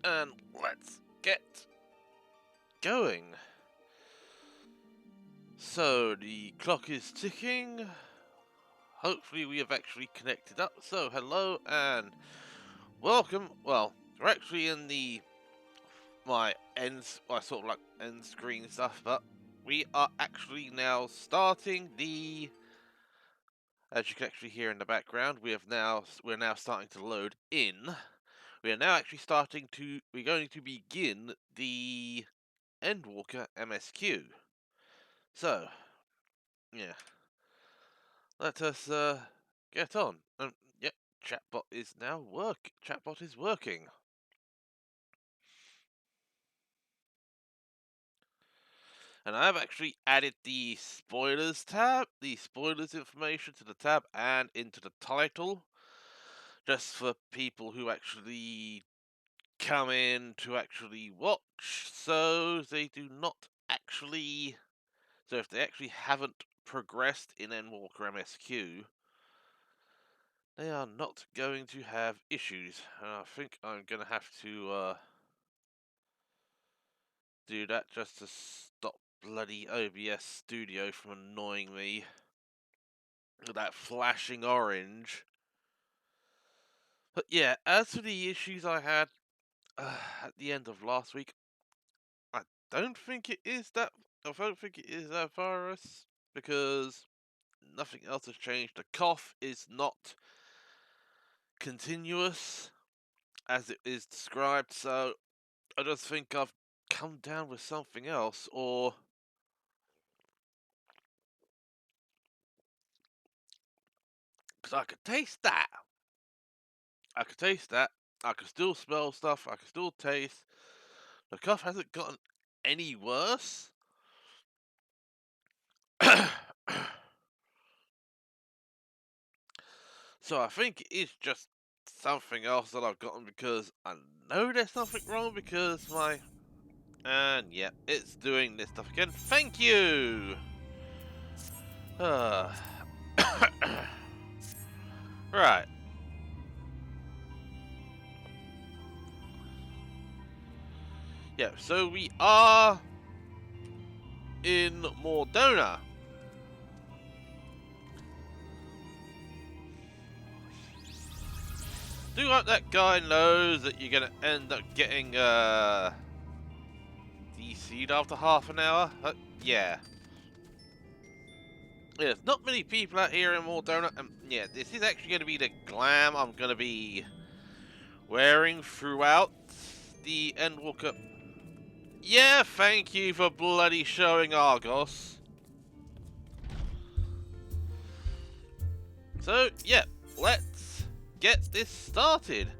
and let's get going. So the clock is ticking. Hopefully we have actually connected up. So hello and welcome. Well, we're actually in my sort of like end screen stuff, but we are actually now starting the. As you can actually hear in the background, we're now starting to load in. We are now actually we're going to begin the Endwalker MSQ. So, yeah, let us get on. Yep, chatbot is working. And I have actually added the spoilers information to the tab and into the title, just for people who actually come in to actually watch, so they do not actually. So if they actually haven't progressed in Endwalker MSQ, they are not going to have issues. And I think I'm going to have to do that just to stop bloody OBS Studio from annoying me with that flashing orange. But yeah, as for the issues I had at the end of last week, I don't think it is that. I don't think it is that virus because nothing else has changed. The cough is not continuous as it is described, so I just think I've come down with something else, or because I could taste that. I could taste that. I could still smell stuff. I could still taste. The cough hasn't gotten any worse. So I think it is just something else that I've gotten because I know there's something wrong because my. And yeah, it's doing this stuff again. Thank you! Right. Yeah, so we are in Mordona. Do hope that guy knows that you're gonna end up getting DC'd after half an hour. Yeah. There's not many people out here in Mordona, and yeah, this is actually going to be the glam I'm going to be wearing throughout the Endwalker. Yeah, thank you for bloody showing Argos. So, yeah, let's get this started.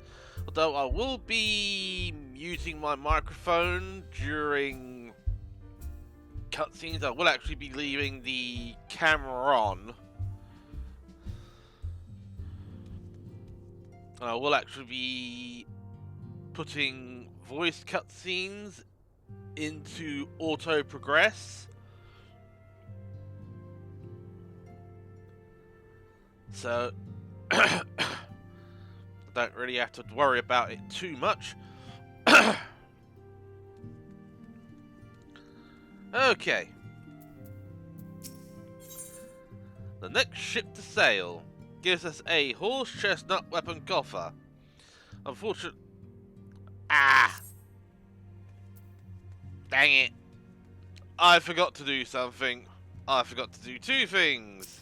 Although I will be muting my microphone during cutscenes, I will actually be leaving the camera on. And I will actually be putting voice cutscenes into auto progress. So I don't really have to worry about it too much. Okay. The next ship to sail gives us a horse chestnut weapon coffer. Unfortunately. Ah! Dang it. I forgot to do something. I forgot to do two things.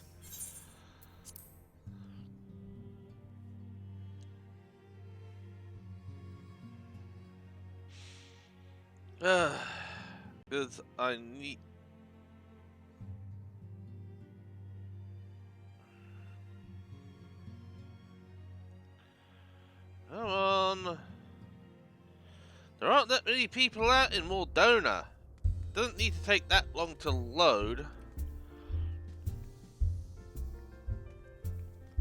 Because I need. Come on. There aren't that many people out in Mordona. Doesn't need to take that long to load.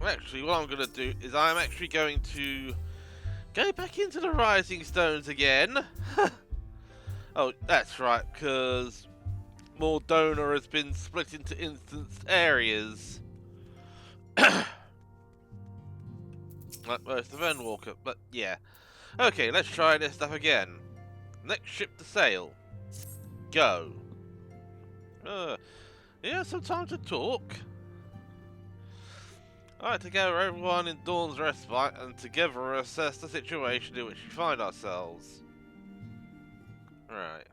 Actually, what I'm going to do is I'm actually going to go back into the Rising Stones again. Oh, that's right, because Mordona has been split into instanced areas. Like most of Endwalker, but yeah. Okay, let's try this stuff again. Next ship to sail. Go. Yeah, some time to talk. Alright, together everyone in Dawn's Respite and together assess the situation in which we find ourselves. Right.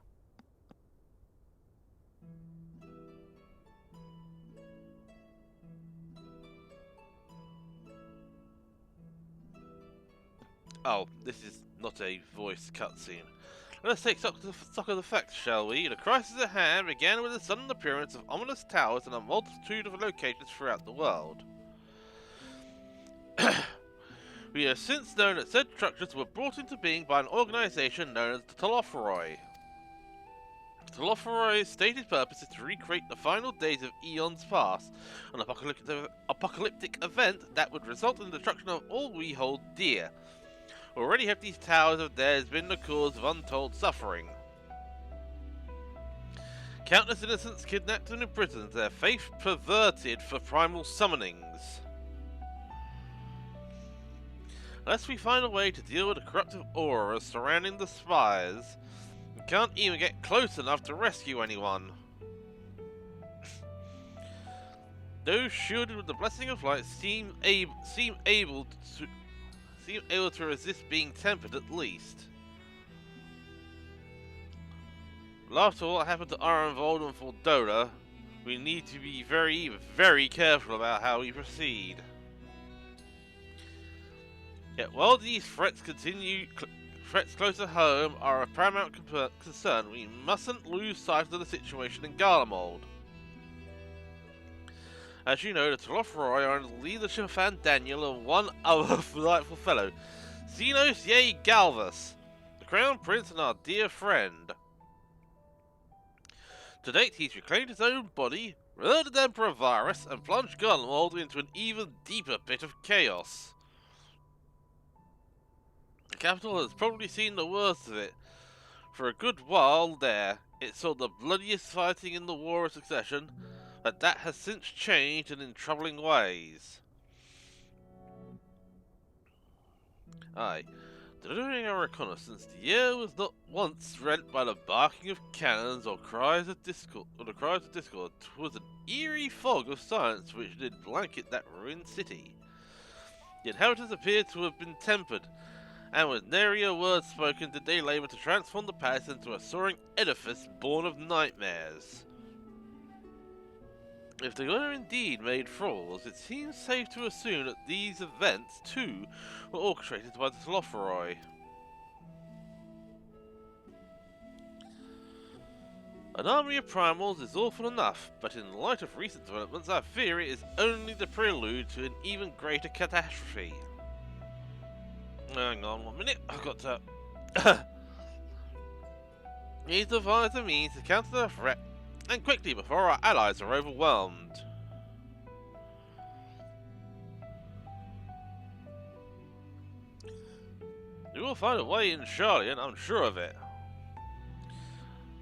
Oh, this is not a voice cutscene. Let us take stock of the facts, shall we? The crisis at hand began with the sudden appearance of ominous towers in a multitude of locations throughout the world. We have since known that said structures were brought into being by an organization known as the Telopheroi. Telopheroi's stated purpose is to recreate the final days of eons past, an apocalyptic event that would result in the destruction of all we hold dear. Already have these towers of theirs been the cause of untold suffering. Countless innocents kidnapped and imprisoned, their faith perverted for primal summonings. Unless we find a way to deal with the corruptive auras surrounding the spires, we can't even get close enough to rescue anyone. Those shielded with the blessing of light seem able to resist being tempered at least. Well, after what happened to Ironvold and Fordona, we need to be very, very careful about how we proceed. Yet while these threats close to home are a paramount concern, we mustn't lose sight of the situation in Garlemald. As you know, the Telopheroi are under the leadership of Fan Daniel and one other delightful fellow, Xenos Ye Galvus, the Crown Prince and our dear friend. To date, he's reclaimed his own body, murdered Emperor Virus, and plunged Garlemald into an even deeper pit of chaos. The capital has probably seen the worst of it. For a good while there, it saw the bloodiest fighting in the War of Succession, but that has since changed and in troubling ways. Aye, during our reconnaissance, the air was not once rent by the barking of cannons or cries of discord. It was an eerie fog of silence which did blanket that ruined city. The inhabitants appeared to have been tempered, and with narier words spoken did they labour to transform the palace into a soaring edifice born of nightmares. If they were indeed made thralls, it seems safe to assume that these events, too, were orchestrated by the Telopheroi. An army of primals is awful enough, but in light of recent developments, I fear it is only the prelude to an even greater catastrophe. Hang on 1 minute, I've got to... Need to devise a means to counter the threat, and quickly before our allies are overwhelmed. We will find a way in Charlian, I'm sure of it.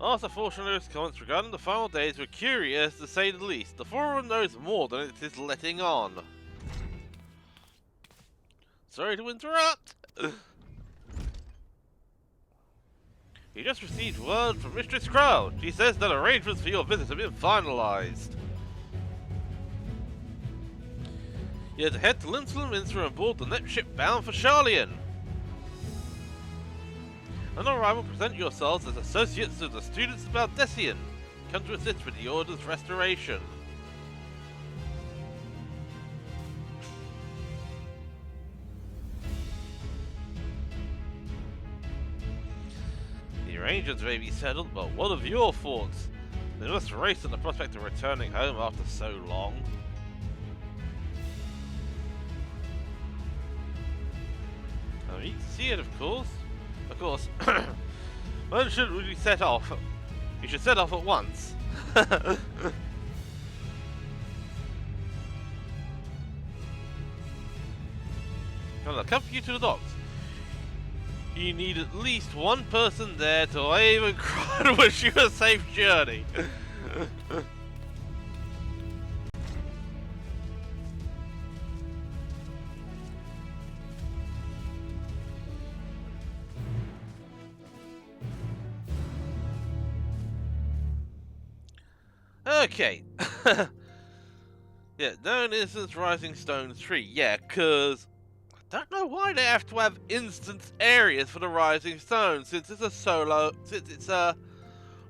After Fortunate's comments regarding the final days were curious to say the least. The Forum knows more than it is letting on. Sorry to interrupt! You just received word from Mistress Crow. She says that arrangements for your visit have been finalized. You're to head to Lintel Minster and board the next ship bound for Charlian. On arrival, present yourselves as associates of the students of Baldessian. Come to assist with the Order's restoration. The arrangements may be settled, but what of your thoughts? They must race at the prospect of returning home after so long. You can see it, of course. Of course. When should we set off? You should set off at once. I'll accompany you to the docks. You need at least one person there to wave and cry and wish you a safe journey. Okay. Yeah, known instance Rising Stone 3. Yeah, because I don't know why they have to have instance areas for the Rising Stone, since it's a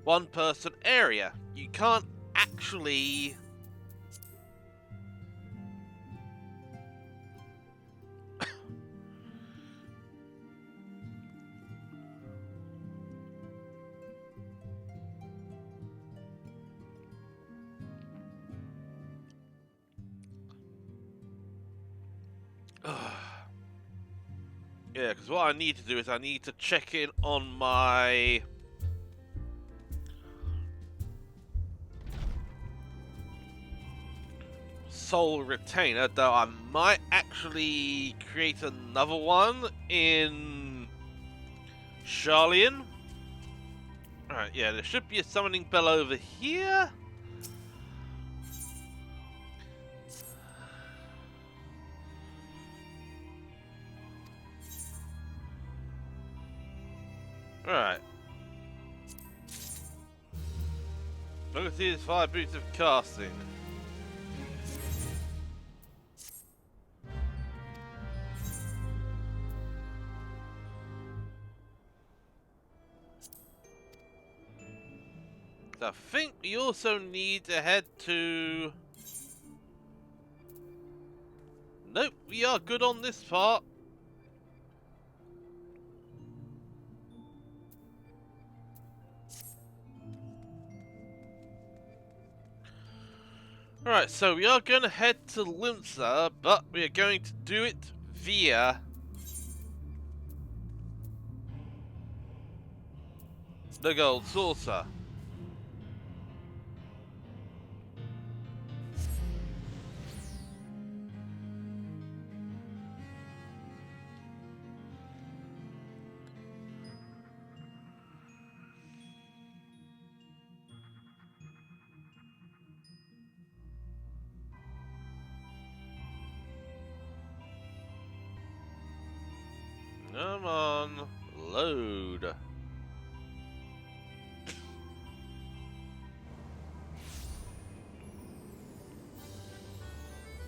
one-person area. You can't actually... Yeah, because what I need to do is I need to check in on my... Soul Retainer, though I might actually create another one in Charlian. Alright, yeah, there should be a summoning bell over here. Alright. Look at these 5 boots of casting. So I think we also need to head to... Nope, we are good on this part. Alright, so we are going to head to Limsa, but we are going to do it via the Gold Saucer. Come on, load.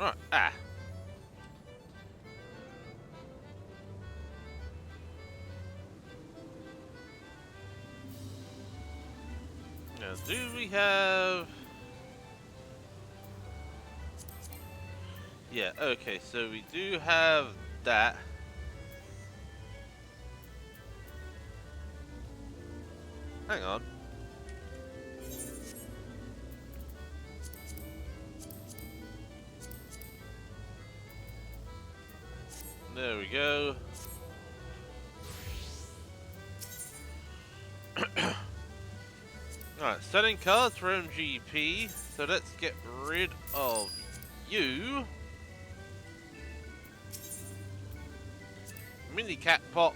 Alright, Now, do we have... Yeah, okay, so we do have that. Hang on. There we go. Alright, selling cards for MGP. So let's get rid of you. Mini cat pot.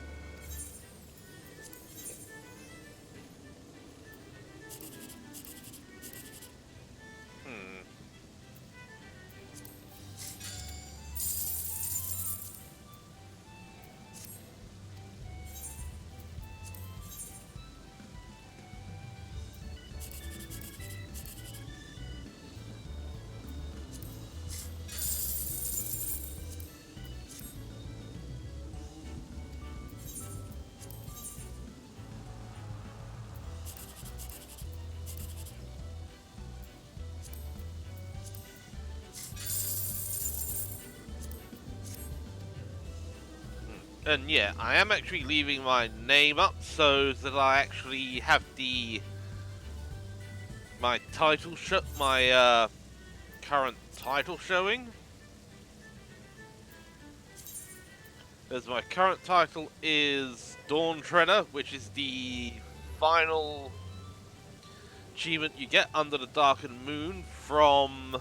And yeah, I am actually leaving my name up so that I actually have my title current title showing. As my current title is Dawn Treader, which is the final achievement you get under the Darkened Moon from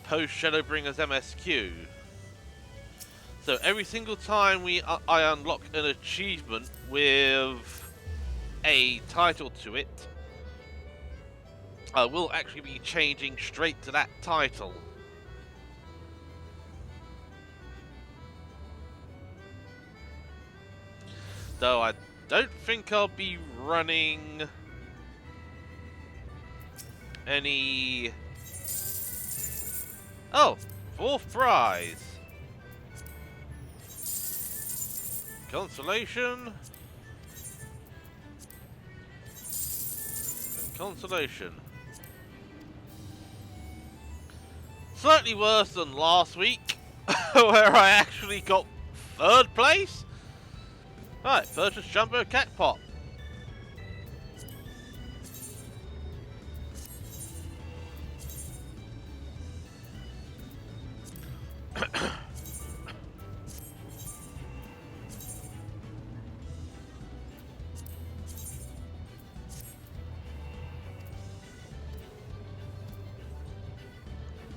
post Shadowbringers MSQ. So every single time I unlock an achievement with a title to it, I will actually be changing straight to that title. Though I don't think I'll be running Any... Oh! Fourth prize! Consolation. And consolation. Slightly worse than last week, where I actually got 3rd place. Right, purchase Jumbo Cat Pop.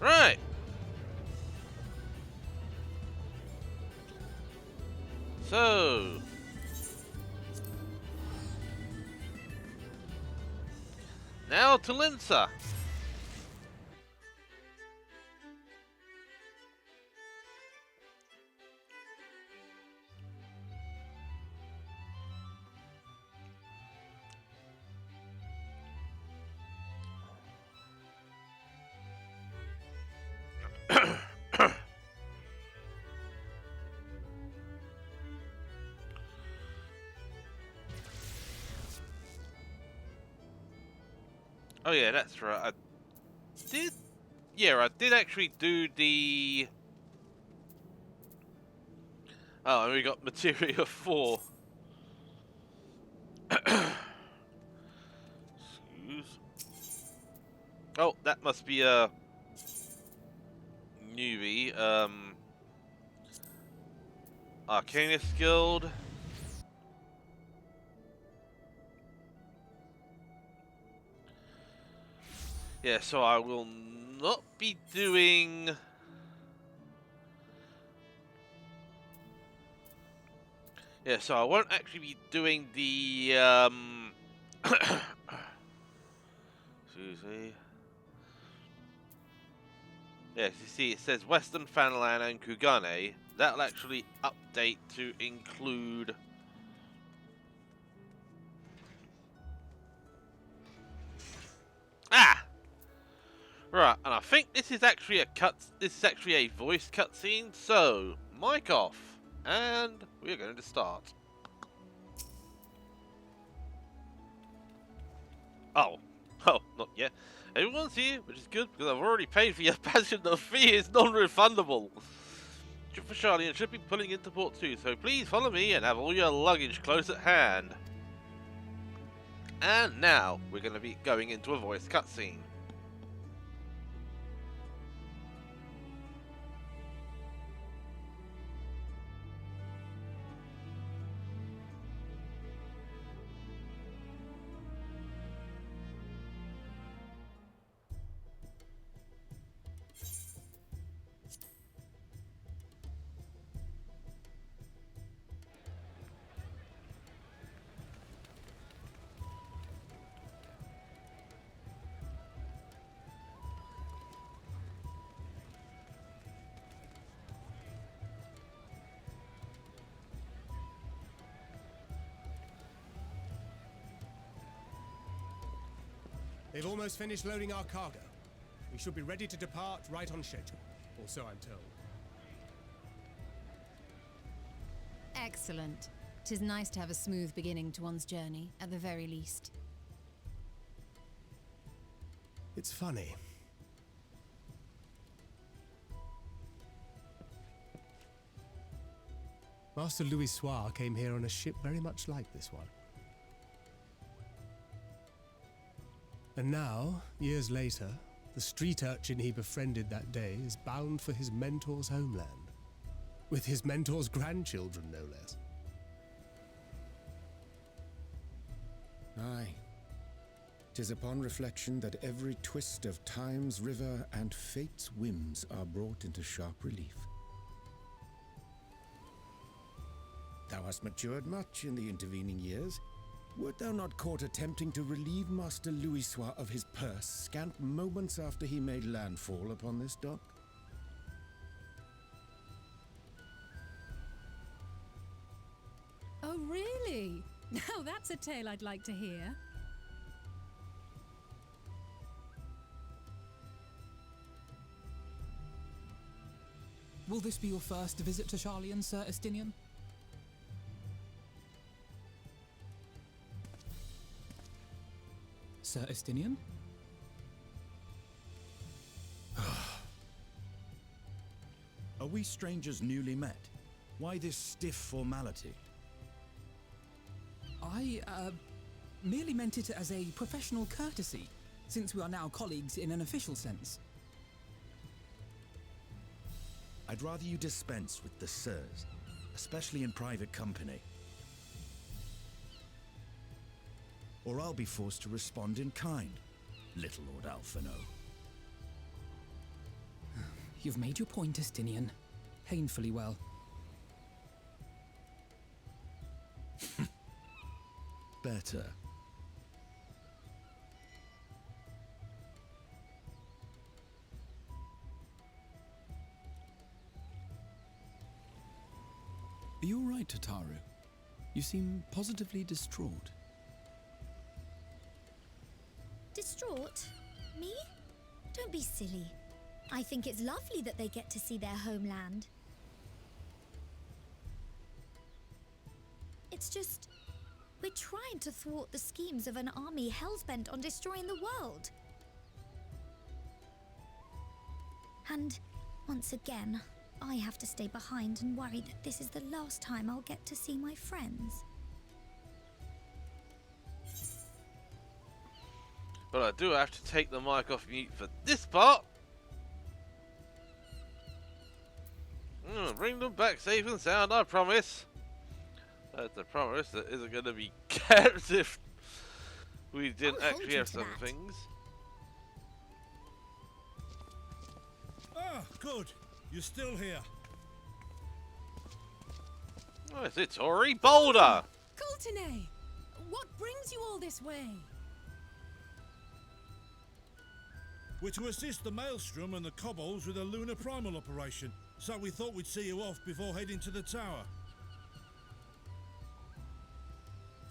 Right. So... now to Linsa. Oh yeah, that's right. I did... yeah, I did actually do the... oh, and we got Materia 4. Excuse. Oh, that must be a... newbie. Arcanist Guild. Yeah, so I will not be doing... yeah, so I won't actually be doing the, excuse me. Yeah, you see it says Western Fanland and Kugane. That'll actually update to include... ah! Right, and I think this is actually a voice cutscene, so mic off, and we're going to start. Oh, not yet. Everyone's here, which is good because I've already paid for your passage. The fee is non-refundable. Ship for Charlie and should be pulling into port too, so please follow me and have all your luggage close at hand. And now we're going to be going into a voice cutscene. They've almost finished loading our cargo. We should be ready to depart right on schedule, or so I'm told. Excellent. 'Tis nice to have a smooth beginning to one's journey, at the very least. It's funny. Master Louis Soir came here on a ship very much like this one. And now, years later, the street urchin he befriended that day is bound for his mentor's homeland. With his mentor's grandchildren, no less. Aye. 'Tis upon reflection that every twist of time's river and fate's whims are brought into sharp relief. Thou hast matured much in the intervening years. Wert thou not caught attempting to relieve Master Louis Soir of his purse scant moments after he made landfall upon this dock? Oh, really? Now that's a tale I'd like to hear. Will this be your first visit to Charlian, Sir Estinian? Sir Estinian? Are we strangers newly met? Why this stiff formality? I, merely meant it as a professional courtesy, since we are now colleagues in an official sense. I'd rather you dispense with the sirs, especially in private company. Or I'll be forced to respond in kind, little Lord Alphino. You've made your point, Estinian. Painfully well. Better. Are you all right, Tataru? You seem positively distraught. Distraught? Me? Don't be silly. I think it's lovely that they get to see their homeland. It's just, we're trying to thwart the schemes of an army hellbent on destroying the world. And once again, I have to stay behind and worry that this is the last time I'll get to see my friends. But I do have to take the mic off mute for this part. Bring them back safe and sound, I promise. That's a promise that isn't going to be kept if we didn't I'll hold actually you have to some that. things. Ah, good. You're still here. Oh, it's Tori Boulder! Coulternay! What brings you all this way? We're to assist the Maelstrom and the Kobolds with a lunar primal operation, so we thought we'd see you off before heading to the tower.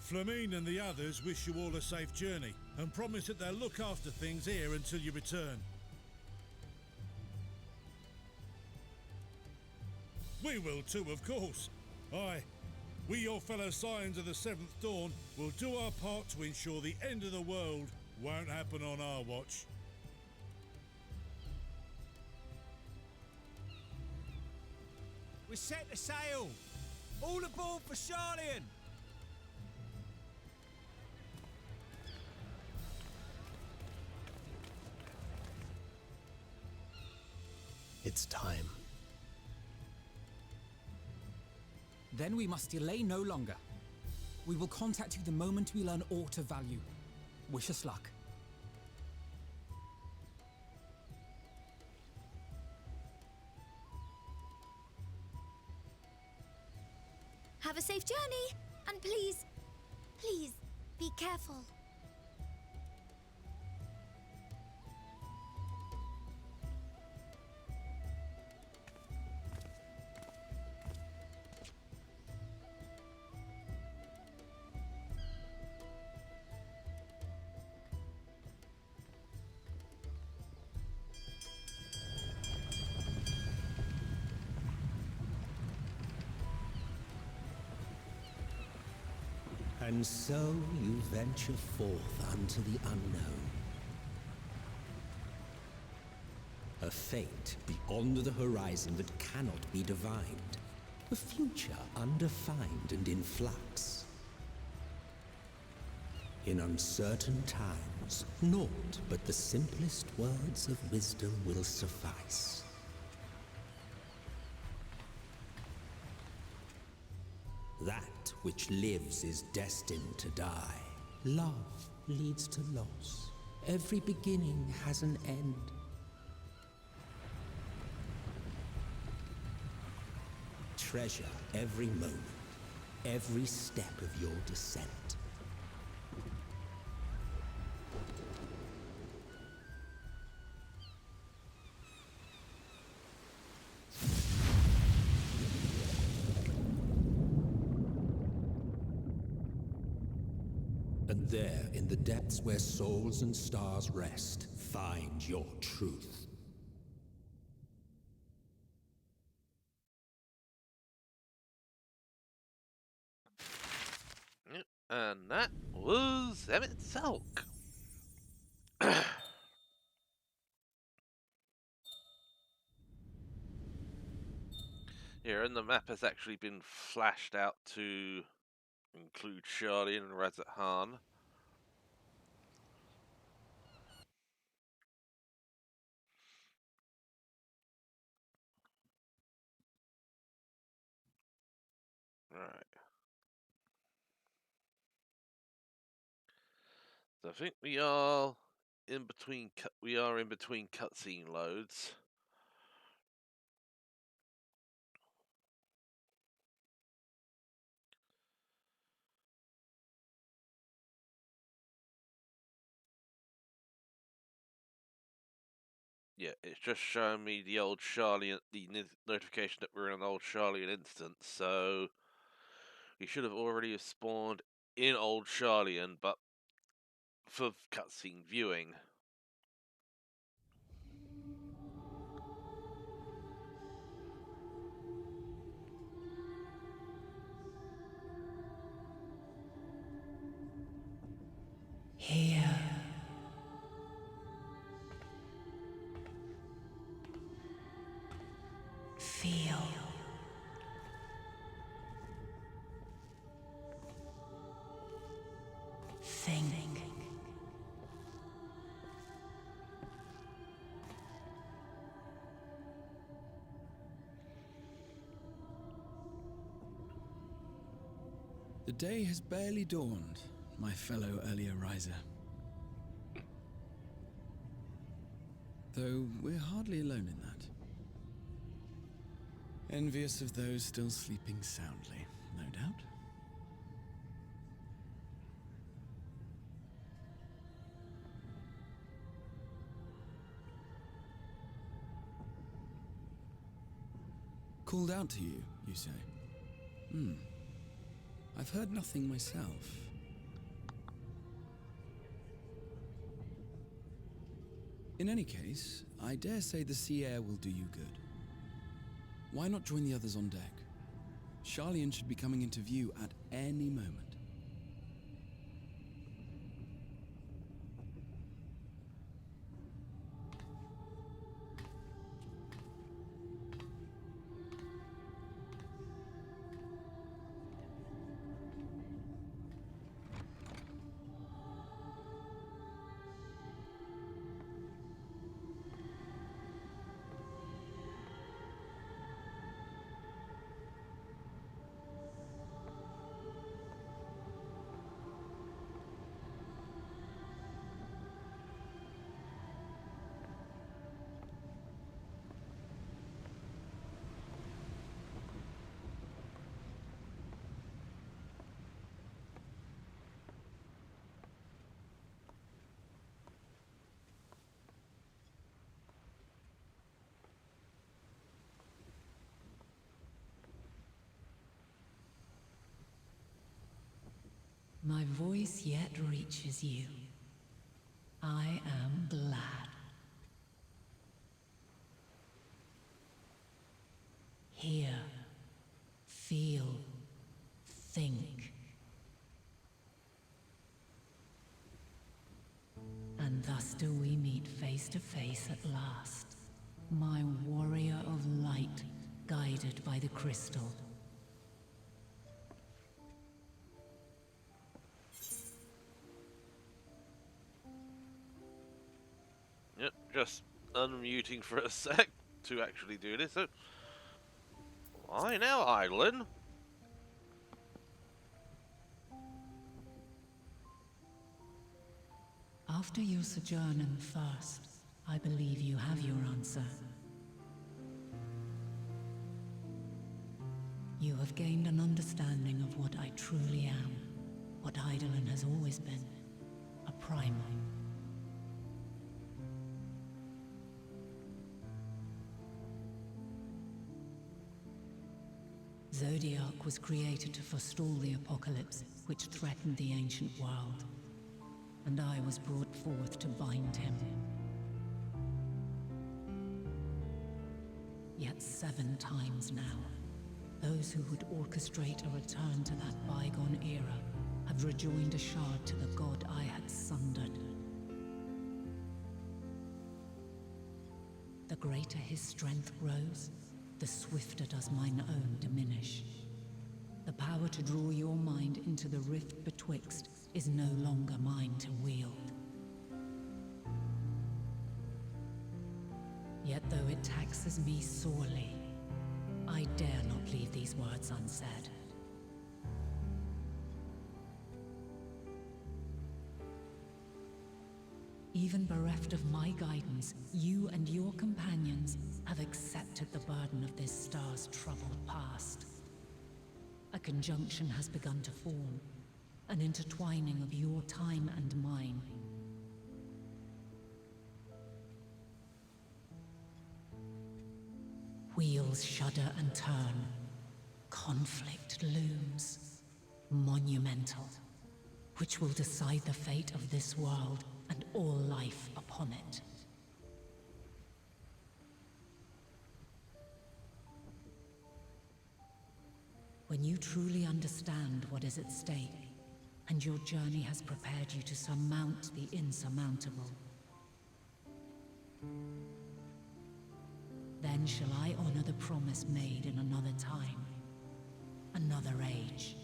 Flamine and the others wish you all a safe journey, and promise that they'll look after things here until you return. We will too, of course. Aye, we your fellow Scions of the Seventh Dawn will do our part to ensure the end of the world won't happen on our watch. We set the sail! All aboard for Charlian! It's time. Then we must delay no longer. We will contact you the moment we learn aught of value. Wish us luck. Have a safe journey, and please, please, be careful. And so you venture forth unto the unknown. A fate beyond the horizon that cannot be divined. A future undefined and in flux. In uncertain times, naught but the simplest words of wisdom will suffice. That which lives is destined to die. Love leads to loss. Every beginning has an end. Treasure every moment, every step of your descent. And there, in the depths where souls and stars rest, find your truth. And that was Emmett Selk. Here, and the map has actually been flashed out to include Charlie and Razat Han. Right. So I think we are in between. We are in between cutscene loads. Yeah, it's just showing me the old Charlie, the notification that we're in an old Charlie instance. So we should have already spawned in old Charlian, but for cutscene viewing. Here. Feel. Think. The day has barely dawned, my fellow earlier riser. Though we're hardly alone in that. Envious of those still sleeping soundly, no doubt. Called out to you, you say? I've heard nothing myself. In any case, I dare say the sea air will do you good. Why not join the others on deck? Charlian should be coming into view at any moment. My voice yet reaches you. I am glad. Hear, feel, think. And thus do we meet face to face at last. My warrior of light, guided by the crystal. Yep, just unmuting for a sec to actually do this. So, why now, Eidolon? After your sojourn in the First, I believe you have your answer. You have gained an understanding of what I truly am, what Eidolon has always been, a primal. Zodiac was created to forestall the apocalypse which threatened the ancient world, and I was brought forth to bind him. Yet 7 times now, those who would orchestrate a return to that bygone era have rejoined a shard to the god I had sundered. The greater his strength grows, the swifter does mine own diminish. The power to draw your mind into the rift betwixt is no longer mine to wield. Yet though it taxes me sorely, I dare not leave these words unsaid. Even bereft of my guidance, you and your companions have accepted the burden of this star's troubled past. A conjunction has begun to form, an intertwining of your time and mine. Wheels shudder and turn. Conflict looms, monumental, which will decide the fate of this world and all life upon it. When you truly understand what is at stake, and your journey has prepared you to surmount the insurmountable, then shall I honor the promise made in another time, another age.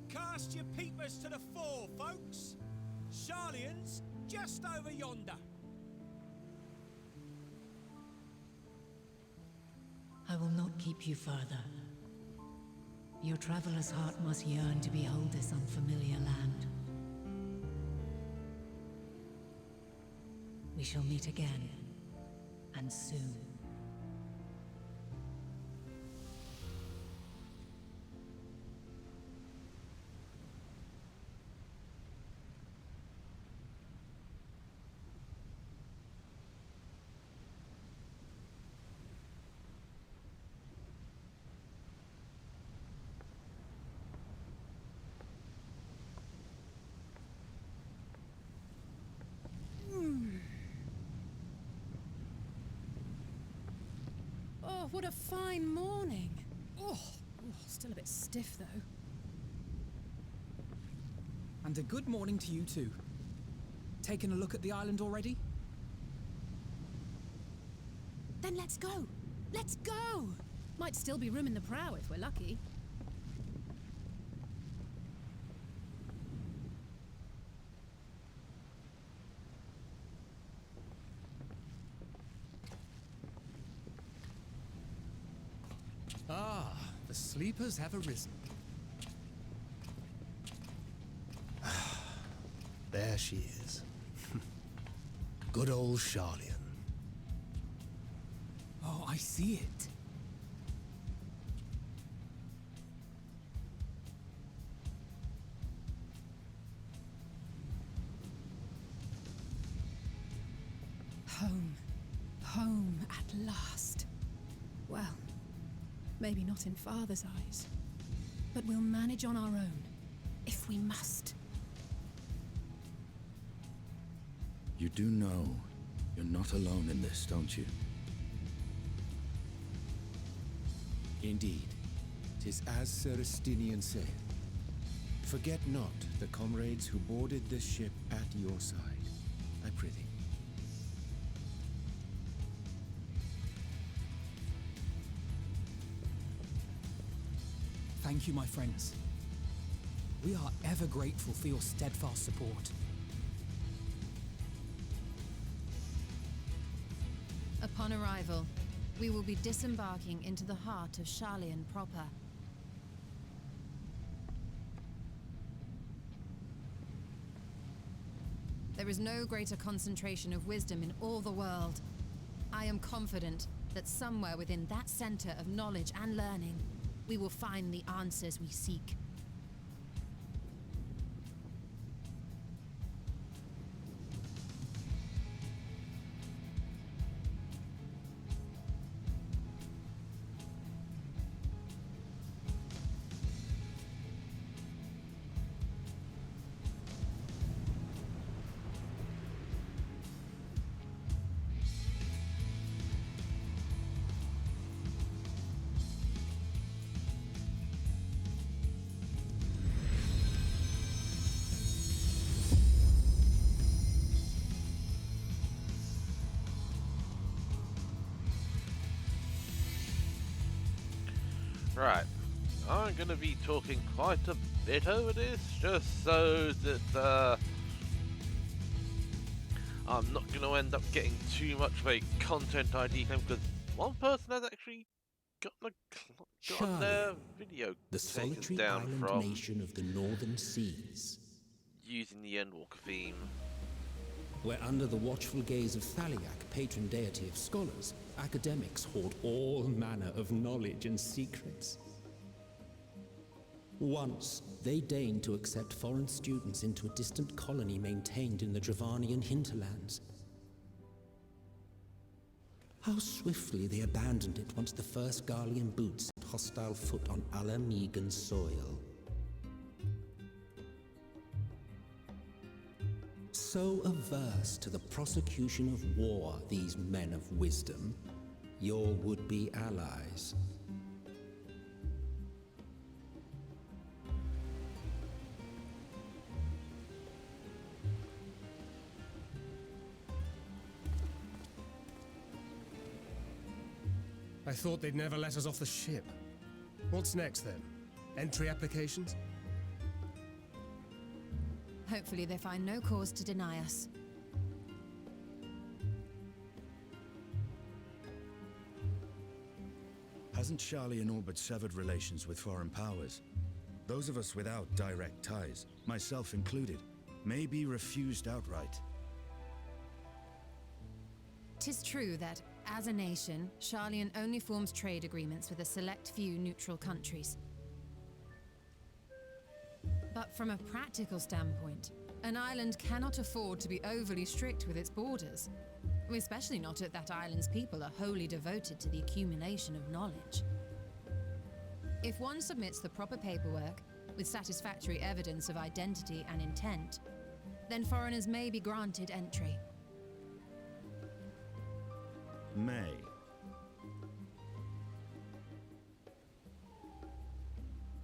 Cast your peepers to the fore, folks. Sharlayan's just over yonder. I will not keep you further. Your traveler's heart must yearn to behold this unfamiliar land. We shall meet again, and soon. Oh, what a fine morning. Still a bit stiff though. And a good morning to you too. Taken a look at the island already? Then let's go. Let's go. Might still be room in the prow if we're lucky. Ah, the sleepers have arisen. There she is. Good old Sharlayan. Oh, I see it. Home. Home at last. Well, maybe not in Father's eyes, but we'll manage on our own, if we must. You do know you're not alone in this, don't you? Indeed. 'Tis as Sir Estinian saith. Forget not the comrades who boarded this ship at your side, I prithee. Thank you, my friends. We are ever grateful for your steadfast support. Upon arrival, we will be disembarking into the heart of Sharlayan proper. There is no greater concentration of wisdom in all the world. I am confident that somewhere within that center of knowledge and learning, we will find the answers we seek. Right. I'm going to be talking quite a bit over this, just so that I'm not going to end up getting too much of a content ID claim, because one person has actually gotten their video the taken solitary down island from nation of the northern seas, using the Endwalker theme. where under the watchful gaze of Thaliak, patron deity of scholars, academics hoard all manner of knowledge and secrets. Once, they deigned to accept foreign students into a distant colony maintained in the Dravanian hinterlands. How swiftly they abandoned it once the first Garlean boots set hostile foot on Alamegan soil. So averse to the prosecution of war, these men of wisdom, your would-be allies. I thought they'd never let us off the ship. What's next then? Entry applications? Hopefully they find no cause to deny us. Hasn't Sharlayan all but severed relations with foreign powers? Those of us without direct ties, myself included, may be refused outright. 'Tis true that, as a nation, Sharlayan only forms trade agreements with a select few neutral countries. But from a practical standpoint, an island cannot afford to be overly strict with its borders, especially not if that island's people are wholly devoted to the accumulation of knowledge. If one submits the proper paperwork, with satisfactory evidence of identity and intent, then foreigners may be granted entry. May.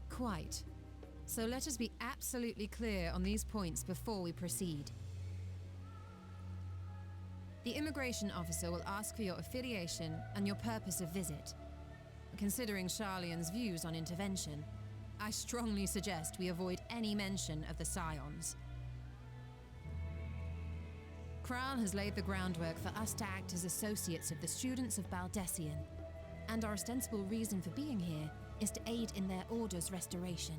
Quite. So let us be absolutely clear on these points before we proceed. The immigration officer will ask for your affiliation and your purpose of visit. Considering Sharlayan's views on intervention, I strongly suggest we avoid any mention of the Scions. Kral has laid the groundwork for us to act as associates of the students of Baldessian, and our ostensible reason for being here is to aid in their order's restoration.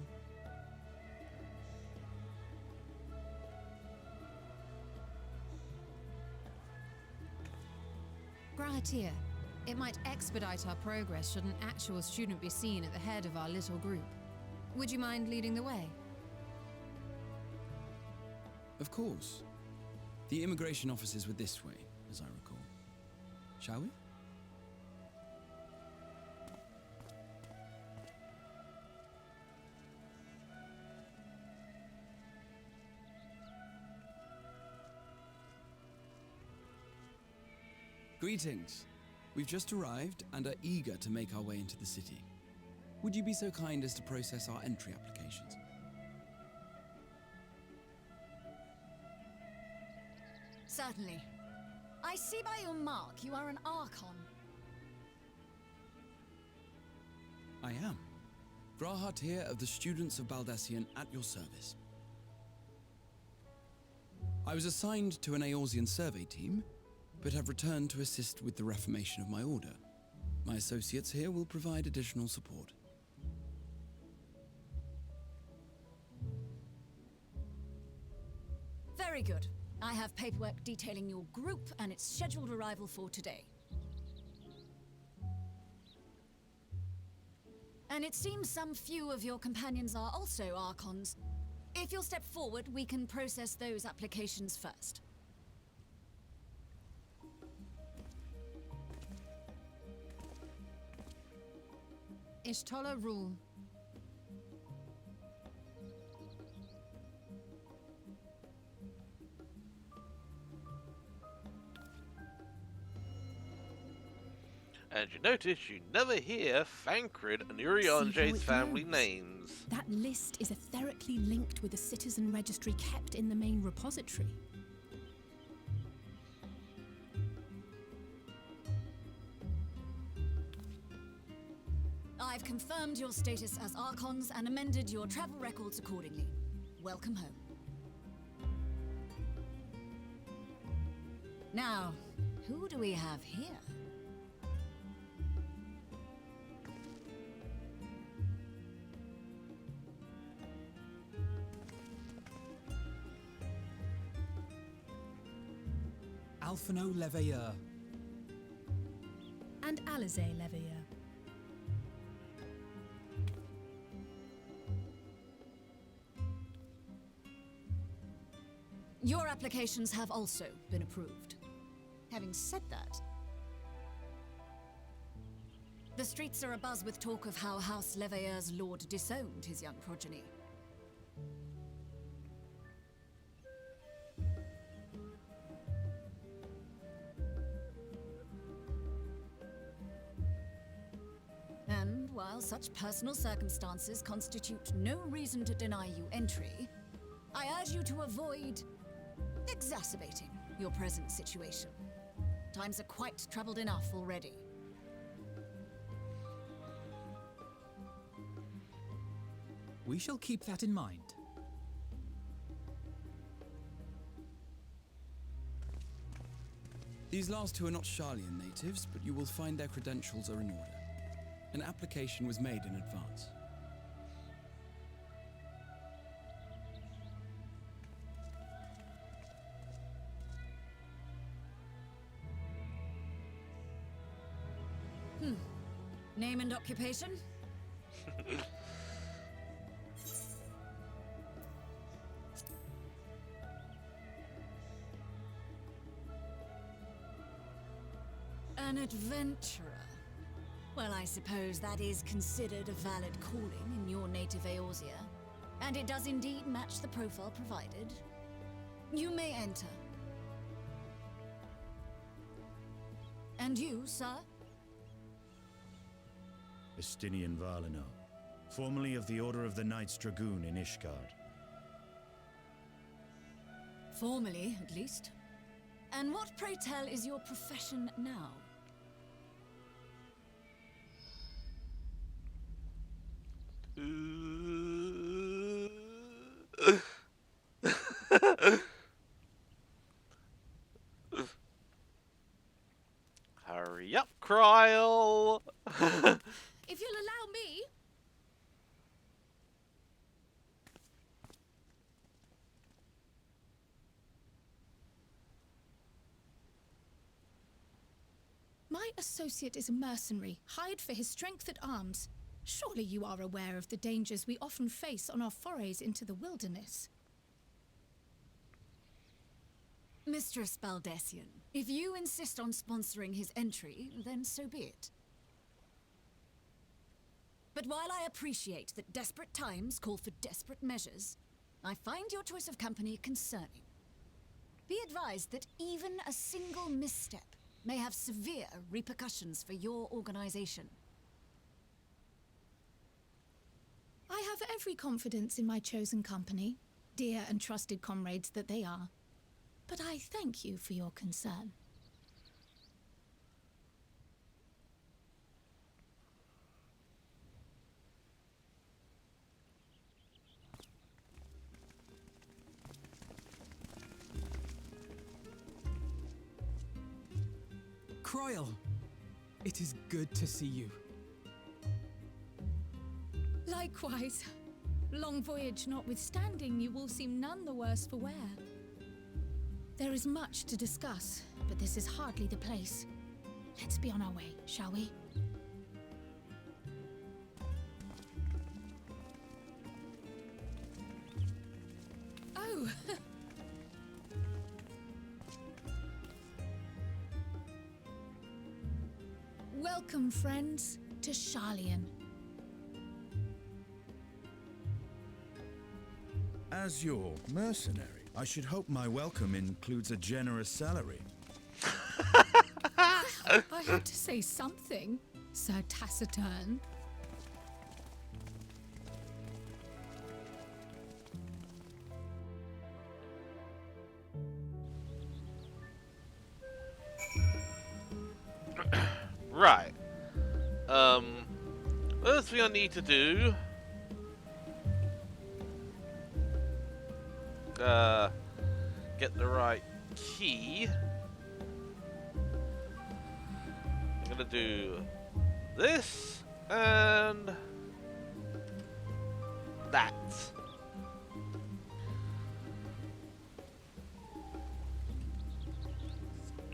Grahatir, it might expedite our progress should an actual student be seen at the head of our little group. Would you mind leading the way? Of course. The immigration officers were this way, as I recall. Shall we? Greetings. We've just arrived and are eager to make our way into the city. Would you be so kind as to process our entry applications? Certainly. I see by your mark you are an Archon. I am. Grahatir of the Students of Baldessian at your service. I was assigned to an Eorzean survey team, but have returned to assist with the reformation of my order. My associates here will provide additional support. Very good. I have paperwork detailing your group and its scheduled arrival for today. And it seems some few of your companions are also Archons. If you'll step forward, we can process those applications first. Ishtola rule. And you notice you never hear Thancred and Urianje's family names. That list is etherically linked with the citizen registry kept in the main repository. I've confirmed your status as Archons and amended your travel records accordingly. Welcome home. Now, who do we have here? Alphino Leveilleur. And Alize Leveilleur. Your applications have also been approved. Having said that, the streets are abuzz with talk of how House Leveilleur's lord disowned his young progeny. And while such personal circumstances constitute no reason to deny you entry, I urge you to avoid exacerbating your present situation. Times are quite troubled enough already. We shall keep that in mind. These last two are not Sharlayan natives, but you will find their credentials are in order. An application was made in advance. Name and occupation? An adventurer. Well, I suppose that is considered a valid calling in your native Eorzea, and it does indeed match the profile provided. You may enter. And you, sir? Estinian Valino, formerly of the Order of the Knights Dragoon in Ishgard. Formerly, at least. And what, pray tell, is your profession now? Hurry up, Kryl! If you'll allow me. My associate is a mercenary, hired for his strength at arms. Surely you are aware of the dangers we often face on our forays into the wilderness. Mistress Baldessian, if you insist on sponsoring his entry, then so be it. But while I appreciate that desperate times call for desperate measures, I find your choice of company concerning. Be advised that even a single misstep may have severe repercussions for your organization. I have every confidence in my chosen company, dear and trusted comrades that they are. But I thank you for your concern. Kryl, it is good to see you. Likewise. Long voyage notwithstanding, you will seem none the worse for wear. There is much to discuss, but this is hardly the place. Let's be on our way, shall we? Oh! Welcome, friends, to Sharlayan. As your mercenary, I should hope my welcome includes a generous salary. I have to say something, Sir Taciturn. Right. First thing I need to do... get the right key. I'm gonna do this and that.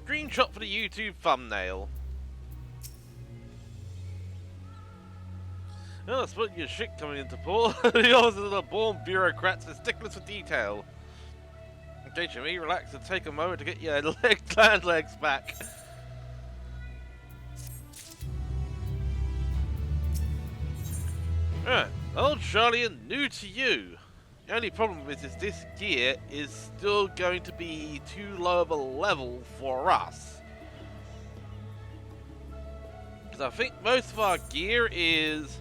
Screenshot for the YouTube thumbnail. Oh, that's what your shit coming into Paul. The officers are born bureaucrats with sticklers for detail. Don't you, me? Relax and take a moment to get your land legs back. Alright, old Charlie and new to you. The only problem is this gear is still going to be too low of a level for us. Because I think most of our gear is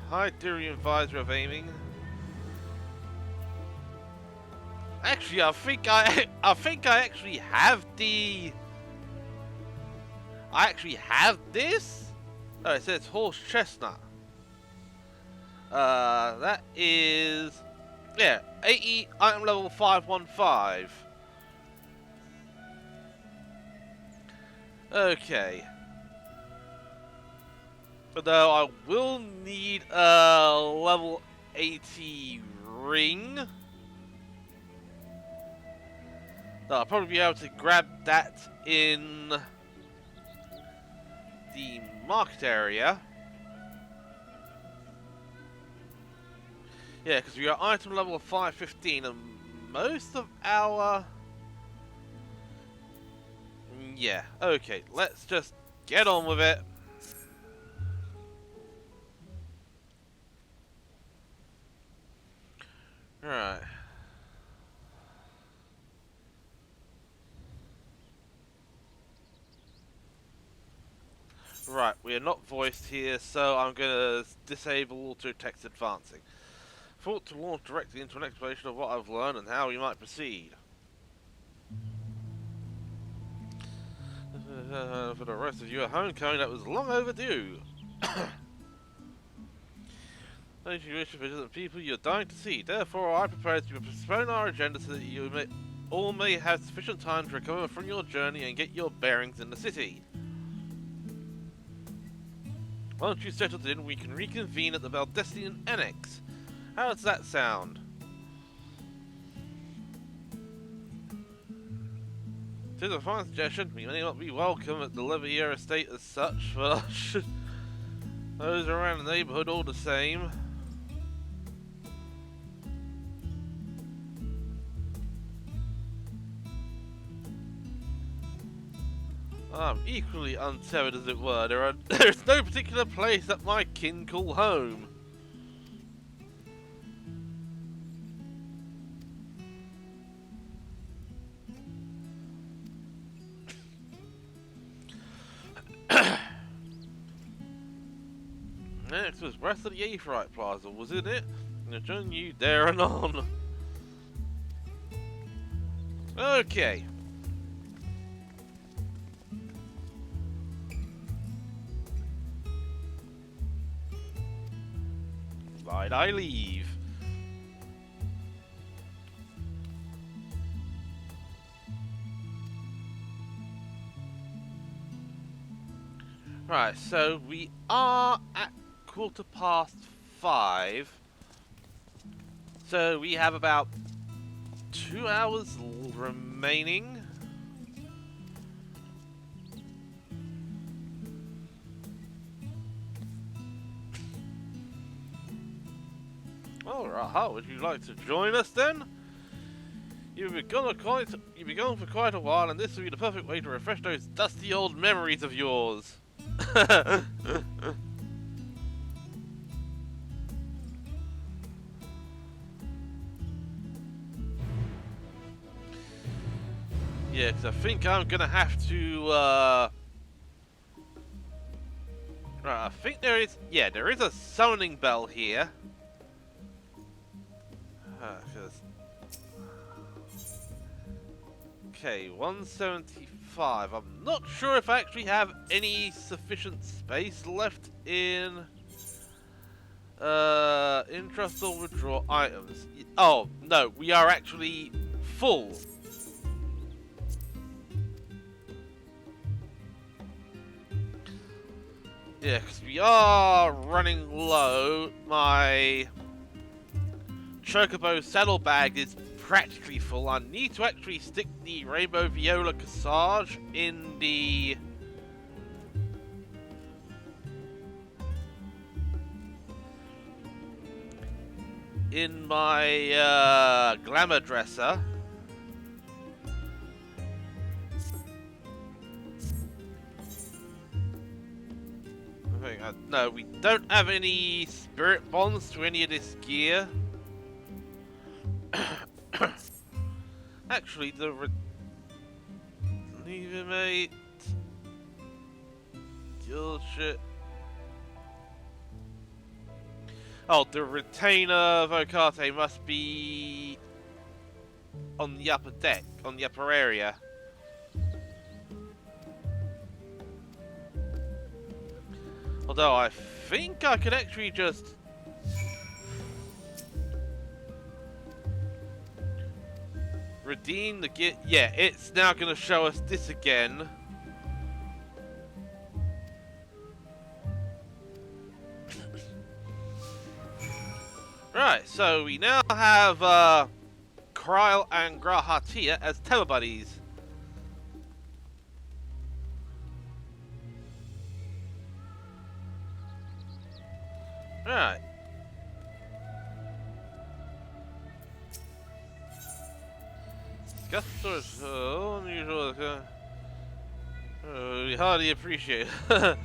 high Tyrian visor of aiming. Actually, I think I actually have the. I actually have this. Oh, it says horse chestnut. That is, yeah, 80 item level 515. Okay. Although I will need a level 80 ring. I'll probably be able to grab that in the market area. Yeah, because we got item level of 515 and most of our... Yeah, okay, let's just get on with it. Right. Right, we are not voiced here, so I'm going to disable auto text advancing. Thought to launch directly into an explanation of what I've learned and how we might proceed. For the rest of you at homecoming, that was long overdue. Those you wish to visit the people you're dying to see. Therefore, I propose to postpone our agenda so that you all may have sufficient time to recover from your journey and get your bearings in the city. Once you've settled in, we can reconvene at the Valdestian Annex. How does that sound? Tis a fine suggestion. We may not be welcome at the Levier estate as such, but those around the neighbourhood all the same. I'm equally untethered, as it were. There's no particular place that my kin call home. Next was rest of the Aephorite Plaza, wasn't it? And join you there and on. Okay. Right, I leave. Right, so we are at 5:15. So we have about 2 hours remaining. Alright, would you like to join us then? You've been gone for quite a while, and this will be the perfect way to refresh those dusty old memories of yours. Yeah, because I think I'm gonna have to. Right, I think there is. Yeah, there is a summoning bell here. Okay, 175. 5. I'm not sure if I actually have any sufficient space left in interest or withdraw items. Oh, no, we are actually full. Yeah, because we are running low. My Chocobo saddlebag is practically full. I need to actually stick the Rainbow Viola Corsage in the... in my glamour dresser. No, we don't have any spirit bonds to any of this gear. Actually, the leave it, mate. Kill shit. Oh, the retainer Vocate must be on the upper deck, on the upper area. Although I think I could actually just redeem the gear. Yeah, it's now going to show us this again. Right, so we now have Kryl and Grahatia as Tether buddies. Right. Discuss so unusual. We hardly appreciate it.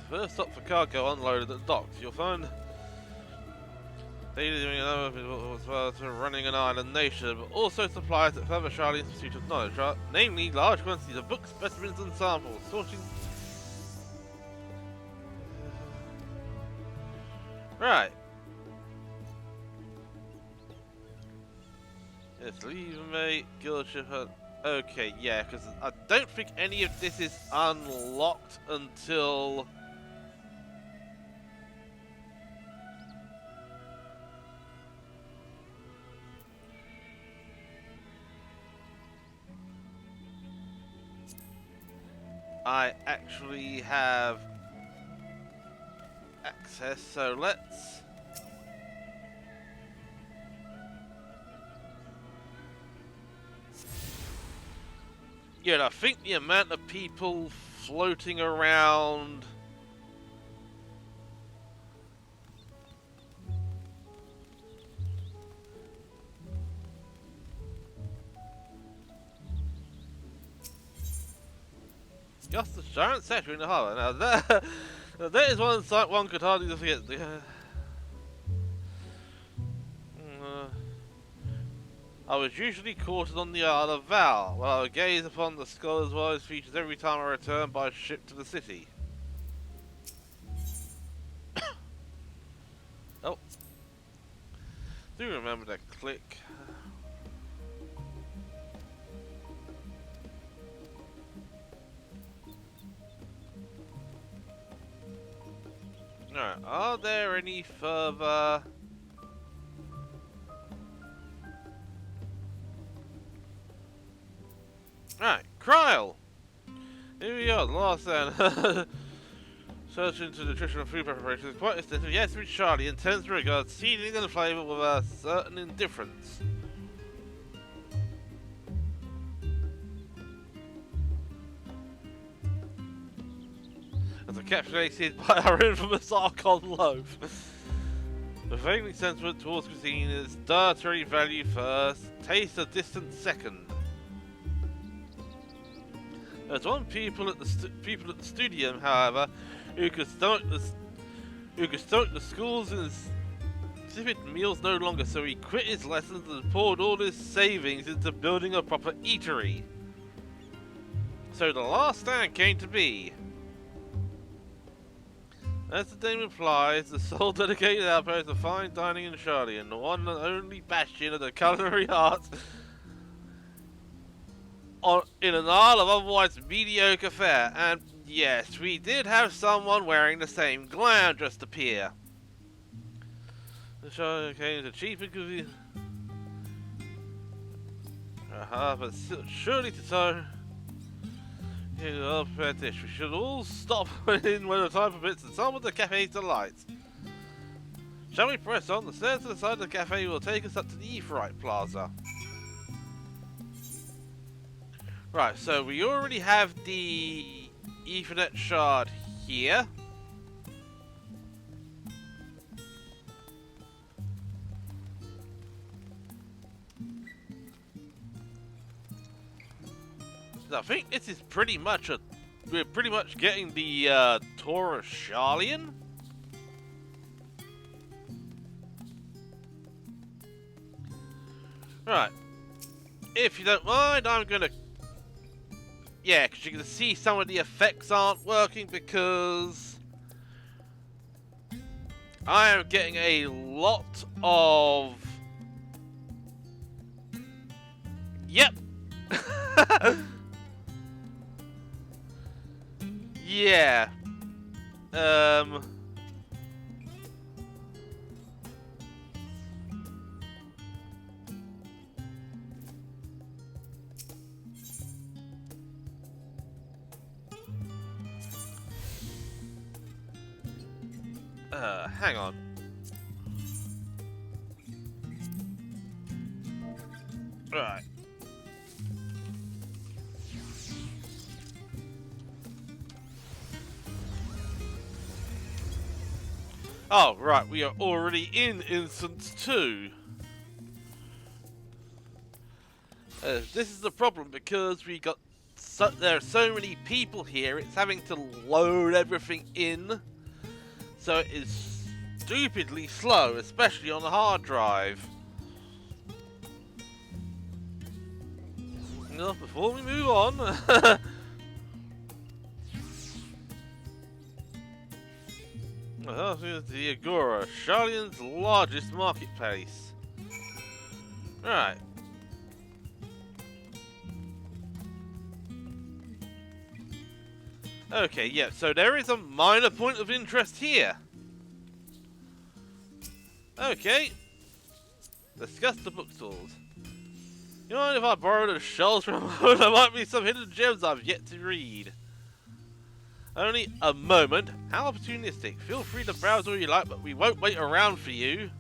First stop for cargo unloaded at the docks. You'll find they doing another people as well as running an island nation, but also supplies at further Charlie Institute of Knowledge, right? Namely large quantities of books, specimens, and samples. Sorting. Right. Yes, leave mate, guild ship. Okay, yeah, because I don't think any of this is unlocked until I actually have access. So let's yeah, I think the amount of people floating around just a giant statue in the harbour. Now that is one sight one could hardly forget. I was usually quartered on the Isle of Val, where I would gaze upon the scholars' wise features every time I returned by ship to the city. Oh. Do remember that click. Alright, are there any further... Right, Kryl! Here we are, the last then. Search into nutrition and food preparation is quite extensive. Yes, with Charlie intends to regard seasoning and flavour with a certain indifference. As encapsulated by our infamous Archon loaf. The vaguely sentiment towards cuisine is dietary value first, taste a distant second. There's one people at the studium, however, who could stomach the schools and insipid meals no longer, so he quit his lessons and poured all his savings into building a proper eatery. So the last stand came to be. As the name implies, the sole dedicated outpost of fine dining in Charlian, the one and only bastion of the culinary arts in an isle of otherwise mediocre fare. And yes, we did have someone wearing the same glam just appear. The Charlian came to cheap and convenient. But surely to so. Well-prepared dish. We should all stop in when the time permits and some of the cafe's delights. Shall we press on? The stairs to the side of the cafe will take us up to the Ephraite Plaza. Right, so we already have the Ethernet shard here. I think this is pretty much we're pretty much getting the Taurus Charlian. Right. If you don't mind, I'm gonna... Yeah, because you can see some of the effects aren't working because I am getting a lot of... Yep. Yeah. Hang on. Right. Oh, right, we are already in Instance 2. This is the problem because we got there are so many people here, it's having to load everything in. So it is stupidly slow, especially on the hard drive. Now, before we move on... the Agora, Charlian's largest marketplace. Right. Okay, yeah, so there is a minor point of interest here. Okay. Discuss the bookstores. You mind if I borrow the shelves from a moment? There might be some hidden gems I've yet to read. Only a moment. How opportunistic. Feel free to browse all you like, but we won't wait around for you.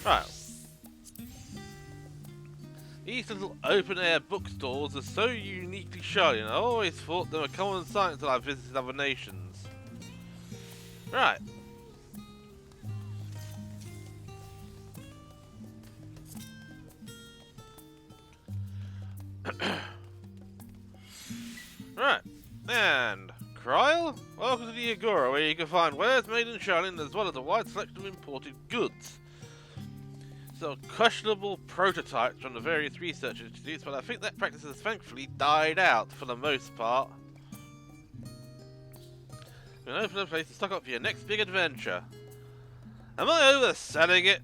Right. These little open-air bookstores are so uniquely Charlian. I always thought they were common sight until I visited other nations. Right. Right, and Kryl, welcome to the Agora, where you can find wares made in Charlian as well as a wide selection of imported goods. So questionable prototypes from the various research institutes, but I think that practice has thankfully died out for the most part. You can open a place to stock up for your next big adventure. Am I overselling it?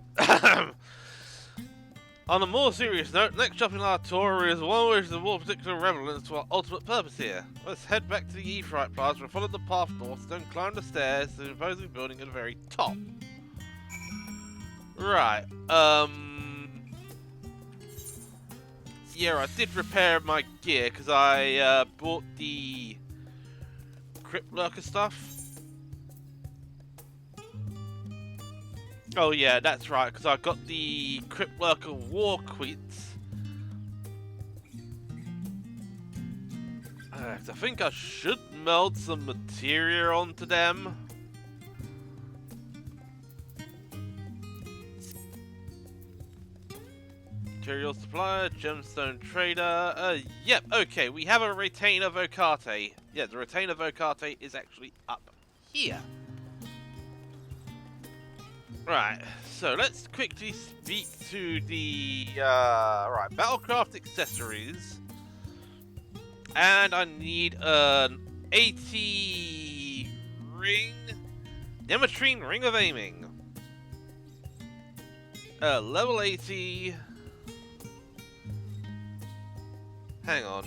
On a more serious note, next stop in our tour is one which is a more particular relevance to our ultimate purpose here. Let's head back to the Ephraite Plaza and follow the path north, then climb the stairs to the imposing building at the very top. Right, yeah, I did repair my gear because I bought the Crypt Lurker stuff. Oh yeah, that's right, because I got the Crypt Lurker War Quits. I think I should meld some materia onto them. Material supplier, gemstone trader. Yep, okay, we have a retainer vocate. Yeah, the retainer vocate is actually up here. Right, so let's quickly speak to the, right, Battlecraft accessories. And I need an 80 ring, Nemetrine Ring of Aiming. Level 80. Hang on.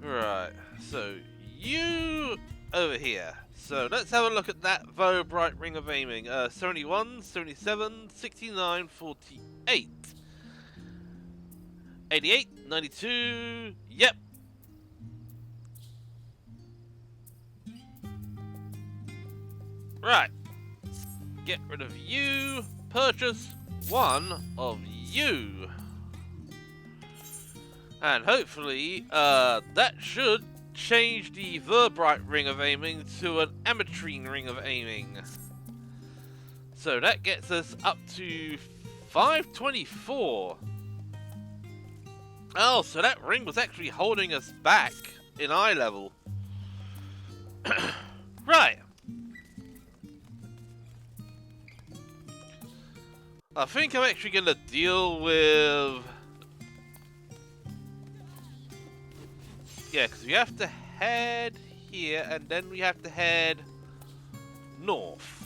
Right, so you over here. So let's have a look at that Bright Ring of Aiming. 71, 77, 69, 48. 88, 92, yep. Right. Get rid of you. Purchase one of you. And hopefully, that should change the Verbright Ring of Aiming to an Ametrine Ring of Aiming. So that gets us up to 524. Oh, so that ring was actually holding us back in eye level. Right. I think I'm actually going to deal with... Yeah, because we have to head here, and then we have to head north.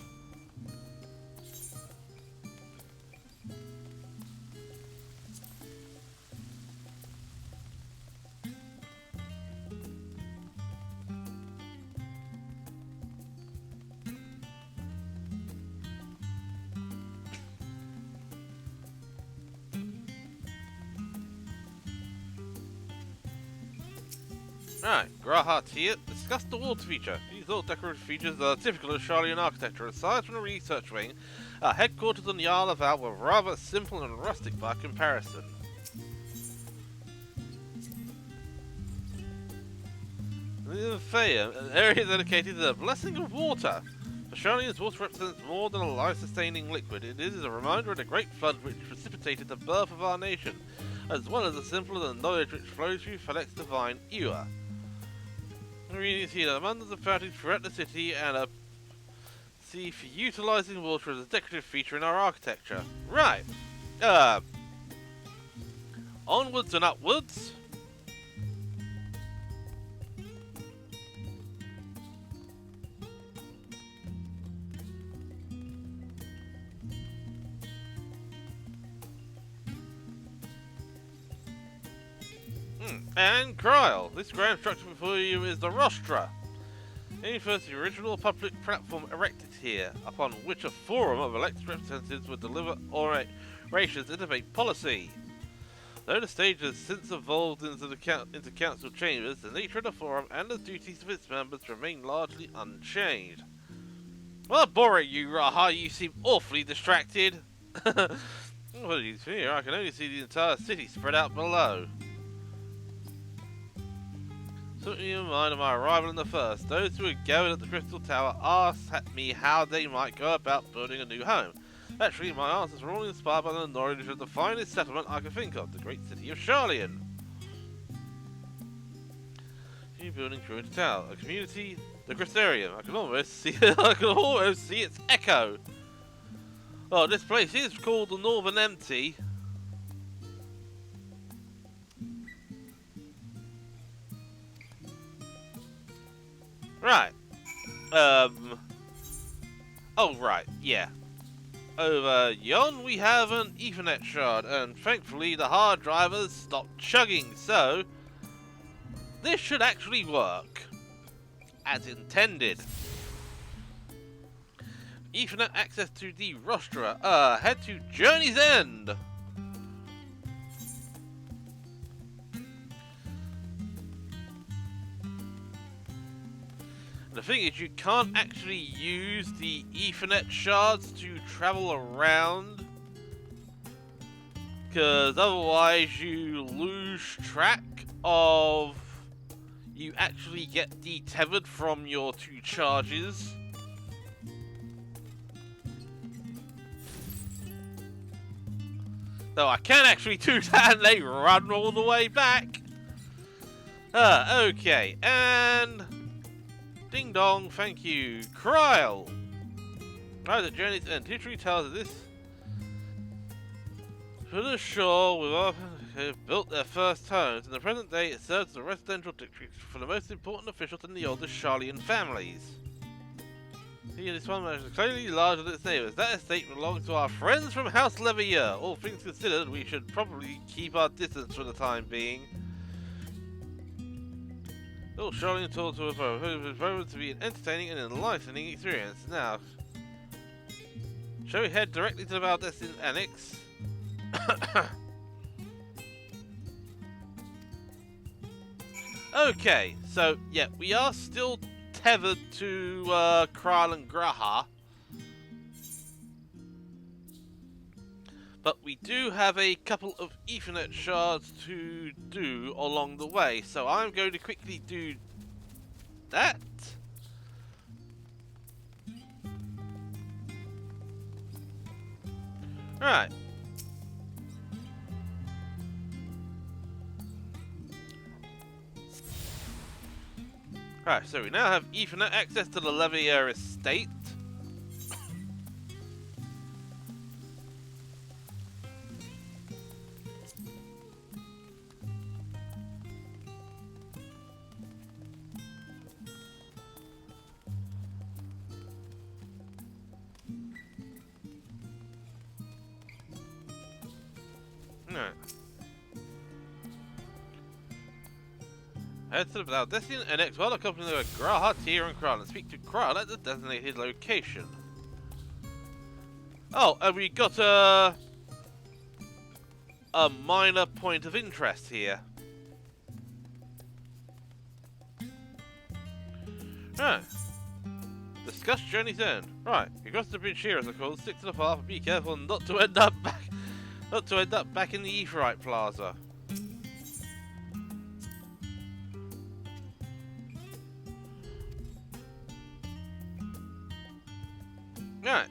Alright, Grahat here. Discuss the water feature. These little decorative features are typical of Charlian architecture. Aside from the research wing, our headquarters on Jarl of Val were rather simple and rustic by comparison. The Faya, an area dedicated to the blessing of water. For Charlians, water represents more than a life-sustaining liquid. It is a reminder of the great flood which precipitated the birth of our nation, as well as the simpler than knowledge which flows through Felix divine Ewa. We see the abundance of fountains throughout the city and a see for utilizing water as a decorative feature in our architecture. Right. Onwards and upwards. And Kryl, this grand structure before you is the Rostra. Aiming first, the original public platform erected here, upon which a forum of elected representatives would deliver orations and debate policy. Though the stage has since evolved into council chambers, the nature of the forum and the duties of its members remain largely unchanged. Well, boring you, Raha, you seem awfully distracted. Apologies here, I can only see the entire city spread out below. Put me in mind of my arrival in the first. Those who had gathered at the Crystal Tower asked me how they might go about building a new home. Actually, my answers were all inspired by the knowledge of the finest settlement I could think of, the great city of Charlian. New building through the tower, a community, the Crystarium. I can almost see its echo. Oh, this place is called the Northern Empty. Right. Oh, right, yeah. Over yon we have an Ethernet shard, and thankfully the hard drivers stopped chugging, so this should actually work as intended. Ethernet access to the Rostra. Head to Journey's End. The thing is, you can't actually use the Ethernet shards to travel around, because otherwise you lose track of you actually get detethered from your two charges. Though I can actually do that and they run all the way back. Okay, and ding dong, thank you. Kryl! Right, the journey's end. History tells us this to the shore with built their first homes. In the present day, it serves as a residential district for the most important officials in the oldest Sharlayan families. Here, this one is clearly larger than its neighbours. That estate belongs to our friends from House Levier. All things considered, we should probably keep our distance for the time being. Oh, Sharlayan told to a proven to be an entertaining and enlightening experience. Now, shall we head directly to the Valdesian Annex? Okay, so yeah, we are still tethered to Kral and Graha, but we do have a couple of Ethernet shards to do along the way, so I'm going to quickly do that. Right. Right, so we now have Ethernet access to the Levier estate. Right. Head to the Valdesian Annex while accompanied by Graha, Tyr, and Kral and speak to Kral at the designated location. Oh, and we got a minor point of interest here. Right. Discuss journey's end. Right. You cross the bridge here, as I call it. Stick to the path and be careful not to end up back in the Aetheryte Plaza. Right.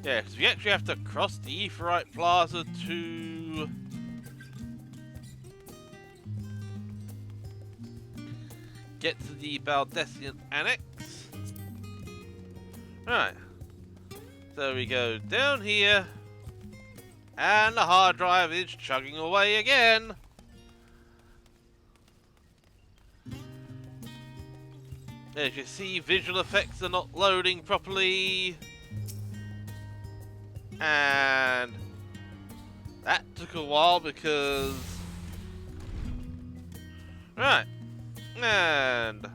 Yeah, because we actually have to cross the Aetheryte Plaza to get to the Valdesian Annex. Right. So we go down here. And the hard drive is chugging away again. As you see, visual effects are not loading properly. And that took a while because... Right. And...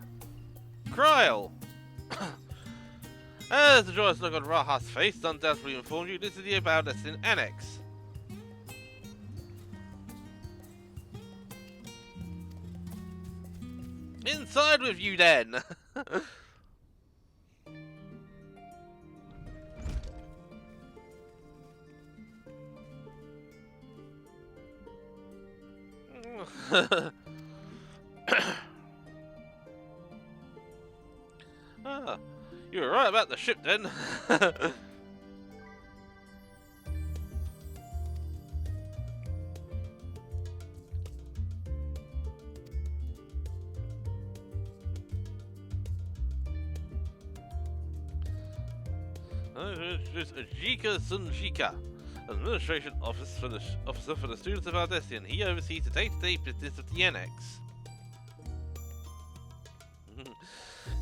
Kryl. As the joyous look on Raha's face undoubtedly informed you, this is the Valdesian Annex. Inside with you then! Ah, you were right about the ship then. This is Ajika Sunjika, Administration Officer for the students of Valdesian. He oversees the day-to-day business of the Annex.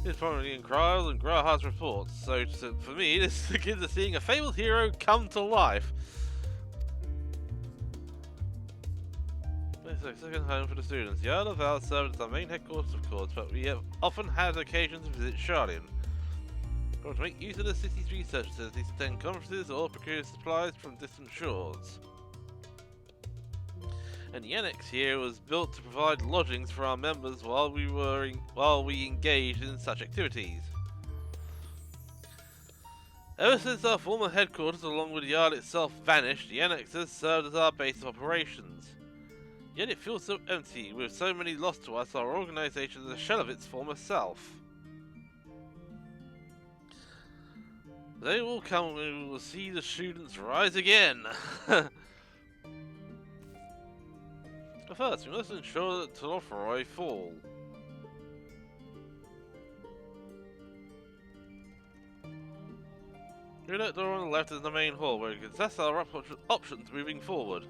He's probably in Kryl and Graha's reports, so for me, this is akin to seeing a fabled hero come to life. It's a second home for the students. The Isle of Val served as our main headquarters, of course, but we have often had occasions to visit Sharlayan. To make use of the city's research facilities, attend conferences, or procure supplies from distant shores. And the annex here was built to provide lodgings for our members while we engaged in such activities. Ever since our former headquarters, along with the yard itself, vanished, the annex has served as our base of operations. Yet it feels so empty, with so many lost to us. Our organization is a shell of its former self. The day will come when we will see the students rise again. But first, we must ensure that Telophroi fall. Through that door on the left is the main hall, where we can assess our options moving forward.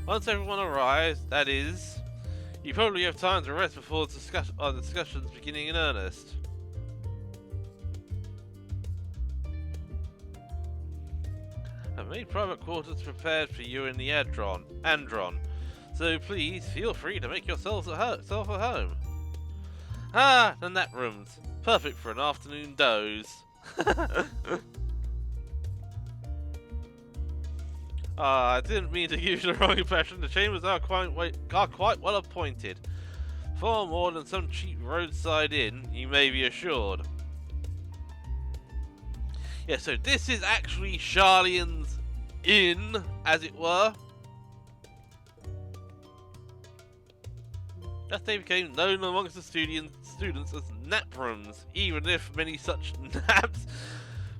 Once everyone arrives, that is, you probably have time to rest before the discussions beginning in earnest. I've made private quarters prepared for you in the Andron, so please feel free to make yourself at home. Ah, the nap room's perfect for an afternoon doze. I didn't mean to give you the wrong impression. The chambers are quite well appointed. Far more than some cheap roadside inn, you may be assured. Yeah, so this is actually Sharlayan's inn, as it were. As they became known amongst the students as nap rooms, even if many such naps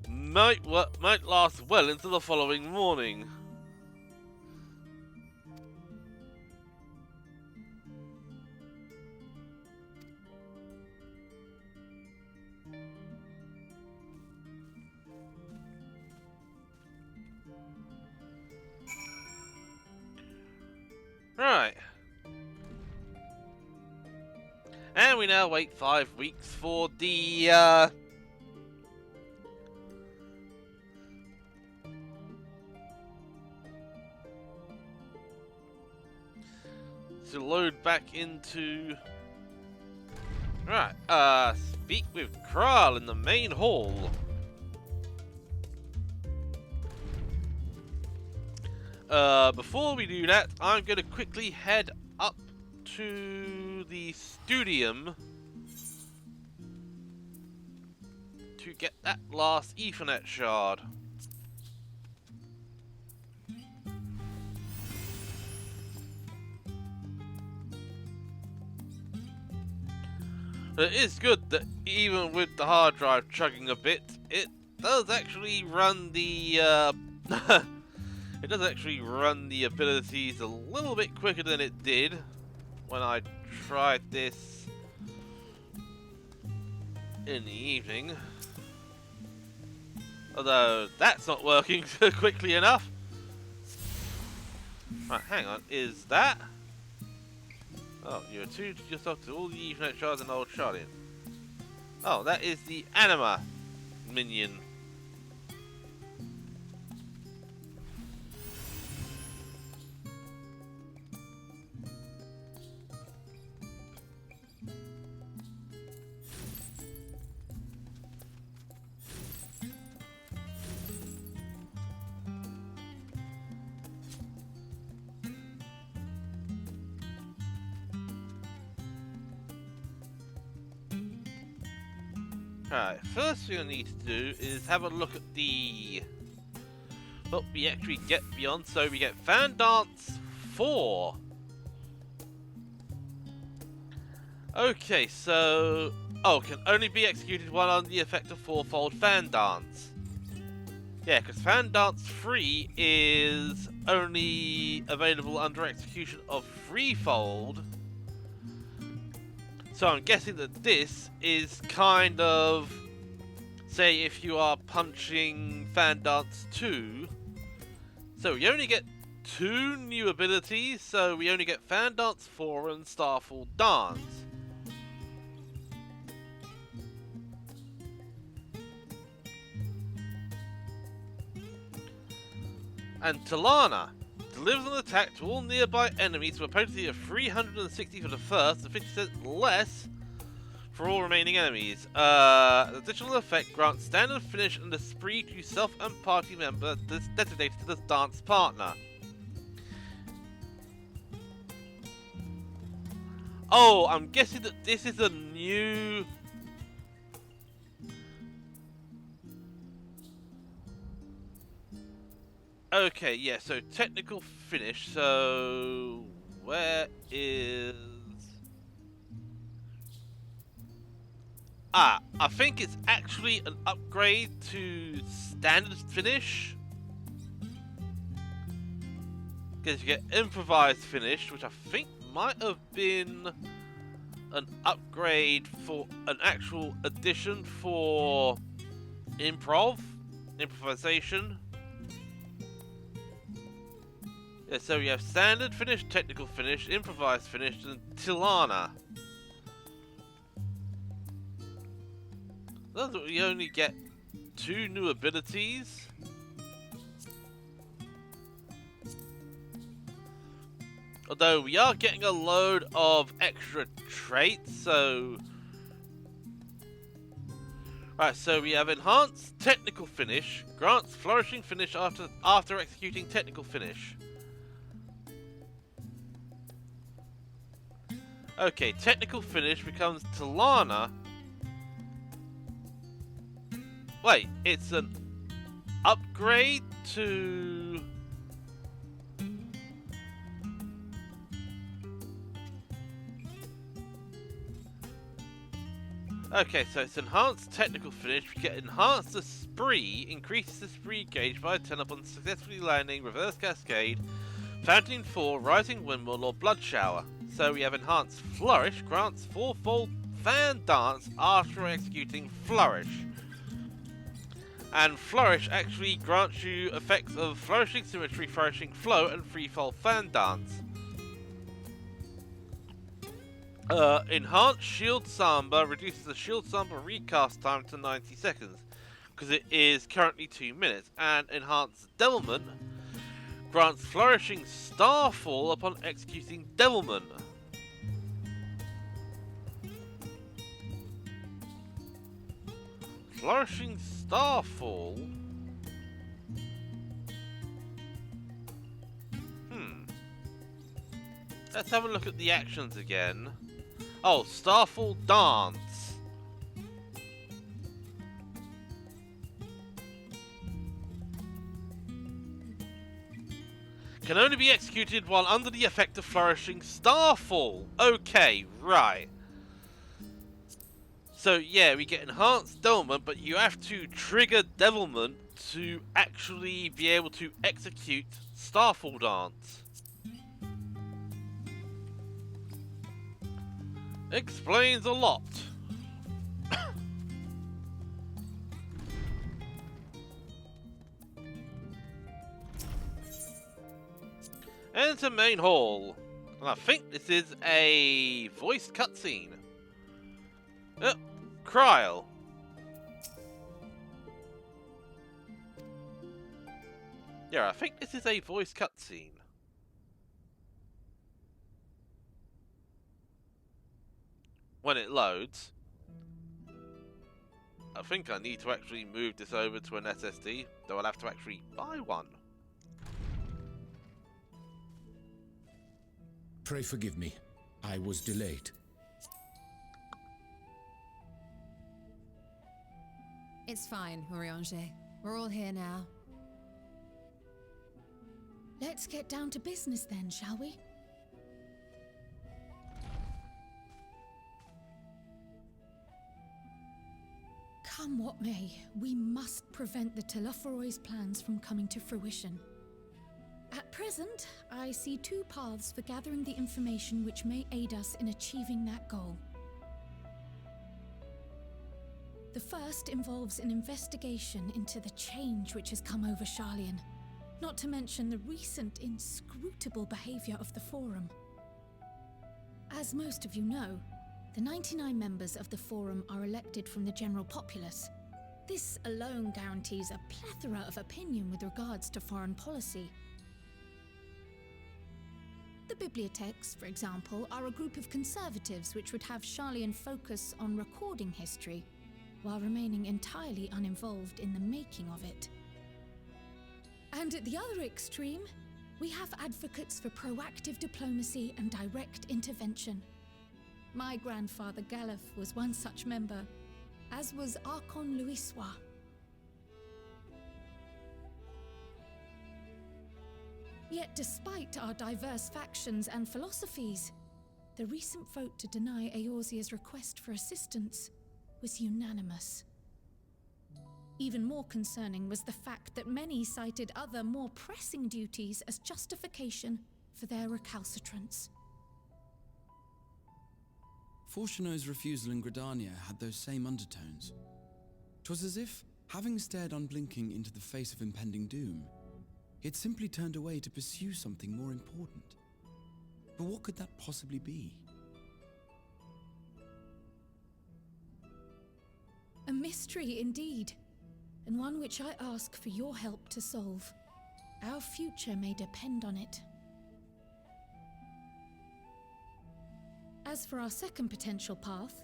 might last well into the following morning. Right. And we now wait 5 weeks for the to load back into. Right. Speak with Kral in the main hall. Before we do that, I'm going to quickly head up to the studium to get that last Ethernet shard. It is good that even with the hard drive chugging a bit, it does actually run the it does actually run the abilities a little bit quicker than it did when I tried this in the evening. Although that's not working quickly enough. Right, hang on, is that? Oh, you're attuned yourself to all the Ethernet shards in old Sharlayan. Oh, that is the Anima minion. Alright, first thing I need to do is have a look at what we actually get beyond. So we get Fan Dance 4. Okay, so... Oh, can only be executed while under the effect of fourfold Fan Dance. Yeah, because Fan Dance 3 is only available under execution of threefold. So I'm guessing that this is kind of, say, if you are punching Fan Dance 2. So we only get 2 new abilities, so we only get Fan Dance 4 and Starfall Dance. And Talana delivers an attack to all nearby enemies with a potency of 360 for the first and 50% less for all remaining enemies. The additional effect grants standard finish and esprit to self and party member designated to the dance partner. Oh, I'm guessing that this is a new... Okay, yeah, so technical finish, so where is... I think it's actually an upgrade to standard finish. Because you get improvised finish, which I think might have been an upgrade for an actual addition for improvisation. Yeah, so we have standard finish, technical finish, improvised finish, and Tilana. Does we only get 2 new abilities? Although we are getting a load of extra traits, so... Right, so we have enhanced technical finish, grants flourishing finish after executing technical finish. Okay, technical finish becomes Tilana. Wait, it's an upgrade to... Okay, so it's enhanced technical finish. We get enhanced the spree, increases the spree gauge by 10 upon successfully landing reverse cascade, fountain fall, rising windmill, or blood shower. So we have enhanced flourish, grants 4-fold fan dance after executing flourish. And flourish actually grants you effects of flourishing symmetry, flourishing flow, and freefall fan dance. Enhanced Shield Samba reduces the Shield Samba recast time to 90 seconds, because it is currently 2 minutes. And Enhanced Devilment grants Flourishing Starfall upon executing Devilment. Flourishing Starfall? Let's have a look at the actions again. Oh, Starfall Dance. Can only be executed while under the effect of Flourishing Starfall. Okay, right. So yeah, we get Enhanced Devilment, but you have to trigger Devilment to actually be able to execute Starfall Dance. Explains a lot. Enter main hall. And I think this is a voiced cutscene. Kryl. Yeah, I think this is a voiced cutscene. When it loads. I think I need to actually move this over to an SSD, though I'll have to actually buy one. Pray forgive me. I was delayed. It's fine, Urianger. We're all here now. Let's get down to business then, shall we? Come what may, we must prevent the Telophoroid's plans from coming to fruition. At present, I see 2 paths for gathering the information which may aid us in achieving that goal. The first involves an investigation into the change which has come over Sharlayan, not to mention the recent inscrutable behavior of the Forum. As most of you know, the 99 members of the Forum are elected from the general populace. This alone guarantees a plethora of opinion with regards to foreign policy. The Bibliotheques, for example, are a group of conservatives which would have Sharlayan focus on recording history, while remaining entirely uninvolved in the making of it. And at the other extreme, we have advocates for proactive diplomacy and direct intervention. My grandfather Galef was one such member, as was Archon Louisois. Yet despite our diverse factions and philosophies, the recent vote to deny Eorzea's request for assistance was unanimous. Even more concerning was the fact that many cited other, more pressing duties as justification for their recalcitrance. Fortuno's refusal in Gridania had those same undertones. 'Twas as if, having stared unblinking into the face of impending doom, he had simply turned away to pursue something more important. But what could that possibly be? A mystery indeed, and one which I ask for your help to solve. Our future may depend on it. As for our second potential path,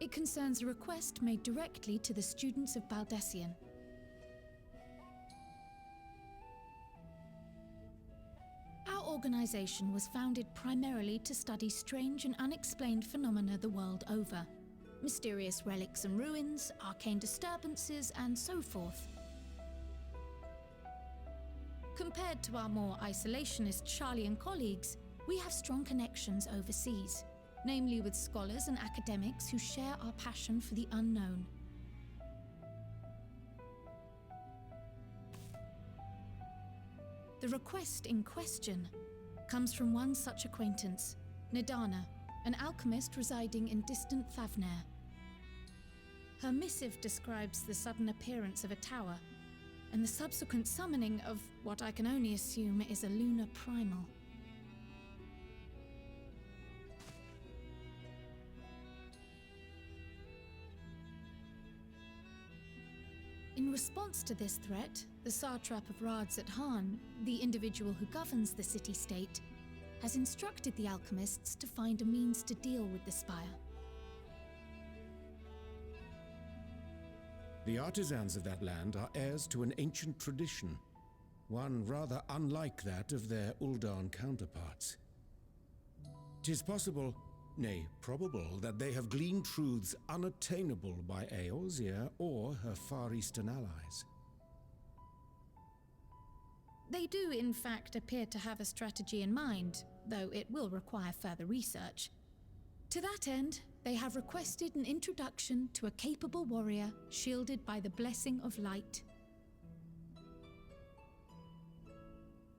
it concerns a request made directly to the students of Baldessian. Our organization was founded primarily to study strange and unexplained phenomena the world over. Mysterious relics and ruins, arcane disturbances, and so forth. Compared to our more isolationist Charlian colleagues, we have strong connections overseas, namely with scholars and academics who share our passion for the unknown. The request in question comes from one such acquaintance, Nidana, an alchemist residing in distant Thavnair. Her missive describes the sudden appearance of a tower, and the subsequent summoning of what I can only assume is a lunar primal. In response to this threat, the satrap of Radzat-Han, the individual who governs the city-state, has instructed the alchemists to find a means to deal with the spire. The artisans of that land are heirs to an ancient tradition, one rather unlike that of their Uldan counterparts. 'Tis possible, nay, probable, that they have gleaned truths unattainable by Eorzea or her Far Eastern allies. They do, in fact, appear to have a strategy in mind, though it will require further research. To that end, they have requested an introduction to a capable warrior shielded by the blessing of light.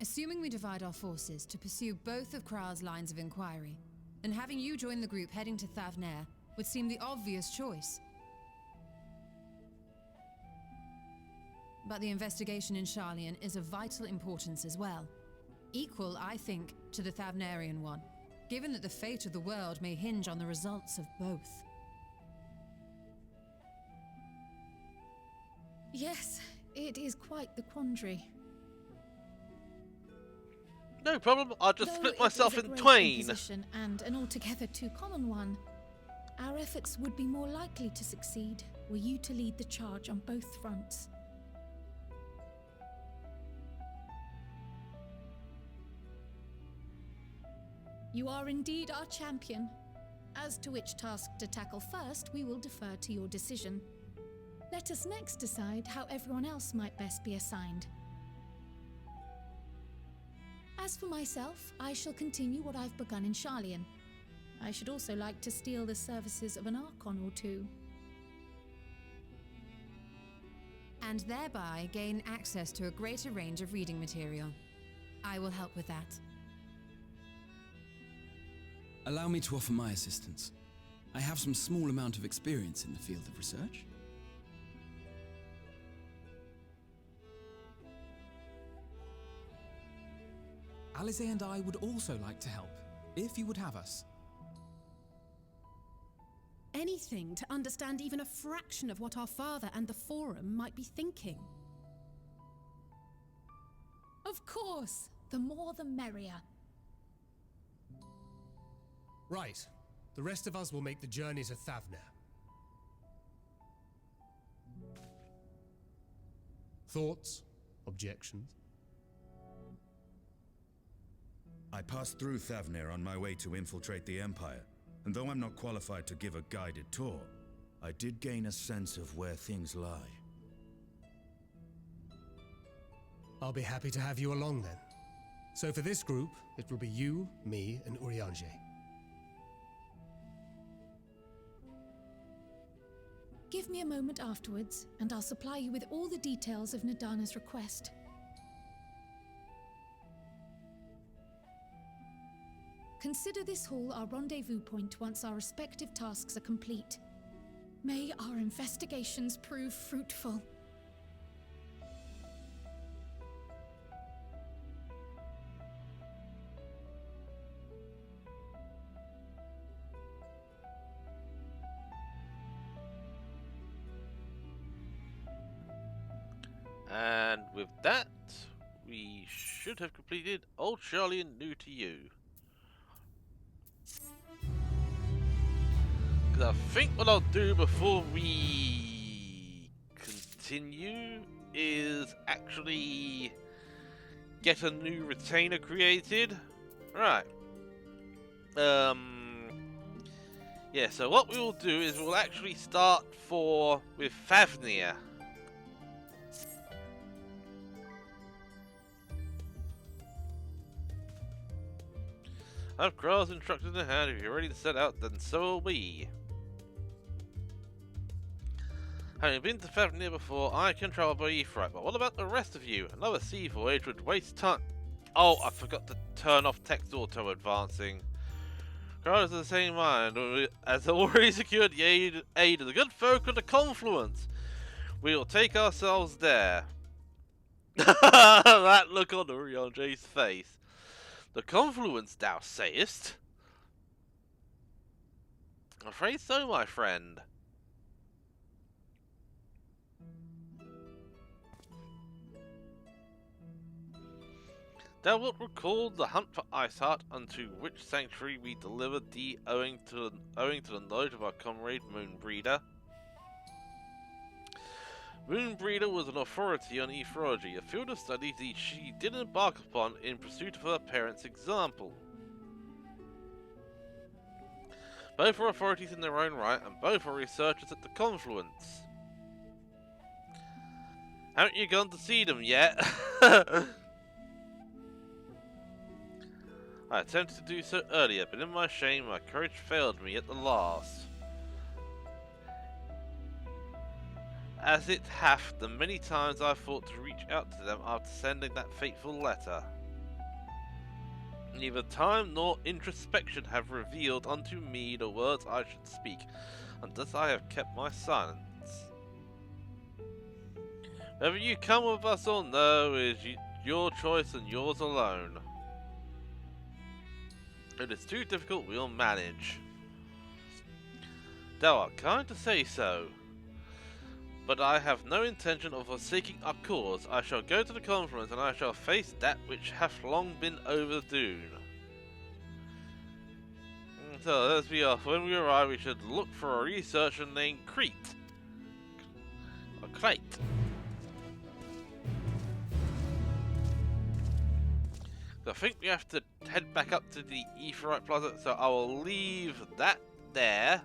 Assuming we divide our forces to pursue both of Kral's lines of inquiry, then having you join the group heading to Thavnair would seem the obvious choice. But the investigation in Charlian is of vital importance as well. Equal, I think, to the Thavnairian one, given that the fate of the world may hinge on the results of both. Yes, it is quite the quandary. No problem, I'll just Though split it myself is a in great twain. imposition and an altogether too common one, our efforts would be more likely to succeed were you to lead the charge on both fronts. You are indeed our champion. As to which task to tackle first, we will defer to your decision. Let us next decide how everyone else might best be assigned. As for myself, I shall continue what I've begun in Charlian. I should also like to steal the services of an Archon or two. And thereby gain access to a greater range of reading material. I will help with that. Allow me to offer my assistance. I have some small amount of experience in the field of research. Alize and I would also like to help, if you would have us. Anything to understand even a fraction of what our father and the Forum might be thinking. Of course, the more the merrier. Right. The rest of us will make the journey to Thavnair. Thoughts? Objections? I passed through Thavnair on my way to infiltrate the Empire, and though I'm not qualified to give a guided tour, I did gain a sense of where things lie. I'll be happy to have you along then. So for this group, it will be you, me, and Urianger. Give me a moment afterwards, and I'll supply you with all the details of Nidana's request. Consider this hall our rendezvous point once our respective tasks are complete. May our investigations prove fruitful. And with that, we should have completed Old Charlie and New to You. Because I think what I'll do before we continue is actually get a new retainer created. Right. Yeah, so what we will do is we'll actually start with Fafnir. I've Kral's instructions in hand. If you're ready to set out, then so will we. Having been to Fafnir before, I can travel by Ephraim, but what about the rest of you? Another sea voyage would waste time. Oh, I forgot to turn off text auto advancing. Kral is of the same mind, as already secured the aid of the good folk of the Confluence. We will take ourselves there. That look on Urianje's face. The Confluence, thou sayest? I'm afraid so, my friend. Thou wilt recall the hunt for Iceheart, unto which sanctuary we delivered thee, owing to the knowledge of our comrade Moonbreeder. Moonbreeder was an authority on ethology, a field of study that she did embark upon in pursuit of her parents' example. Both are authorities in their own right, and both are researchers at the Confluence. Haven't you gone to see them yet? I attempted to do so earlier, but in my shame my courage failed me at the last. As it hath, the many times I thought to reach out to them after sending that fateful letter. Neither time nor introspection have revealed unto me the words I should speak, and thus I have kept my silence. Whether you come with us or no is your choice and yours alone. If it is too difficult, we'll manage. Thou art kind to say so. But I have no intention of forsaking our cause. I shall go to the Confluence, and I shall face that which hath long been overdue. So, let's be off. When we arrive, we should look for a researcher named Crete. Or Crate. So I think we have to head back up to the Aetheryte Plaza, so I will leave that there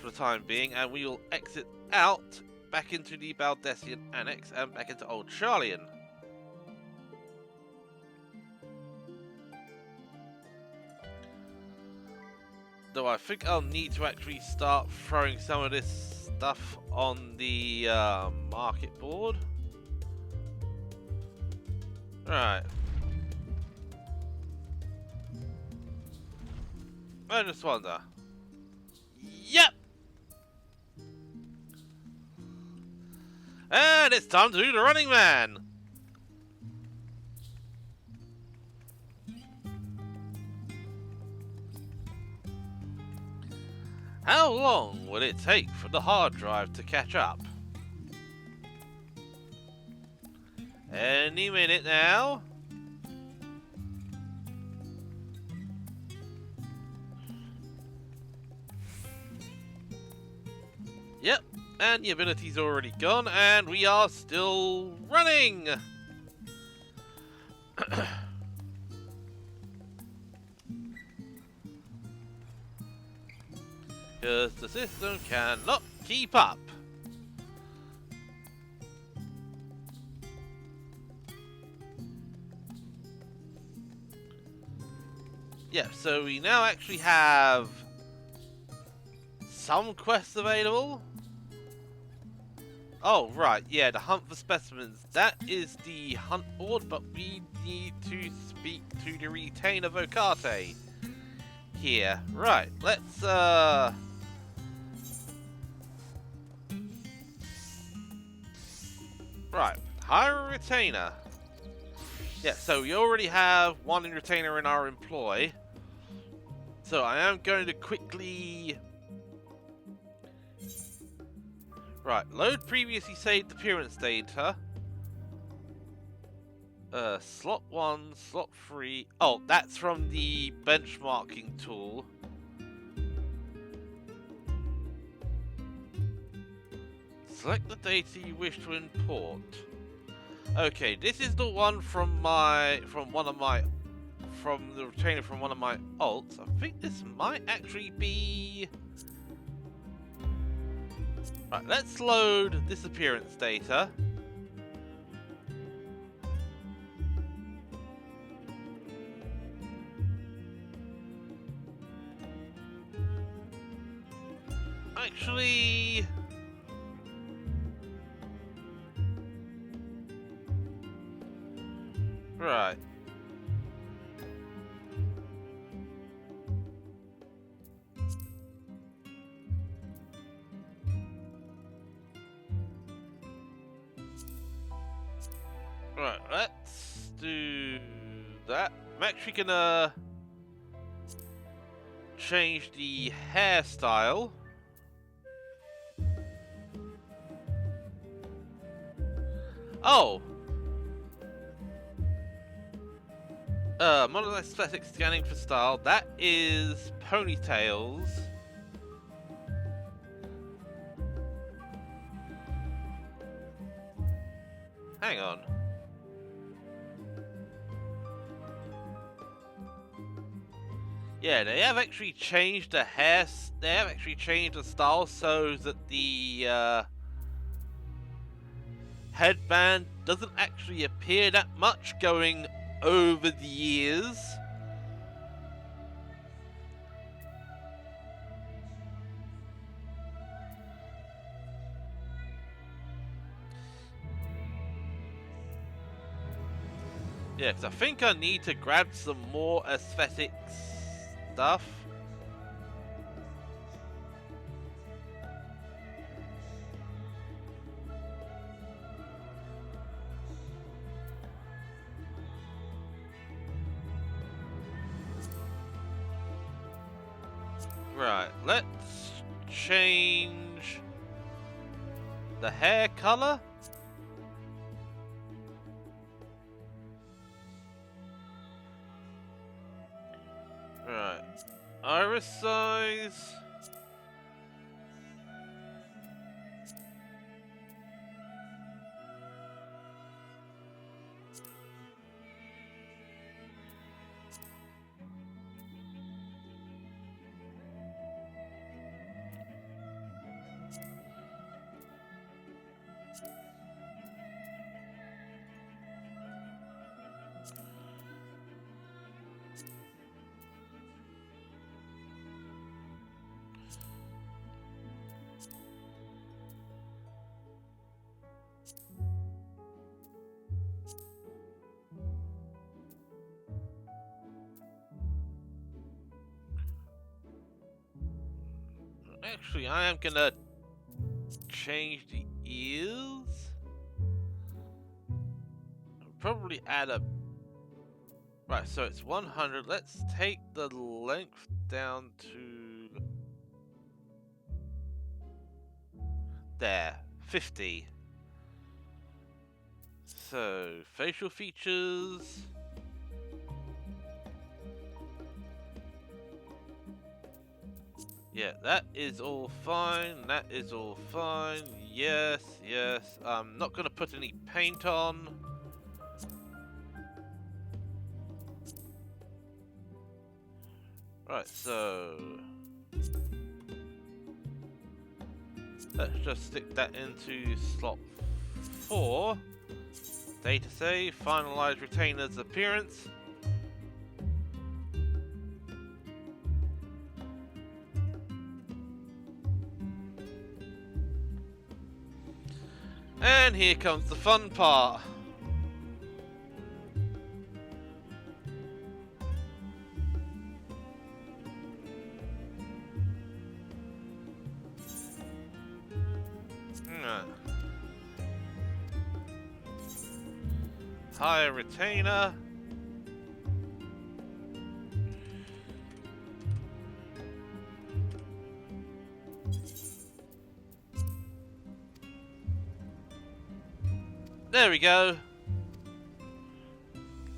for the time being, and we will exit out back into the Baldessian Annex and back into Old Charlian. Though I think I'll need to actually start throwing some of this stuff on the market board. Right. I just wonder. Yep! And it's time to do the Running Man! How long will it take for the hard drive to catch up? Any minute now. Yep, and the ability's already gone, and we are still running! Because the system cannot keep up. Yeah, so we now actually have some quests available. Oh, right, yeah, the hunt for specimens. That is the hunt board, but we need to speak to the retainer Vocate here. Right, let's, Right, hire a retainer. Yeah, so we already have one retainer in our employ. So I am going to quickly... Right, load previously saved appearance data. Slot 1, slot 3... Oh, that's from the benchmarking tool. Select the data you wish to import. Okay, this is the one from the retainer from one of my alts. I think this might actually be... Right, let's load this appearance data. Actually... Right. Right, let's do that. I'm actually gonna change the hairstyle. Oh! Model aesthetic scanning for style. That is ponytails. Hang on. Yeah, they have actually changed the hair. They have actually changed the style so that the headband doesn't actually appear that much going over the years. Yeah, because I think I need to grab some more aesthetic stuff. Right, let's change the hair color. Right, iris size. Actually, I am gonna change the ears. Probably add a... Right, so it's 100. Let's take the length down to... There, 50. So, facial features... Yeah, that is all fine. That is all fine. Yes, yes. I'm not gonna put any paint on. Right, so... Let's just stick that into slot 4. Data save, finalize retainer's appearance. And here comes the fun part. Hire retainer. There we go.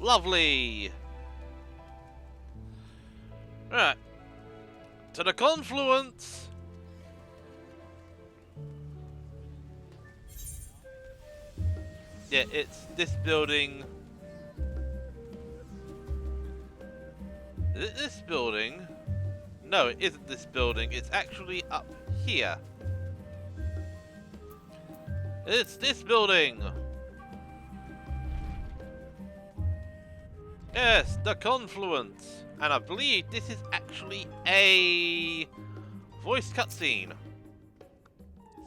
Lovely. Right. To the confluence. Yeah, it's this building. Is it this building? No, it isn't this building. It's actually up here. It's this building. Yes, the confluence. And I believe this is actually a voice cutscene.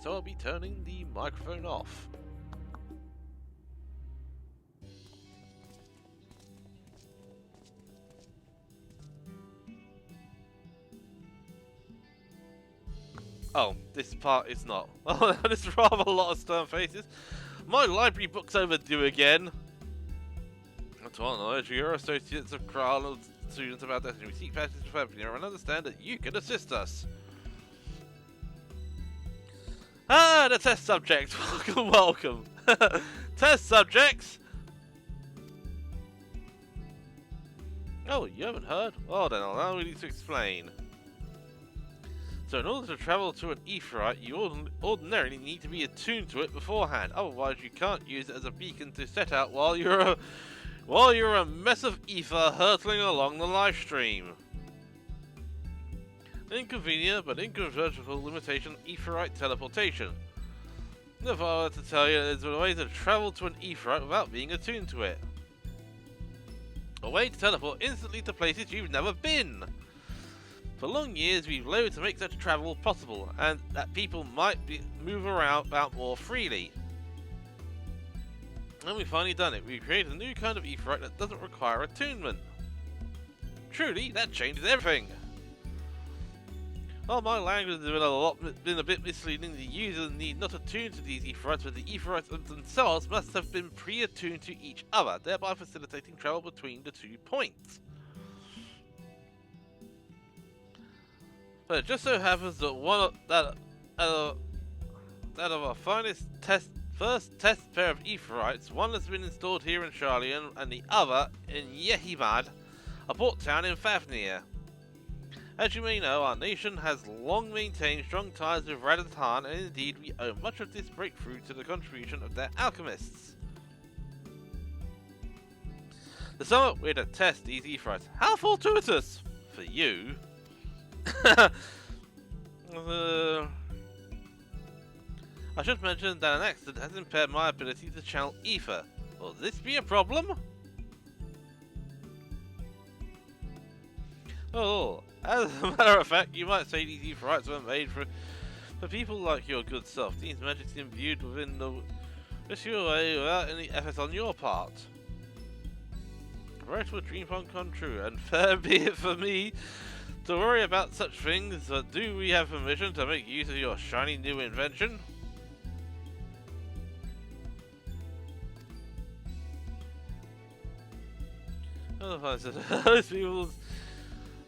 So I'll be turning the microphone off. Oh, this part is not. Oh, there's rather a lot of stern faces. My library book's overdue again. To our knowledge, your associates of Kral and students about destiny. We seek passage for Fafnir and understand that you can assist us. Ah, the test subject. Welcome, welcome. Test subjects. Oh, you haven't heard? Well then, I'll allow you to explain. So in order to travel to an aetheryte, you ordinarily need to be attuned to it beforehand. Otherwise, you can't use it as a beacon to set out while you're a mess of ether hurtling along the live stream. Inconvenient but incontrovertible limitation of aetheryte teleportation. If I were to tell you there's a way to travel to an aetheryte without being attuned to it. A way to teleport instantly to places you've never been. For long years we've labored to make such travel possible, and that people might move about more freely. And we've finally done it. We've created a new kind of aetheryte that doesn't require attunement. Truly, that changes everything. While my language has been a bit misleading, the users need not attune to these aetherites, but the aetherites themselves must have been pre-attuned to each other, thereby facilitating travel between the 2 points. But it just so happens that one of our first test pair of aetherites, one has been installed here in Sharlayan and the other in Yehimad, a port town in Fafnir. As you may know, our nation has long maintained strong ties with Radatan, and indeed we owe much of this breakthrough to the contribution of their alchemists. The summit we're to test these aetherites. How fortuitous! For you. I should mention that an accident has impaired my ability to channel ether. Will this be a problem? Oh, as a matter of fact, you might say these aetherites were made for people like your good self. These magics imbued within the wish you away without any effort on your part. Right, a dream come true, and fair be it for me to worry about such things, but do we have permission to make use of your shiny new invention? Those people's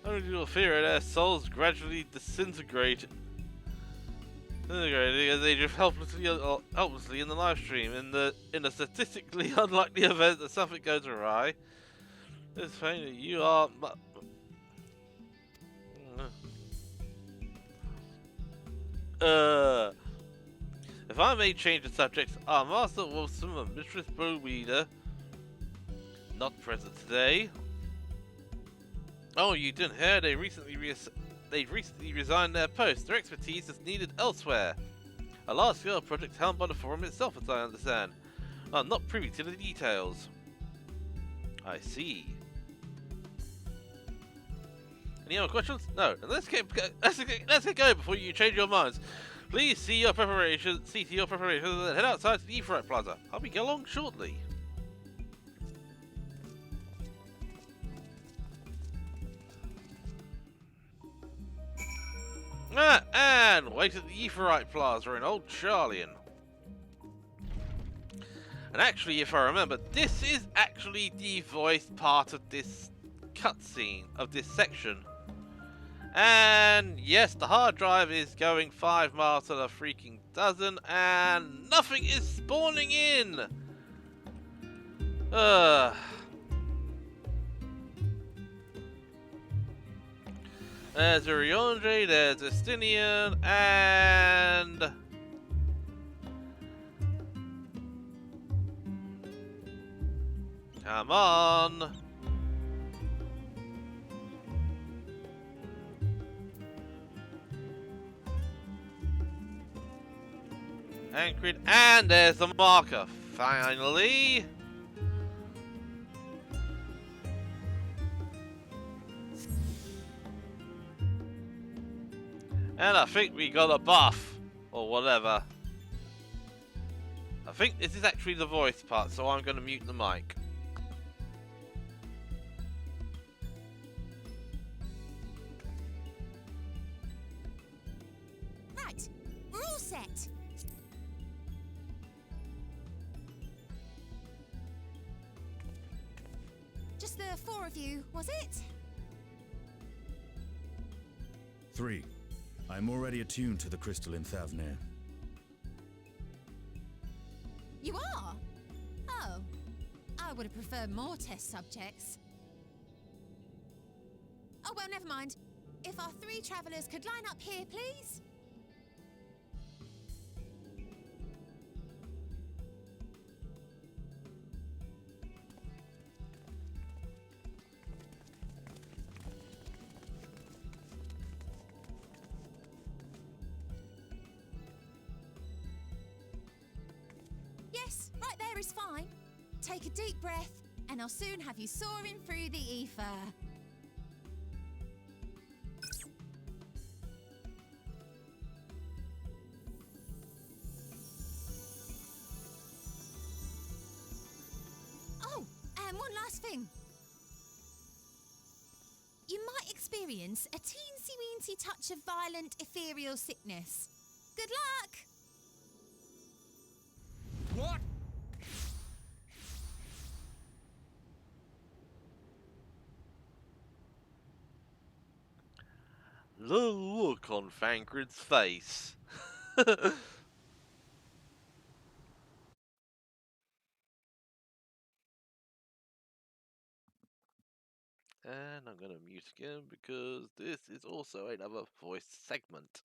only fear of their souls gradually disintegrate as they drift helplessly in the live stream. In a statistically unlikely event that something goes awry, it's funny that you are. If I may change the subject, our Master Wolfson and Mistress Bowweeder, not present today. Oh, you didn't hear? They recently resigned their posts. Their expertise is needed elsewhere. A large-scale project helmed by the Forum itself, as I understand. I'm not privy to the details. I see. Any other questions? No. Let's get going before you change your minds. Please see to your preparations and then head outside to the Aetheryte Plaza. I'll be along shortly. And wait at the Aetheryte Plaza in Old Charlian. And actually, if I remember, this is actually the voiced part of this cutscene, of this section. And yes, the hard drive is going 5 miles to the freaking dozen, and nothing is spawning in! There's Uriandre, there's Estinian, and... Come on! Anchored, and there's the marker, finally! And I think we got a buff, or whatever. I think this is actually the voice part, so I'm going to mute the mic. Right, we're all set. Just the 4 of you, was it? 3. I'm already attuned to the crystal in Thavnir. You are? Oh. I would have preferred more test subjects. Oh, well, never mind. If our 3 travelers could line up here, please? Yes, right there is fine. Take a deep breath, and I'll soon have you soaring through the ether. Oh, and one last thing. You might experience a teensy-weensy touch of violent ethereal sickness. Good luck! What? The look on Thancred's face. And I'm going to mute again because this is also another voice segment.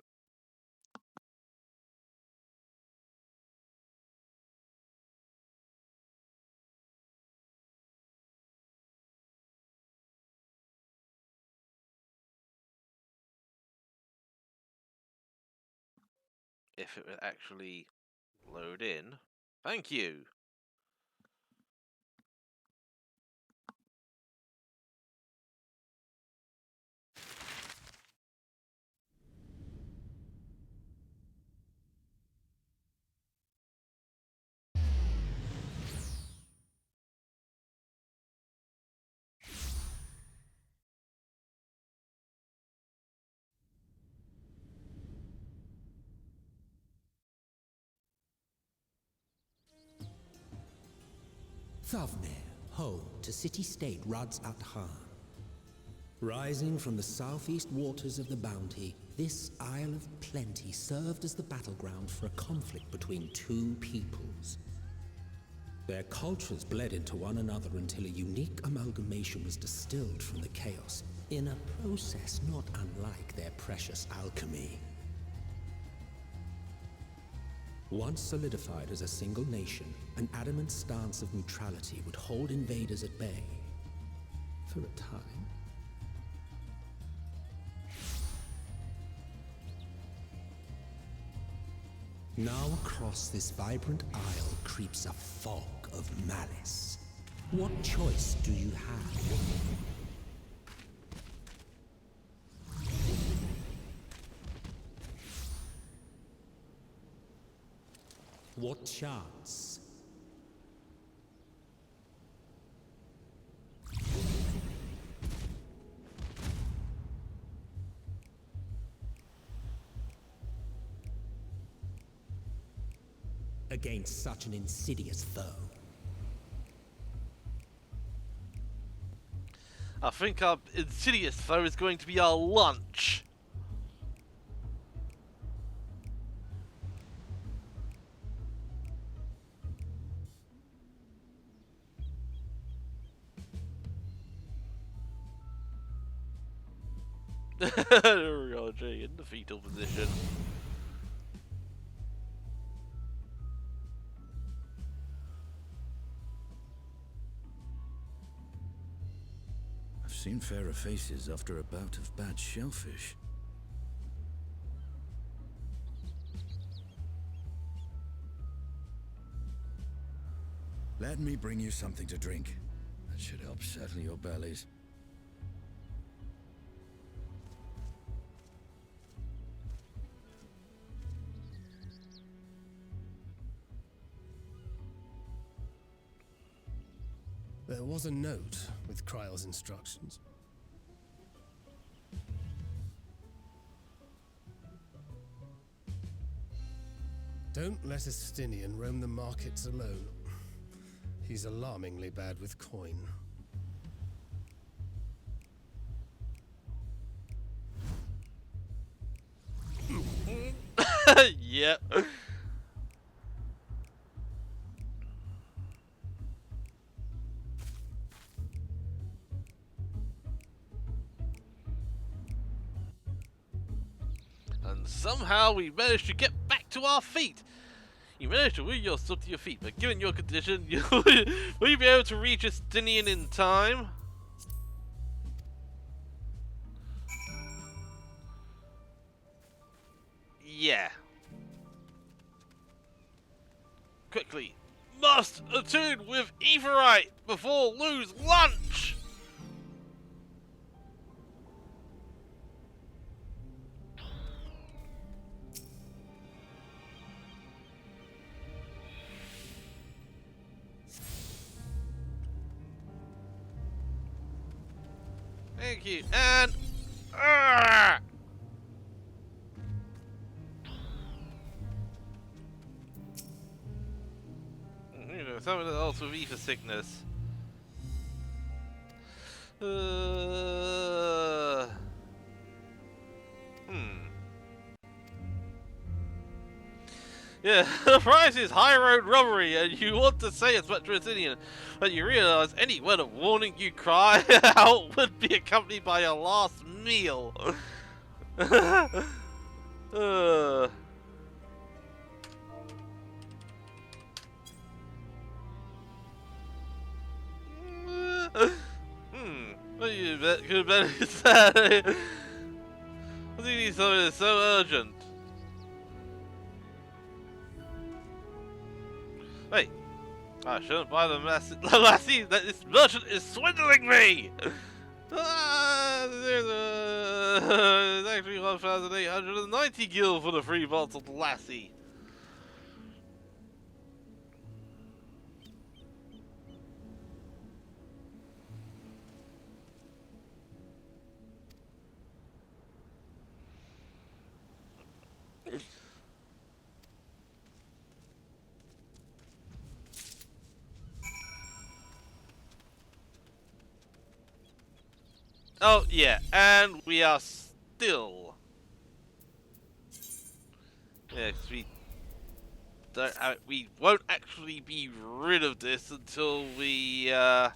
If it would actually load in. Thank you. Thavnir, home to city-state Rads at Han. Rising from the southeast waters of the Bounty, this Isle of Plenty served as the battleground for a conflict between 2 peoples. Their cultures bled into one another until a unique amalgamation was distilled from the chaos, in a process not unlike their precious alchemy. Once solidified as a single nation, an adamant stance of neutrality would hold invaders at bay. For a time. Now across this vibrant isle creeps a fog of malice. What choice do you have? What chance? Against such an insidious foe. I think our insidious foe is going to be our lunch. There we go, Jay, in the fetal position. I've seen fairer faces after a bout of bad shellfish. Let me bring you something to drink. That should help settle your bellies. There was a note with Kryle's instructions. Don't let a Stinian roam the markets alone. He's alarmingly bad with coin. Yep. And somehow we managed to get back to our feet. You managed to wheel yourself to your feet, but given your condition, will you be able to reach Estinian in time? Yeah. Quickly. Must attune with Etherite before lose lunch! Thank you, and... You know, something else with ether sickness. Yeah, the price is high road robbery, and you want to say it's Metropolitan, but you realise any word of warning you cry out would be accompanied by your last meal. What do you bet? Could bet it's that. What do you need something that's so urgent? Wait, I shouldn't buy the lassie. That this merchant is swindling me. There's actually 1,890 gil for the free bottled lassie. Oh yeah, and we are still. Yeah, 'cause we won't actually be rid of this until we. Alright.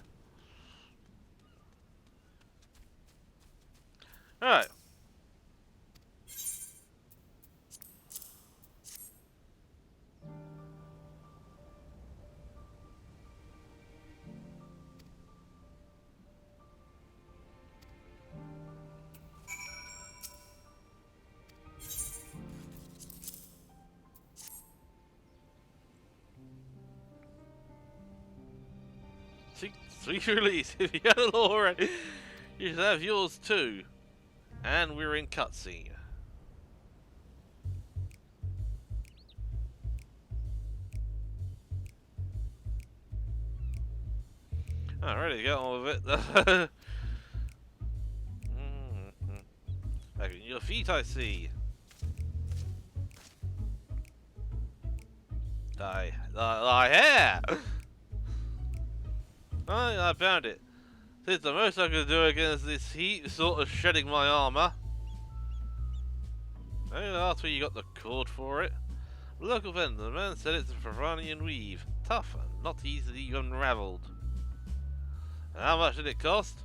Sweet release. If you haven't already, you should have yours too. And we're in cutscene. Oh, ready to get on with it. Back in your feet, I see. Thy hair! I found it. Since the most I can do against this heat is sort of shedding my armor. Maybe that's where you got the cord for it. The local vendor, the man said it's a Ferranian weave. Tough and not easily unraveled. And how much did it cost?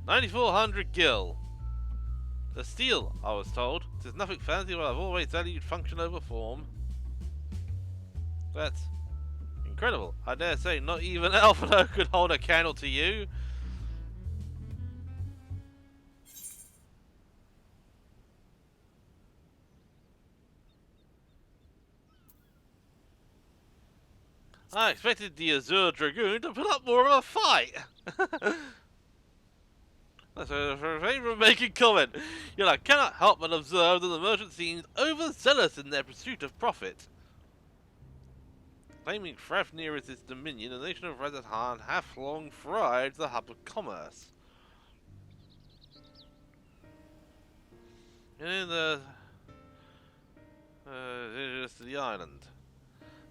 9,400 gil. The steel, I was told. It is nothing fancy, but I've always valued function over form. That's incredible. I dare say not even Alphino could hold a candle to you. I expected the Azure Dragoon to put up more of a fight. That's a favour of making comment. Yet I cannot help but observe that the merchant seems overzealous in their pursuit of profit. Claiming Fafnir as its dominion, the nation of Razathan hath long thrived the hub of commerce. In the indigenous to the island.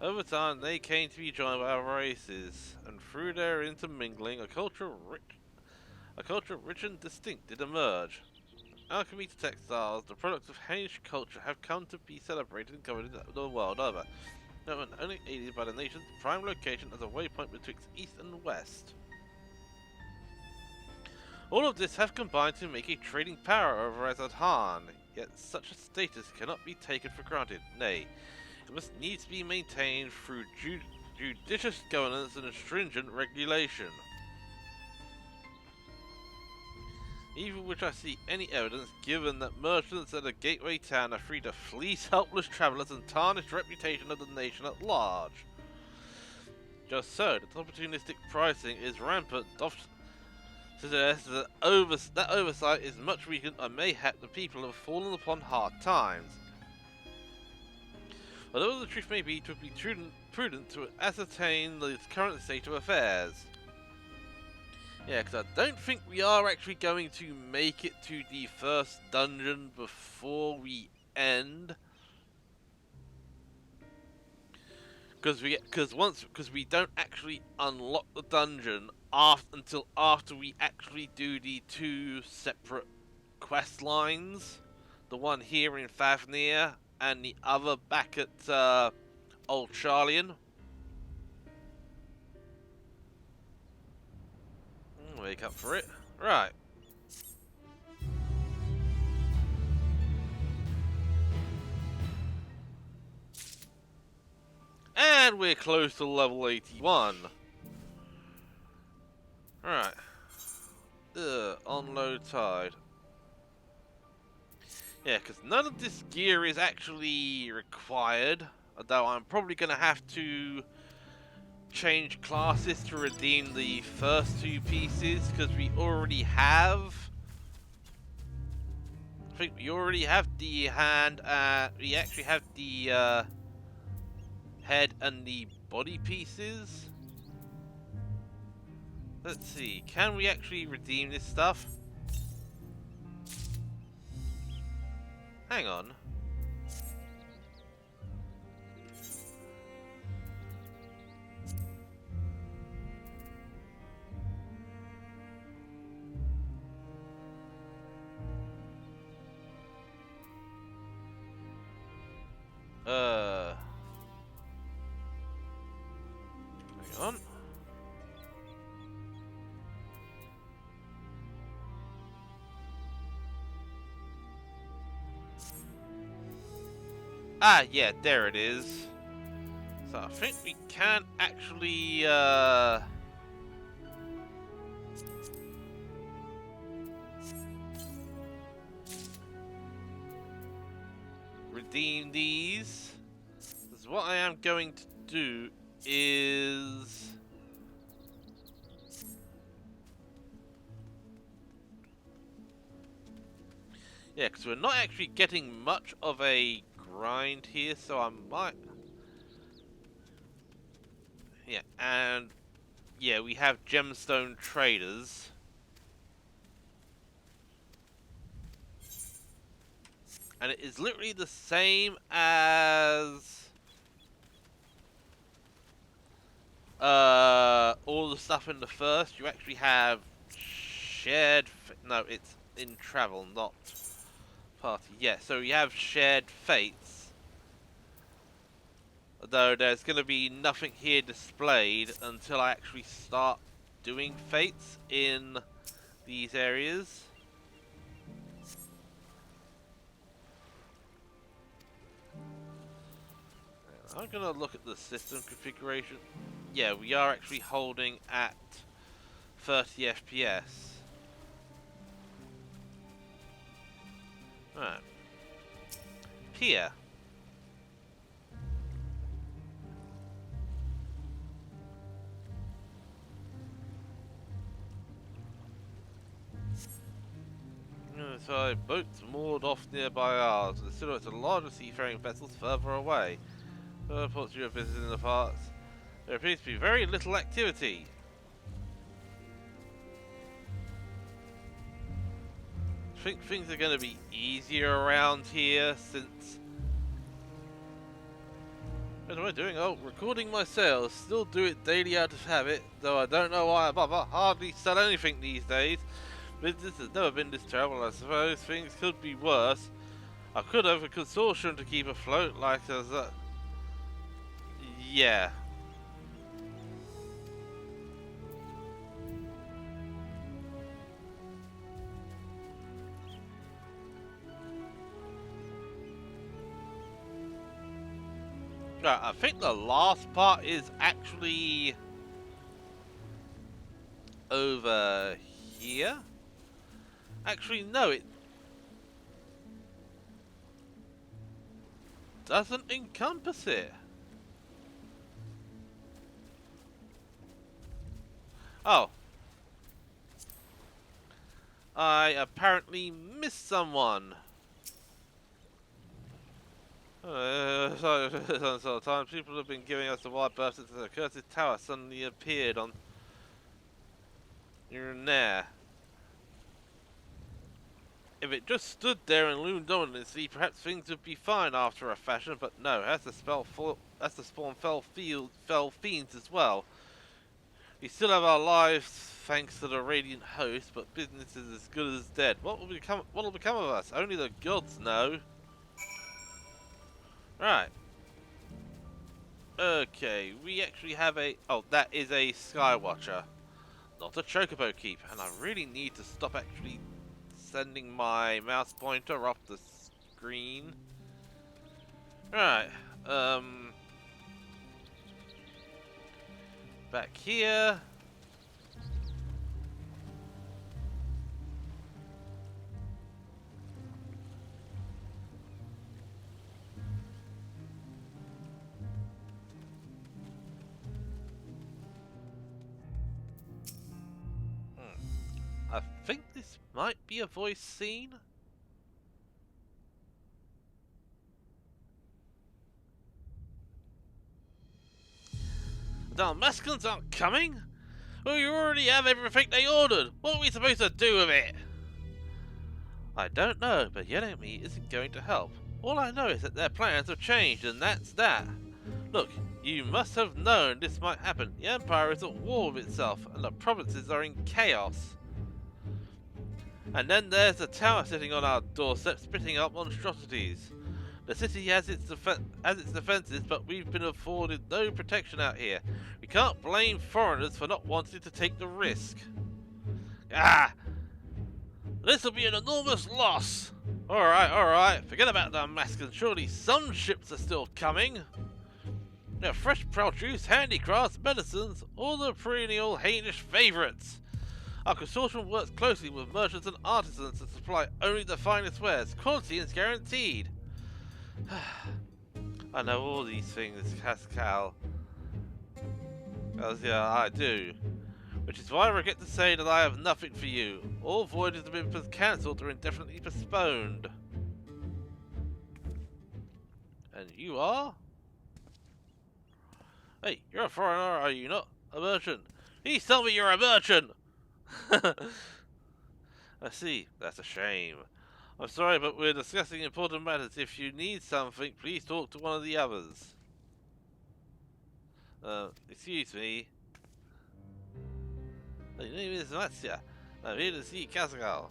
Over time, they came to be joined by other races, and through their intermingling, a culture rich and distinct did emerge. Alchemy to textiles, the products of Hainish culture have come to be celebrated and covered the world over. Not only aided by the nation's prime location as a waypoint betwixt east and west. All of this have combined to make a trading power over Azadhan, yet such a status cannot be taken for granted. Nay, it must needs be maintained through judicious governance and stringent regulation. Even which I see any evidence, given that merchants at a gateway town are free to fleece helpless travellers and tarnish the reputation of the nation at large. Just so, that opportunistic pricing is rampant, doth suggest that oversight is much weakened, and mayhap the people have fallen upon hard times. Although the truth may be, it would be prudent to ascertain the current state of affairs. Yeah, because I don't think we are actually going to make it to the first dungeon before we end. Because we don't actually unlock the dungeon until after we actually do the two separate quest lines. The one here in Fafnir and the other back at Old Charlian. Wake up for it. Right. And we're close to level 81. Right. On low tide. Yeah, because none of this gear is actually required. Although I'm probably going to have to change classes to redeem the first two pieces, because we already have. I think we already have the hand. We actually have the head and the body pieces. Let's see. Can we actually redeem this stuff? Hang on. Hang on. Ah, yeah, there it is. So I think we can actually, redeem these. Because what I am going to do is... yeah, because we're not actually getting much of a grind here, so I might... yeah, and yeah, we have gemstone traders. And it is literally the same as all the stuff in the first. You actually have shared. No, it's in travel, not party. Yeah, so you have shared fates. Though there's going to be nothing here displayed until I actually start doing fates in these areas. I'm going to look at the system configuration. Yeah, we are actually holding at 30 FPS. Right. Here. So boats moored off nearby ours. The silhouettes of larger seafaring vessels further away. Further ports you have visited in the past. There appears to be very little activity. I think things are going to be easier around here since... What am I doing? Oh, recording my sales. Still do it daily out of habit, though I don't know why I bother. Hardly sell anything these days. Business has never been this terrible, I suppose. Things could be worse. I could have a consortium to keep afloat, like as a... Yeah. Right, I think the last part is actually over here. Actually, no, it doesn't encompass it. Oh. I apparently missed someone. So times people have been giving us a wide berth since the cursed tower suddenly appeared on here and there. If it just stood there and loomed ominously, perhaps things would be fine after a fashion, but no, as the spawn fell fiends as well. We still have our lives thanks to the radiant host, but business is as good as dead. What'll become of us? Only the gods know. Right. Okay, we actually have a... Oh, that is a Skywatcher. Not a Chocobo Keep. And I really need to stop actually sending my mouse pointer off the screen. Right. Back here. I think this might be a voice scene. The Dalmascans aren't coming? Well, you already have everything they ordered. What are we supposed to do with it? I don't know, but yelling at me isn't going to help. All I know is that their plans have changed, and that's that. Look, you must have known this might happen. The Empire is at war with itself, and the provinces are in chaos. And then there's the tower sitting on our doorstep, spitting up monstrosities. The city has its defences, but we've been afforded no protection out here. We can't blame foreigners for not wanting to take the risk. Ah! This will be an enormous loss! Alright, forget about the Damascus. Surely some ships are still coming. There are fresh produce, handicrafts, medicines, all the perennial Hainish favourites. Our consortium works closely with merchants and artisans to supply only the finest wares. Quality is guaranteed. I know all these things, Cascal. Yeah, I do. Which is why I regret to say that I have nothing for you. All voyages have been cancelled or indefinitely postponed. And you are? Hey, you're a foreigner, are you not? A merchant. Please tell me you're a merchant! I see. That's a shame. I'm sorry, but we're discussing important matters. If you need something, please talk to one of the others. Excuse me. My name is Matsia. I'm here to see Kazagal.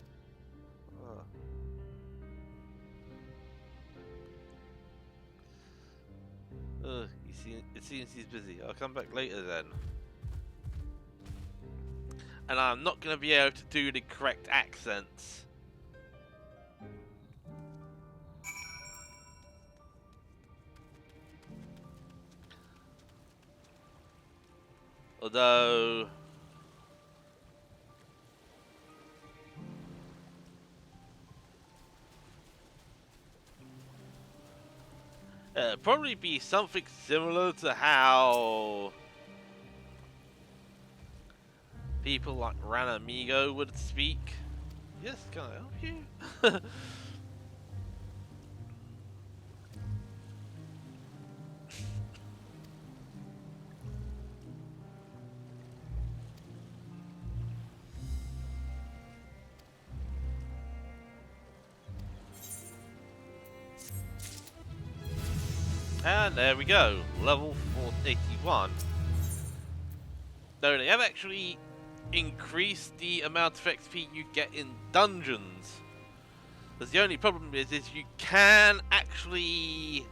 It seems he's busy. I'll come back later then. And I'm not going to be able to do the correct accents. Although... it'd probably be something similar to how people like Ranamigo would speak. Yes, can I help you? And there we go, level 481. No, they have actually increased the amount of XP you get in dungeons. Because the only problem is you can actually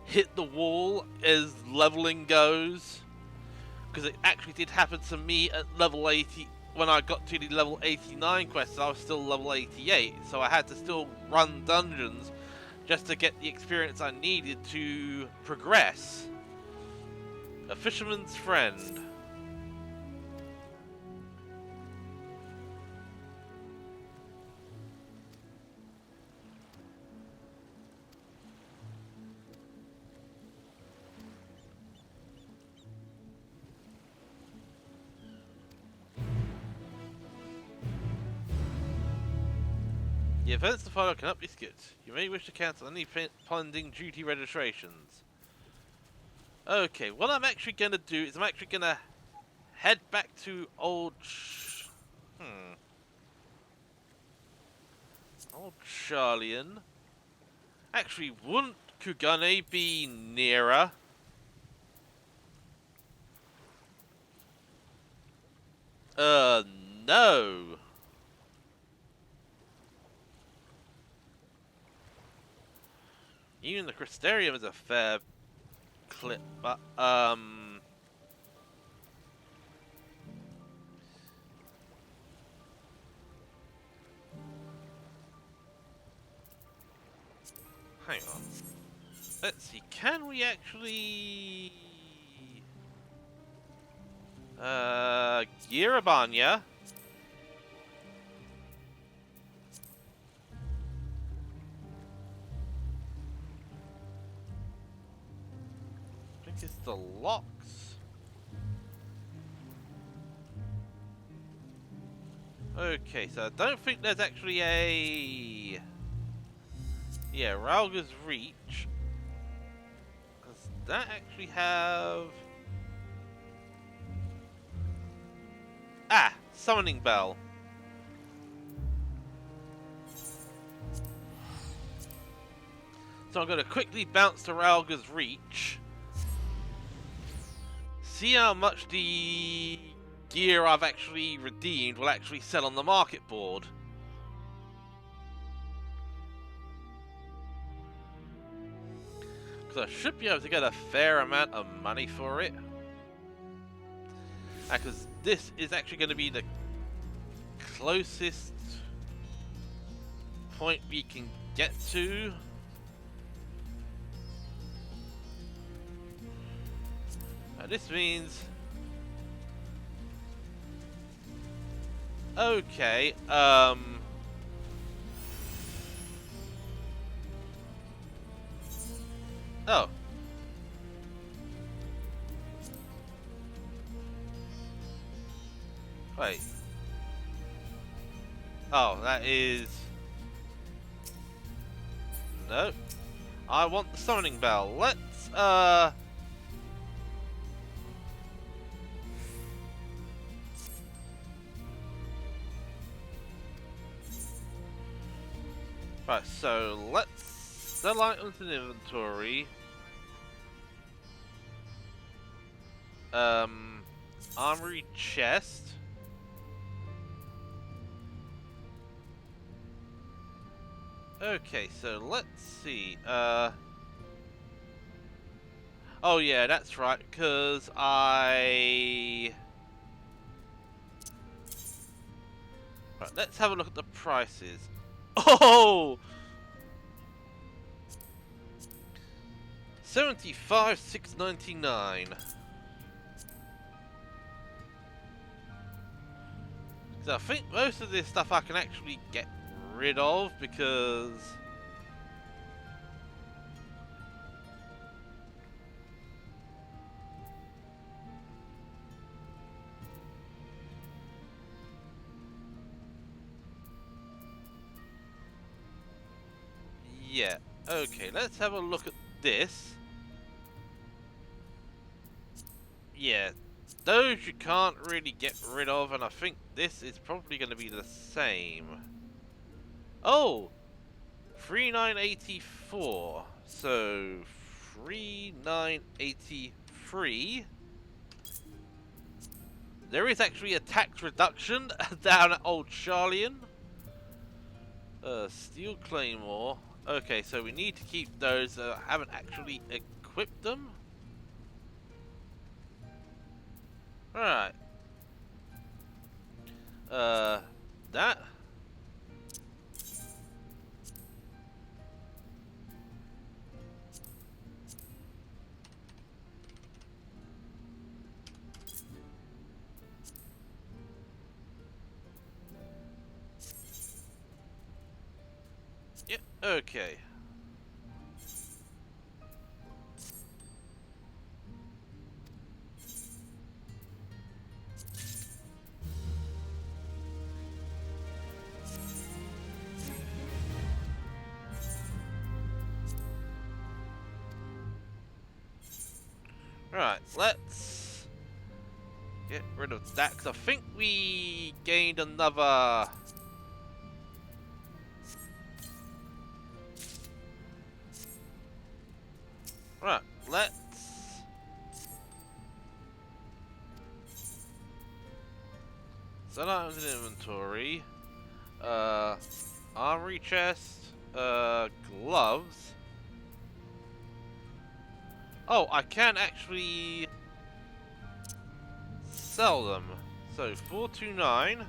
hit the wall as leveling goes. Because it actually did happen to me at level 80. When I got to the level 89 quest, I was still level 88. So I had to still run dungeons just to get the experience I needed to progress. A fisherman's friend. The events to follow cannot be skipped. You may wish to cancel any pending duty registrations. Okay, what I'm actually going to do is I'm actually going to head back to Old Charlian. Actually, wouldn't Kugane be nearer? No. Even the Crystarium is a fair clip, but hang on. Let's see, can we actually Girabanya? It's the locks. Okay, so I don't think there's actually a... Yeah, Ralga's Reach. Does that actually have... Ah! Summoning Bell. So I'm going to quickly bounce to Ralga's Reach. See how much the gear I've actually redeemed will actually sell on the market board. Because I should be able to get a fair amount of money for it. Because this is actually going to be the closest point we can get to. This means... Okay, Oh. Wait. Oh, that is... No. I want the summoning bell. Let's, Right, so let's sell items in inventory. Armory chest. Okay, so let's see. Oh yeah, that's right, because Right, let's have a look at the prices. Oh! 75,699. So I think most of this stuff I can actually get rid of because yeah. Okay, let's have a look at this. Yeah, those you can't really get rid of, and I think this is probably going to be the same. Oh! 3984. So 3983. There is actually a tax reduction down at Old Charlian. Steel Claymore. Okay, so we need to keep those. I haven't actually equipped them. Alright. That. Yeah, okay. Right, let's get rid of that, because I think we gained another... Right, let's... Set items in inventory. Armory chest. Gloves. Oh, I can actually sell them. So 429.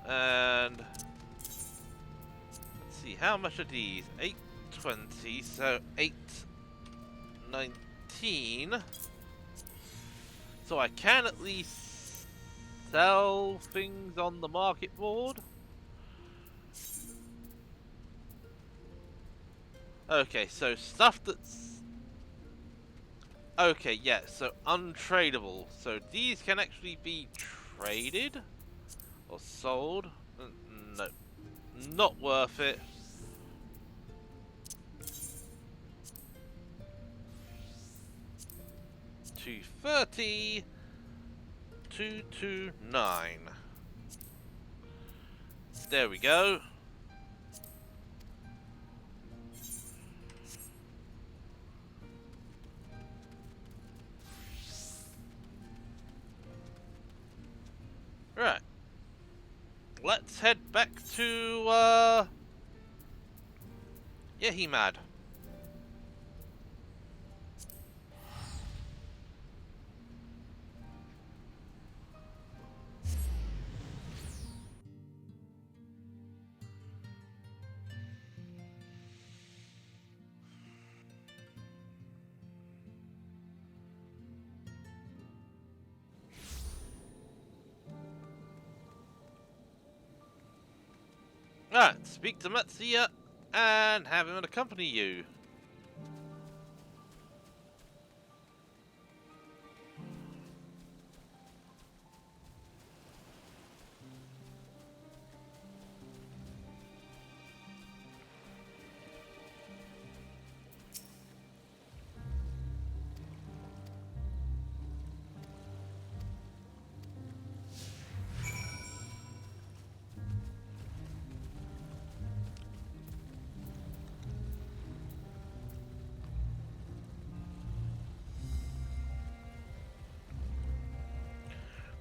And let's see, how much are these? 820, so 819. So I can at least sell things on the market board. Okay, so stuff that's... Okay, yeah, so untradeable. So these can actually be traded or sold. No, not worth it. $230, 229. There we go. Right. Let's head back to, yeah, he mad. Alright, speak to Matsuya and have him accompany you.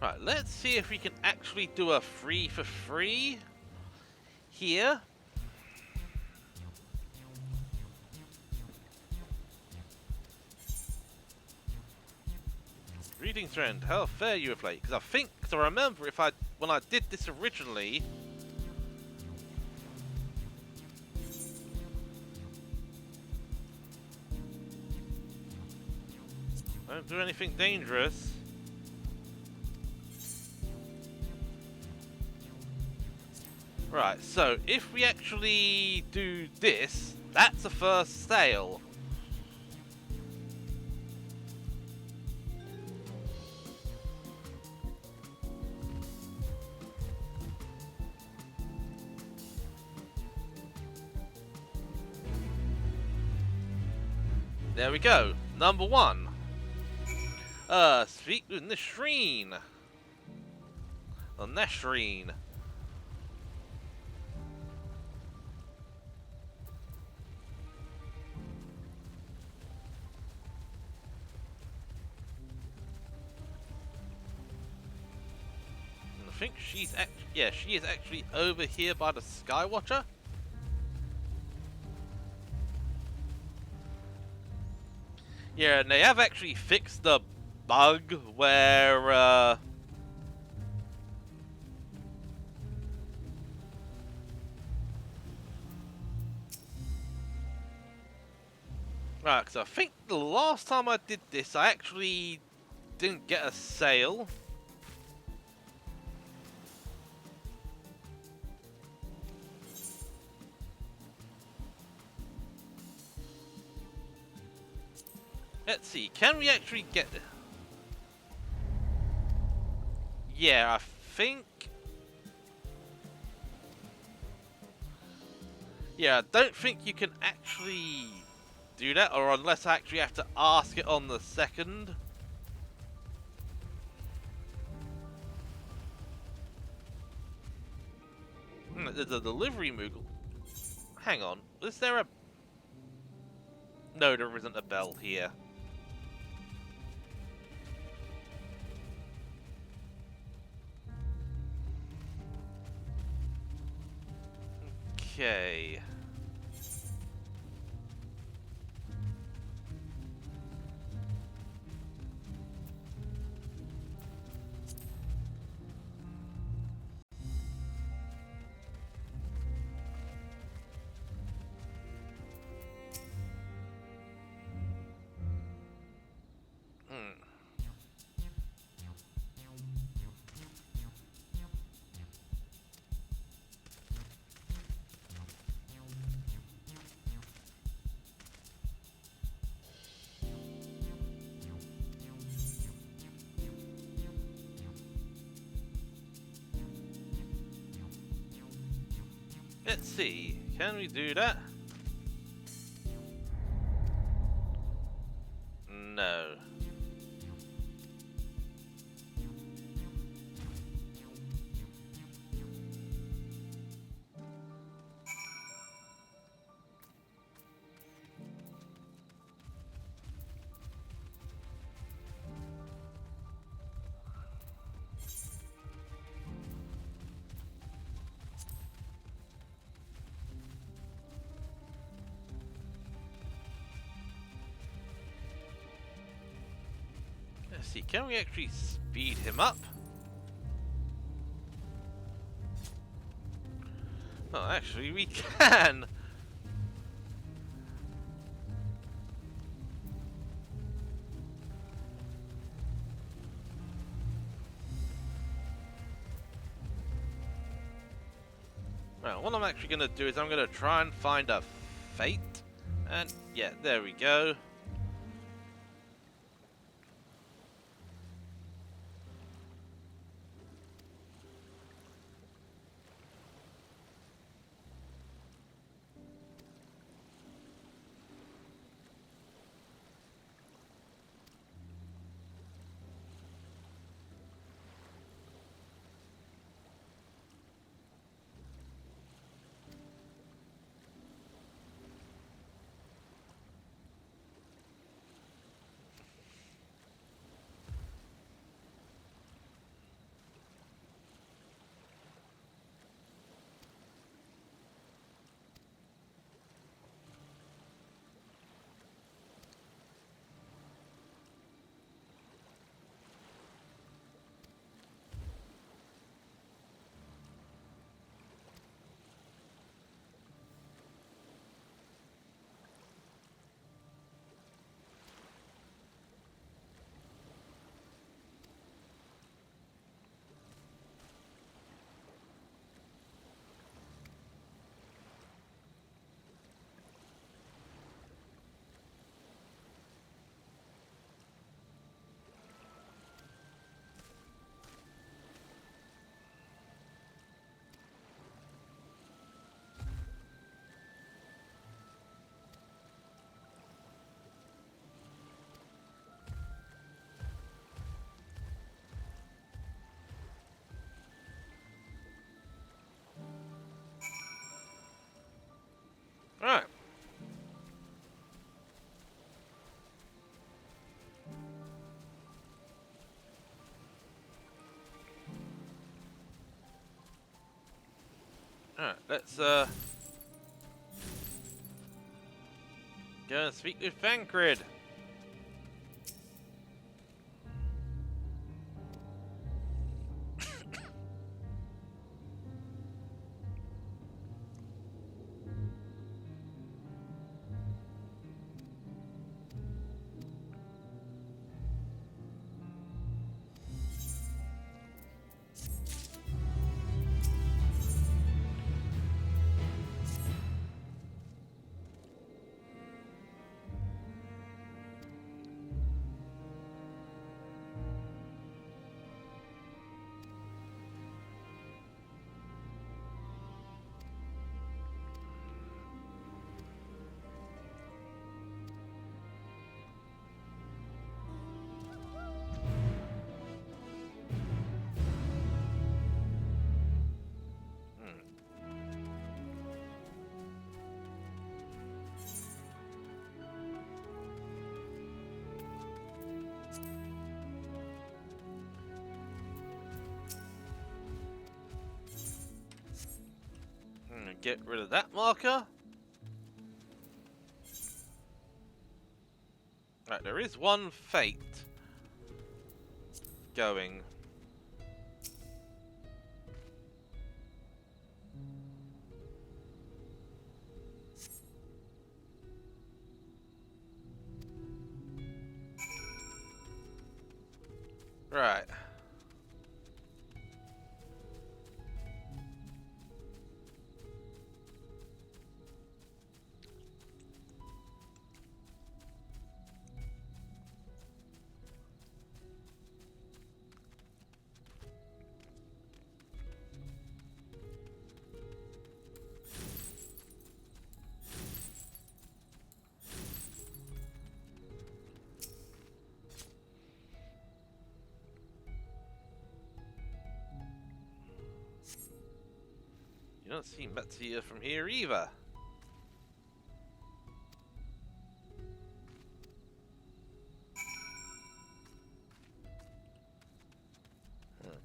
Right, let's see if we can actually do a free for free here. Greetings, friend. How fare you of late? Because I remember when I did this originally. Don't do anything dangerous. Right, so if we actually do this, that's the first sale. There we go. Number 1. Speak with Nasreen. Or Nasreen. And I think she's she is actually over here by the Skywatcher. Yeah, and they have actually fixed the bug where, right, because I think the last time I did this, I actually didn't get a sale. Let's see, can we actually get... Yeah, I think... Yeah, I don't think you can actually do that, or unless I actually have to ask it on the second. There's a delivery Moogle. Hang on, is there a... No, there isn't a bell here. Okay. Let's see, can we do that? No. Let's see, can we actually speed him up? Oh, actually we can! Right, what I'm actually going to do is I'm going to try and find a fate. And yeah, there we go. Alright. Alright, let's go and speak with Vancrid. Get rid of that marker. Right, there is one fate going. Right. You don't seem Metsia from here either.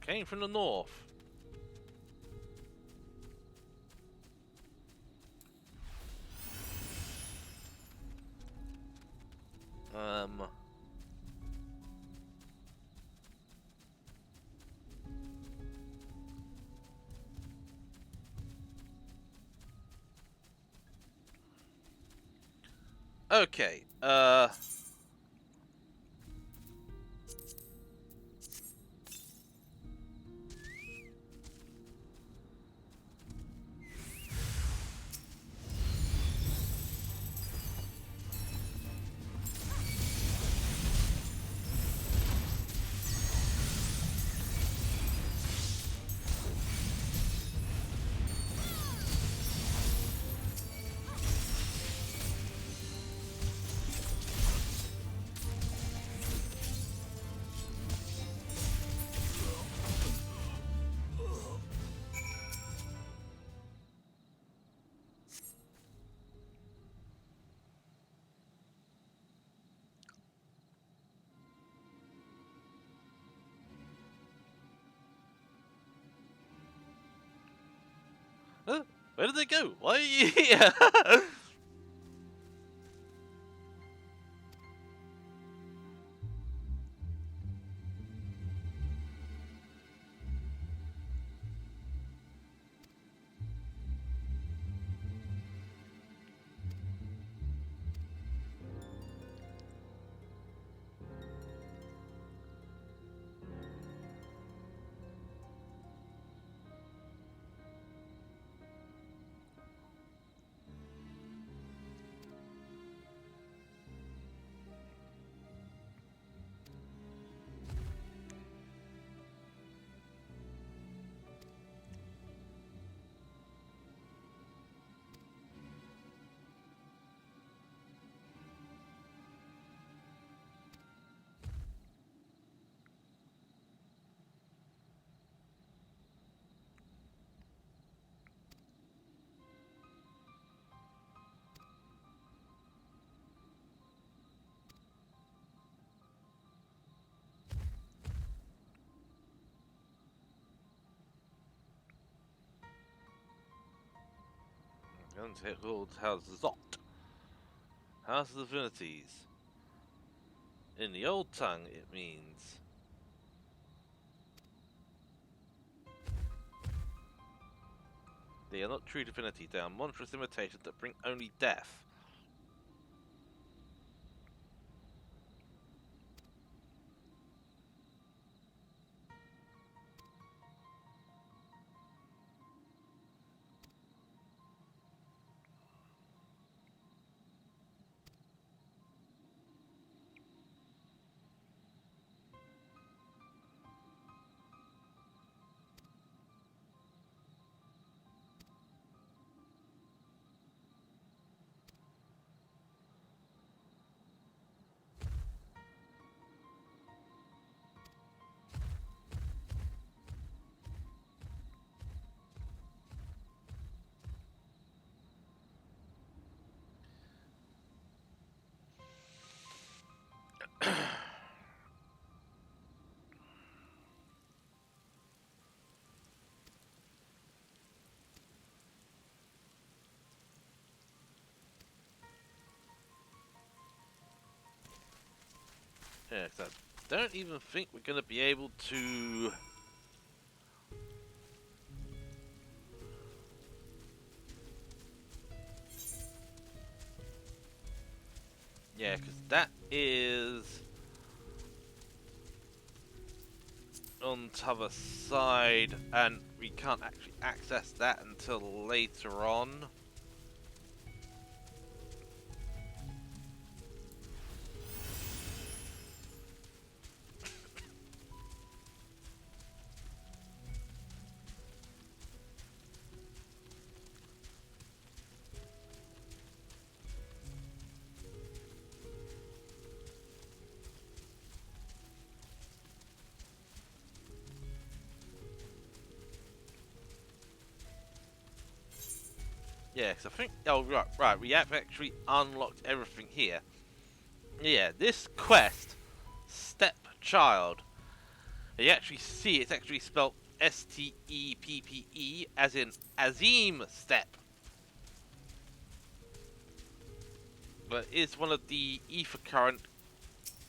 Came from the north. Okay, huh? Where did they go? Why are you here? And it called House Zot. House of Divinities. In the old tongue, it means they are not true divinity, they are monstrous imitations that bring only death. Yeah, 'cause I don't even think we're going to be able to... Yeah, because that is on the other side, and we can't actually access that until later on. Yeah, because I think... Oh, right, we have actually unlocked everything here. Yeah, this quest, Stepchild, you actually see it's actually spelled S-T-E-P-P-E, as in Azim Step. But it's one of the Ether Current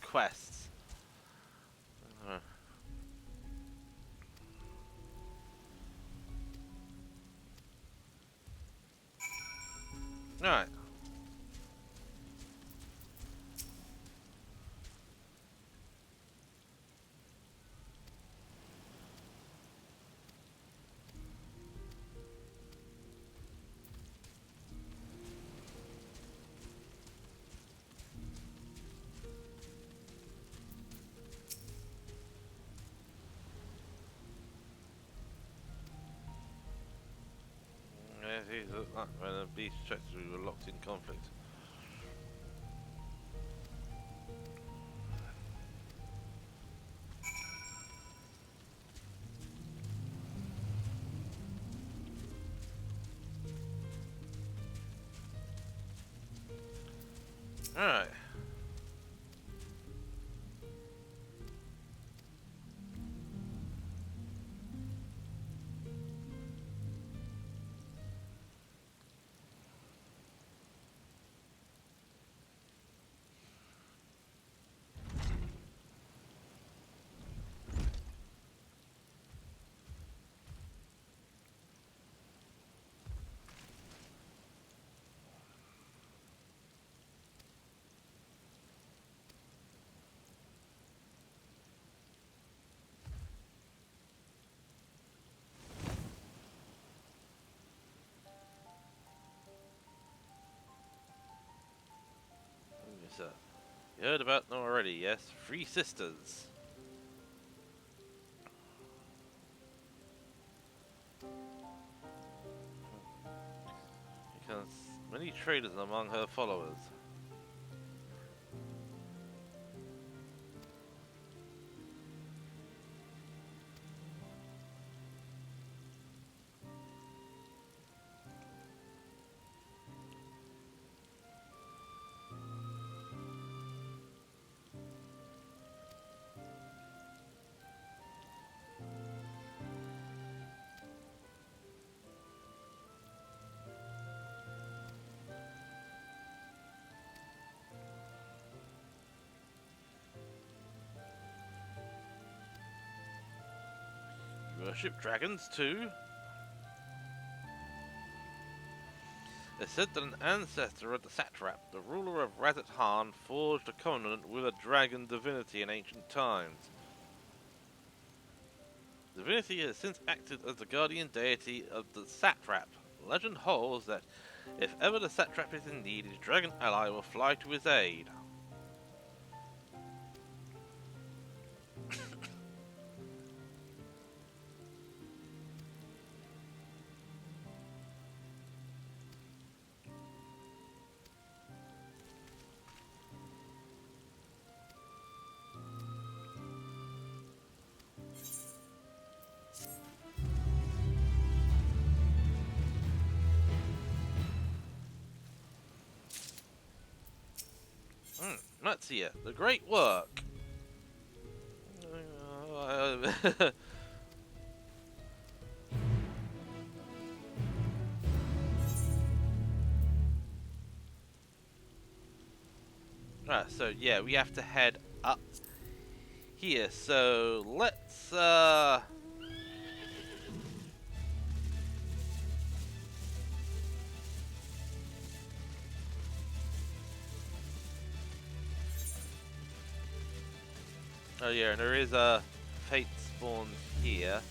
quests. Alright. When the beast checked, we were locked in conflict. Alright. So, you heard about them already, yes? Three sisters. Because many traders among her followers. worship dragons too? It's said that an ancestor of the satrap, the ruler of Razat Han, forged a covenant with a dragon divinity in ancient times. The divinity has since acted as the guardian deity of the satrap. Legend holds that if ever the satrap is in need, his dragon ally will fly to his aid. Matsia, the great work. Right, so yeah, we have to head up here. So let's oh yeah, and there is a fate spawn here.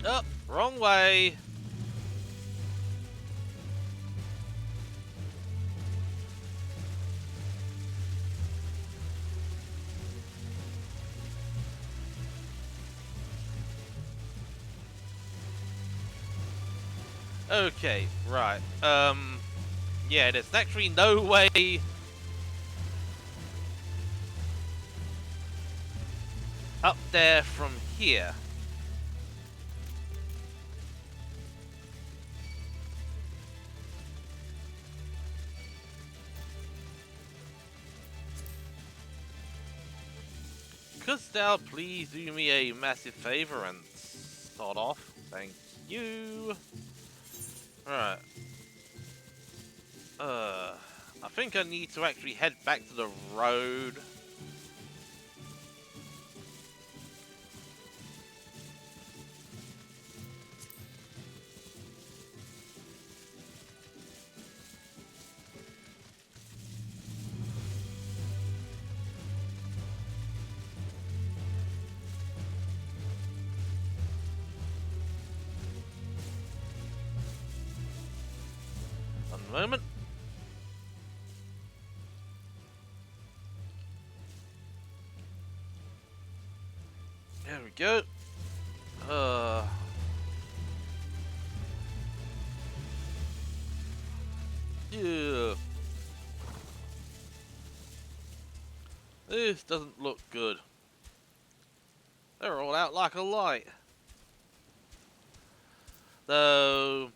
Oh, wrong way. Okay, right. Yeah, there's actually no way up there from here. Couldst thou please do me a massive favor and start off? Thank you. Right. I think I need to actually head back to the road. One moment. There we go. Yeah. This doesn't look good. They're all out like a light. Though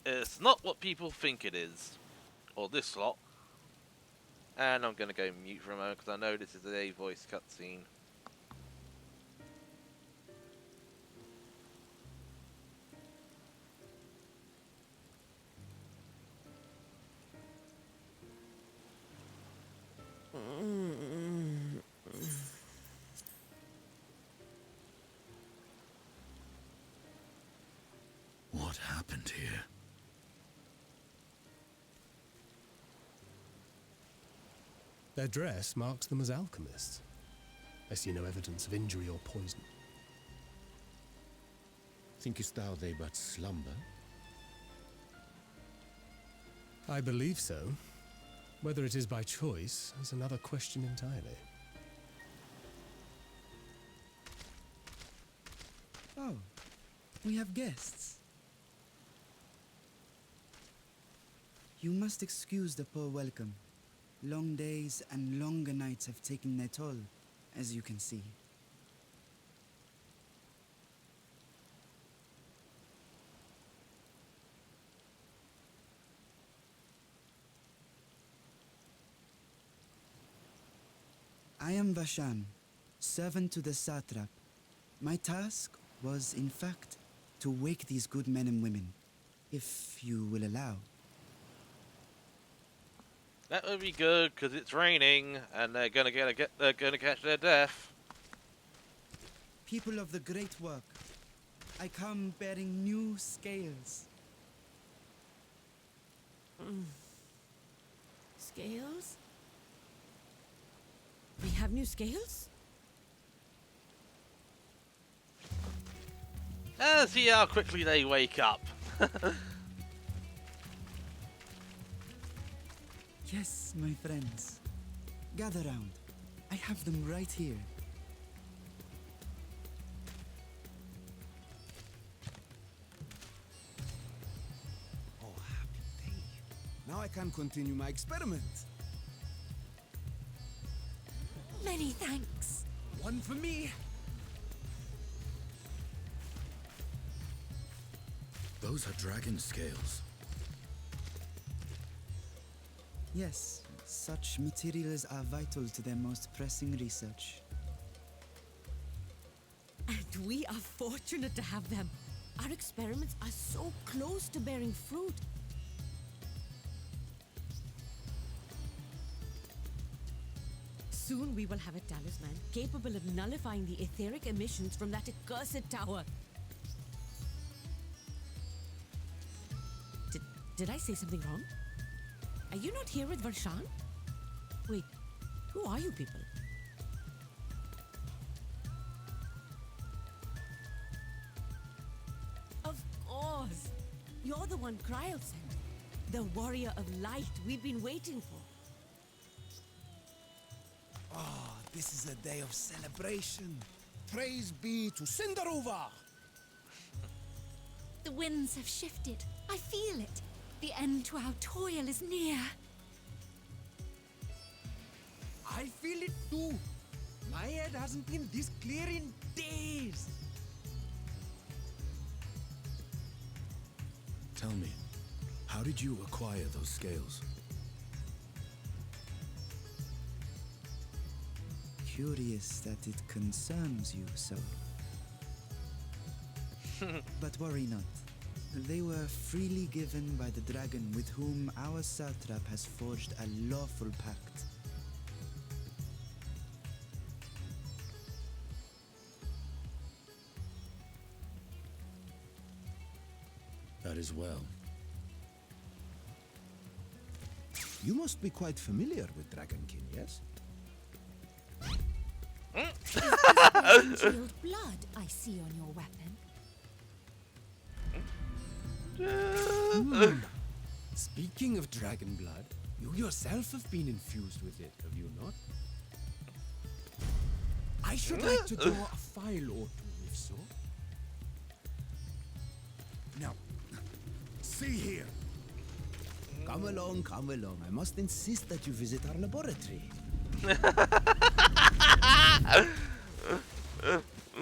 it's not what people think it is. Or this lot. And I'm gonna go mute for a moment because I know this is a voice cutscene. What happened here? Their dress marks them as alchemists. I see no evidence of injury or poison. Thinkest thou they but slumber? I believe so. Whether it is by choice is another question entirely. Oh, we have guests. You must excuse the poor welcome. Long days and longer nights have taken their toll, as you can see. I am Vashan, servant to the satrap. My task was, in fact, to wake these good men and women, if you will allow. That would be good, because it's raining, and they're gonna catch their death. People of the great work, I come bearing new scales. Scales? We have new scales? See how quickly they wake up. Yes, my friends. Gather round. I have them right here. Oh, happy day. Now I can continue my experiment. Many thanks. One for me. Those are dragon scales. Yes, such materials are vital to their most pressing research. And we are fortunate to have them. Our experiments are so close to bearing fruit. Soon we will have a talisman capable of nullifying the etheric emissions from that accursed tower. Did I say something wrong? Are you not here with Varshan? Wait, who are you people? Of course! You're the one Kryl sent. The warrior of light we've been waiting for. Ah, this is a day of celebration. Praise be to Cinderova! The winds have shifted. I feel it. The end to our toil is near. I feel it too. My head hasn't been this clear in days. Tell me, how did you acquire those scales? Curious that it concerns you so. But worry not. They were freely given by the dragon with whom our satrap has forged a lawful pact. That is well. You must be quite familiar with Dragonkin, yes? Congealed blood I see on your weapon. Speaking of dragon blood, you yourself have been infused with it, have you not? I should like to draw a file or two, if so. Now, see here. Come along, come along. I must insist that you visit our laboratory.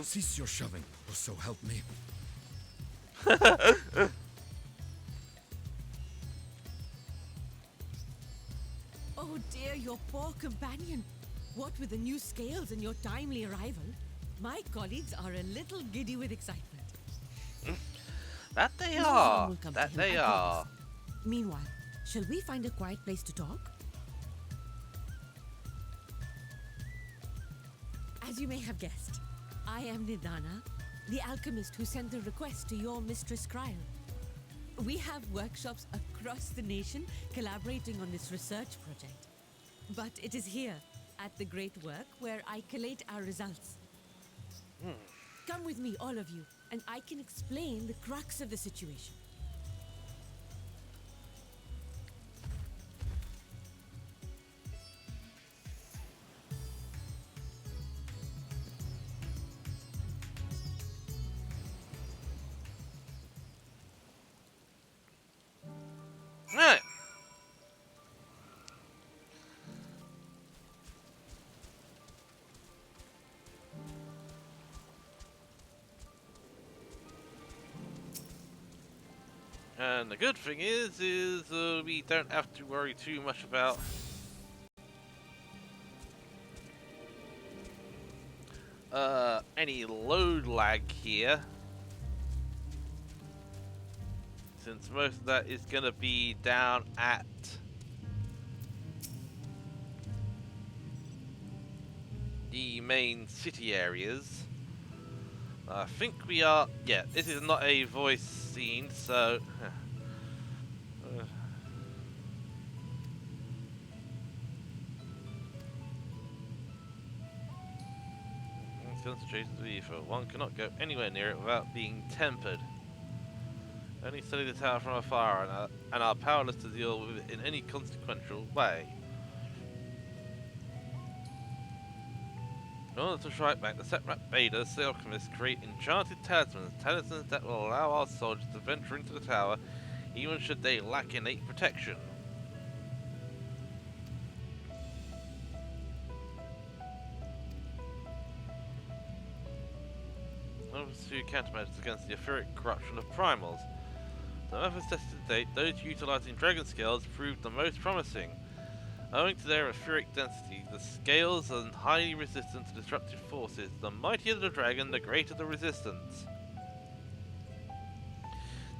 Cease your shoving, or so help me. Oh dear, your poor companion. What with the new scales and your timely arrival, my colleagues are a little giddy with excitement. That they No are. harm will come to That him, they I are. promise. Meanwhile, shall we find a quiet place to talk? As you may have guessed, I am Nidana, the alchemist who sent the request to your mistress Kryl. We have workshops across the nation collaborating on this research project. But it is here, at the Great Work, where I collate our results. Come with me, all of you, and I can explain the crux of the situation. Right. And the good thing is we don't have to worry too much about any load lag here, since most of that is going to be down at the main city areas. I think we are, yeah, this is not a voice scene, so concentration of ether. One cannot go anywhere near it without being tempered. Only study the tower from afar and are powerless to deal with it in any consequential way. In order to strike back, the Setrap Vaders, the alchemists, create enchanted talismans that will allow our soldiers to venture into the tower, even should they lack innate protection. To countermeasures against the etheric corruption of primals. The methods tested to date, those utilizing dragon scales proved the most promising. Owing to their etheric density, the scales are highly resistant to destructive forces. The mightier the dragon, the greater the resistance.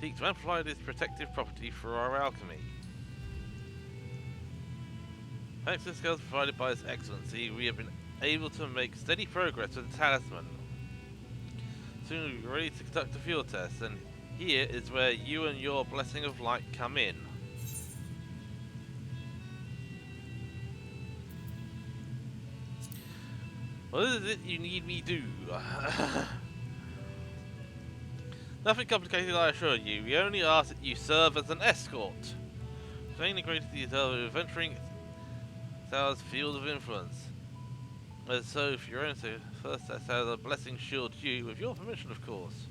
Seek to amplify this protective property through our alchemy. Thanks to the scales provided by His Excellency, we have been able to make steady progress with the talisman. Soon we'll be ready to conduct a field test, and here is where you and your blessing of light come in. What is it you need me to do? Nothing complicated, I assure you. We only ask that you serve as an escort. Staying the greater detail of venturing Tower's field of influence. So, if you're into first, that's how the blessing shield you, with your permission, of course.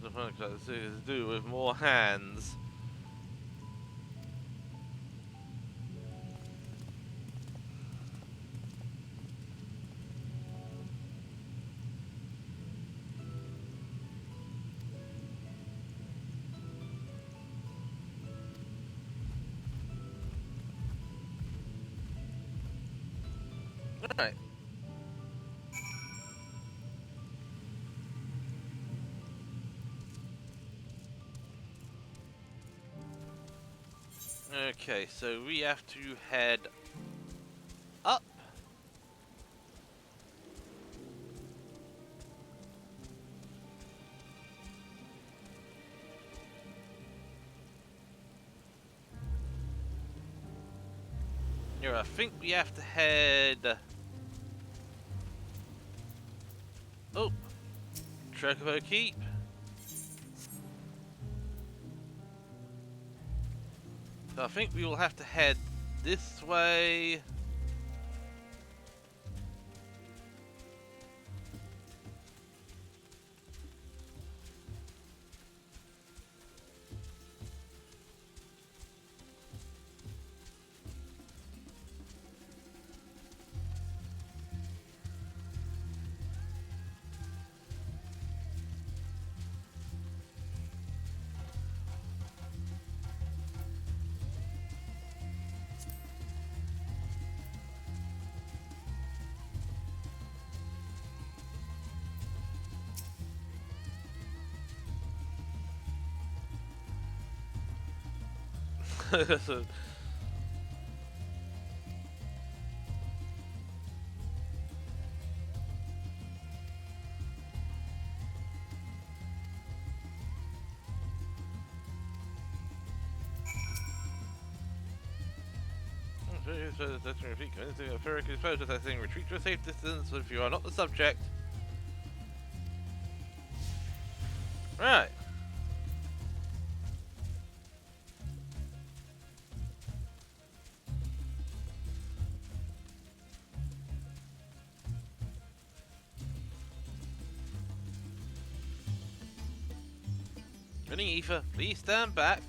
The point is to do with more hands. Alright. Okay, so we have to head up. Here, I think we have to head. Oh, Chocobo Keep. So I think we will have to head this way. So, retreat to a safe distance if you are not the subject. Right. Running ether, please stand back.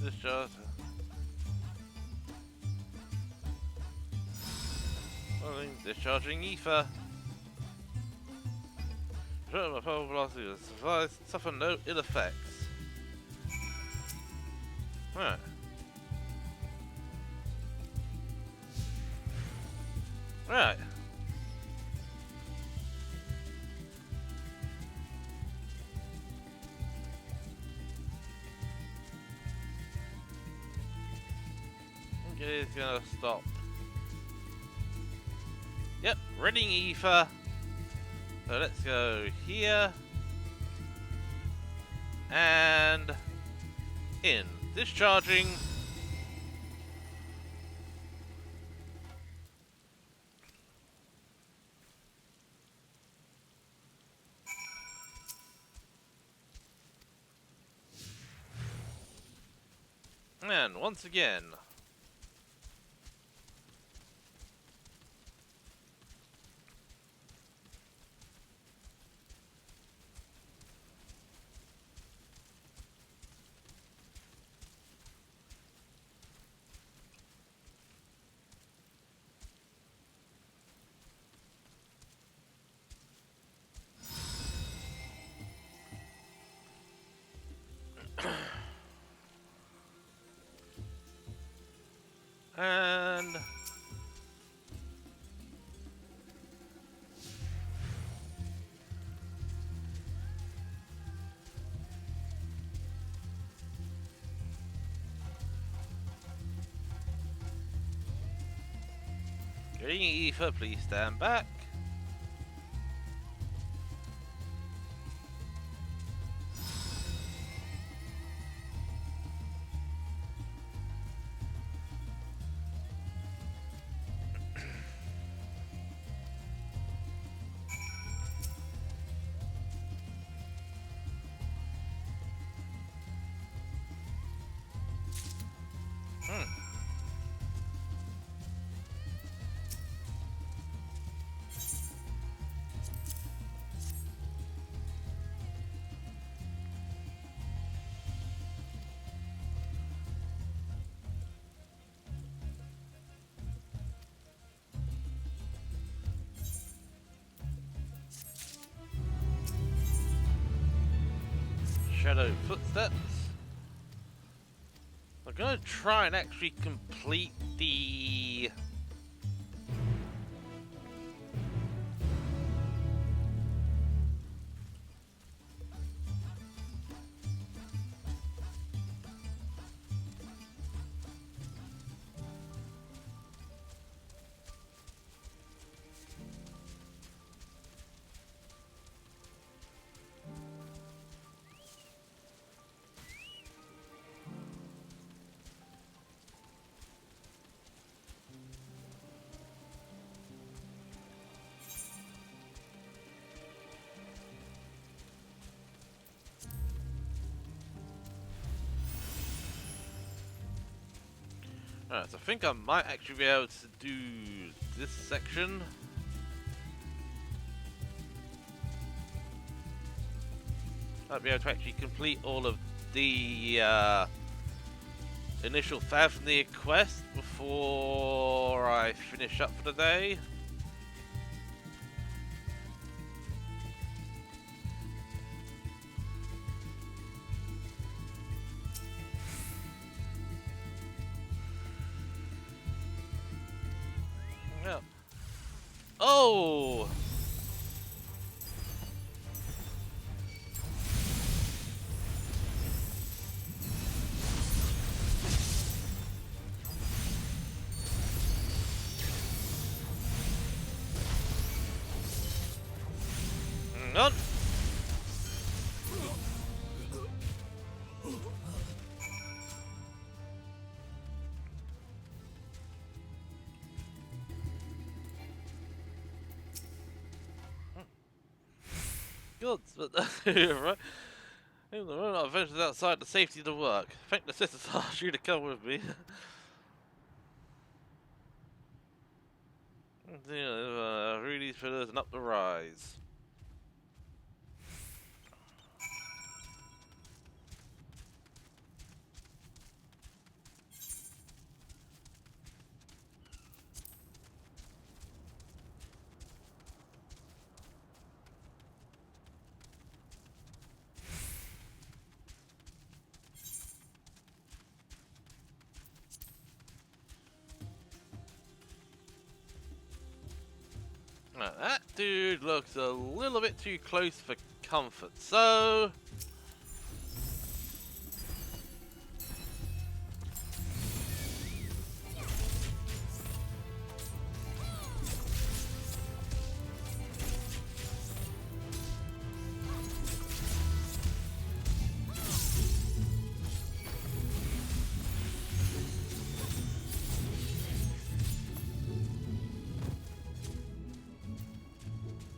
Discharge. Discharging ether. My power velocity suffer no ill effects. Right. Right. Okay, it's gonna stop. Yep, reading ether. So let's go here. And in. Discharging. And once again. And getting ether, please stand back. Shadow footsteps. I'm gonna try and actually complete the Alright, so I think I might actually be able to do this section. Might be able to actually complete all of the initial Fafnir quest before I finish up for the day. Yeah. Oh! Hang on. Good, but right. In the moment I ventured outside the safety of the work. Thank the sisters asked you to come with me. Read these pillars and up the rise. Right, that dude looks a little bit too close for comfort, so...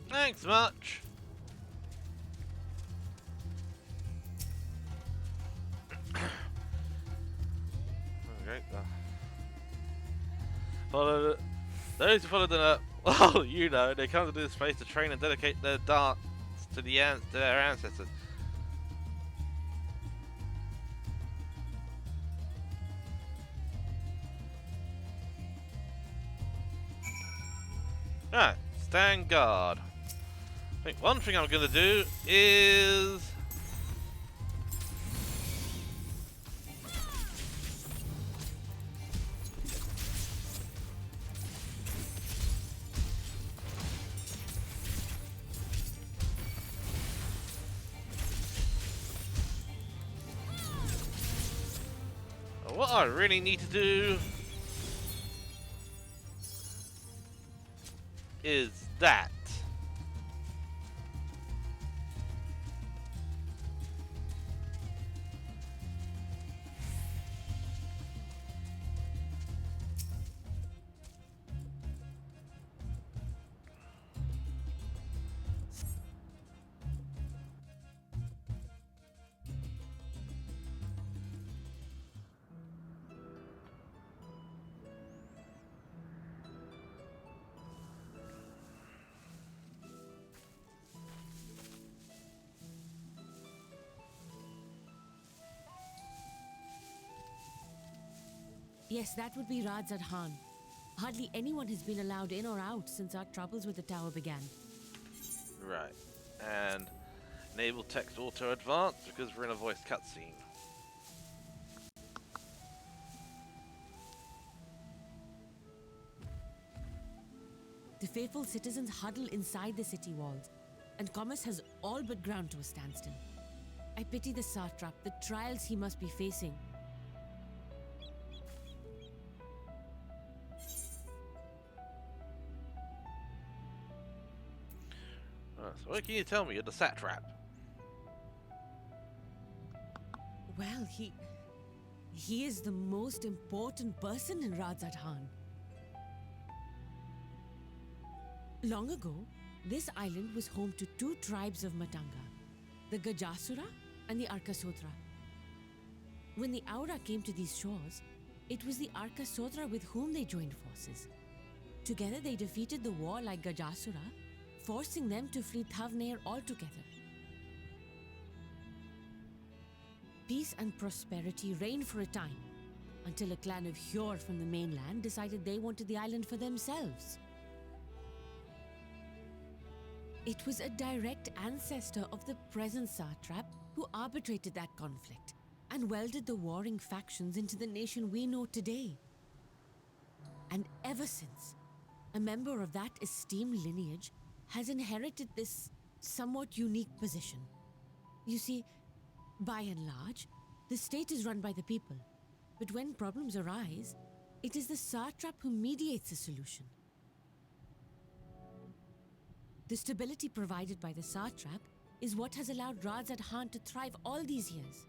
Thanks much. Okay. Follow those who follow the well, you know, they come to this place to train and dedicate their dance to their ancestors. Alright, stand guard. I think one thing I'm gonna do is what I really need to do is that. Yes, that would be Radzad Khan. Hardly anyone has been allowed in or out since our troubles with the tower began. Right, and enable text auto advance because we're in a voice cutscene. The faithful citizens huddle inside the city walls, and commerce has all but ground to a standstill. I pity the satrap, the trials he must be facing. So what can you tell me? You're the satrap. Well, he is the most important person in Radzad Khan. Long ago, this island was home to two tribes of Matanga, the Gajasura and the Arkasotra. When the Aura came to these shores, it was the Arkasotra with whom they joined forces. Together they defeated the warlike Gajasura, forcing them to flee Thavnair altogether. Peace and prosperity reigned for a time, until a clan of Hjor from the mainland decided they wanted the island for themselves. It was a direct ancestor of the present satrap who arbitrated that conflict and welded the warring factions into the nation we know today. And ever since, a member of that esteemed lineage has inherited this somewhat unique position. You see, by and large, the state is run by the people, but when problems arise, it is the satrap who mediates a solution. The stability provided by the satrap is what has allowed Radzad Khan to thrive all these years.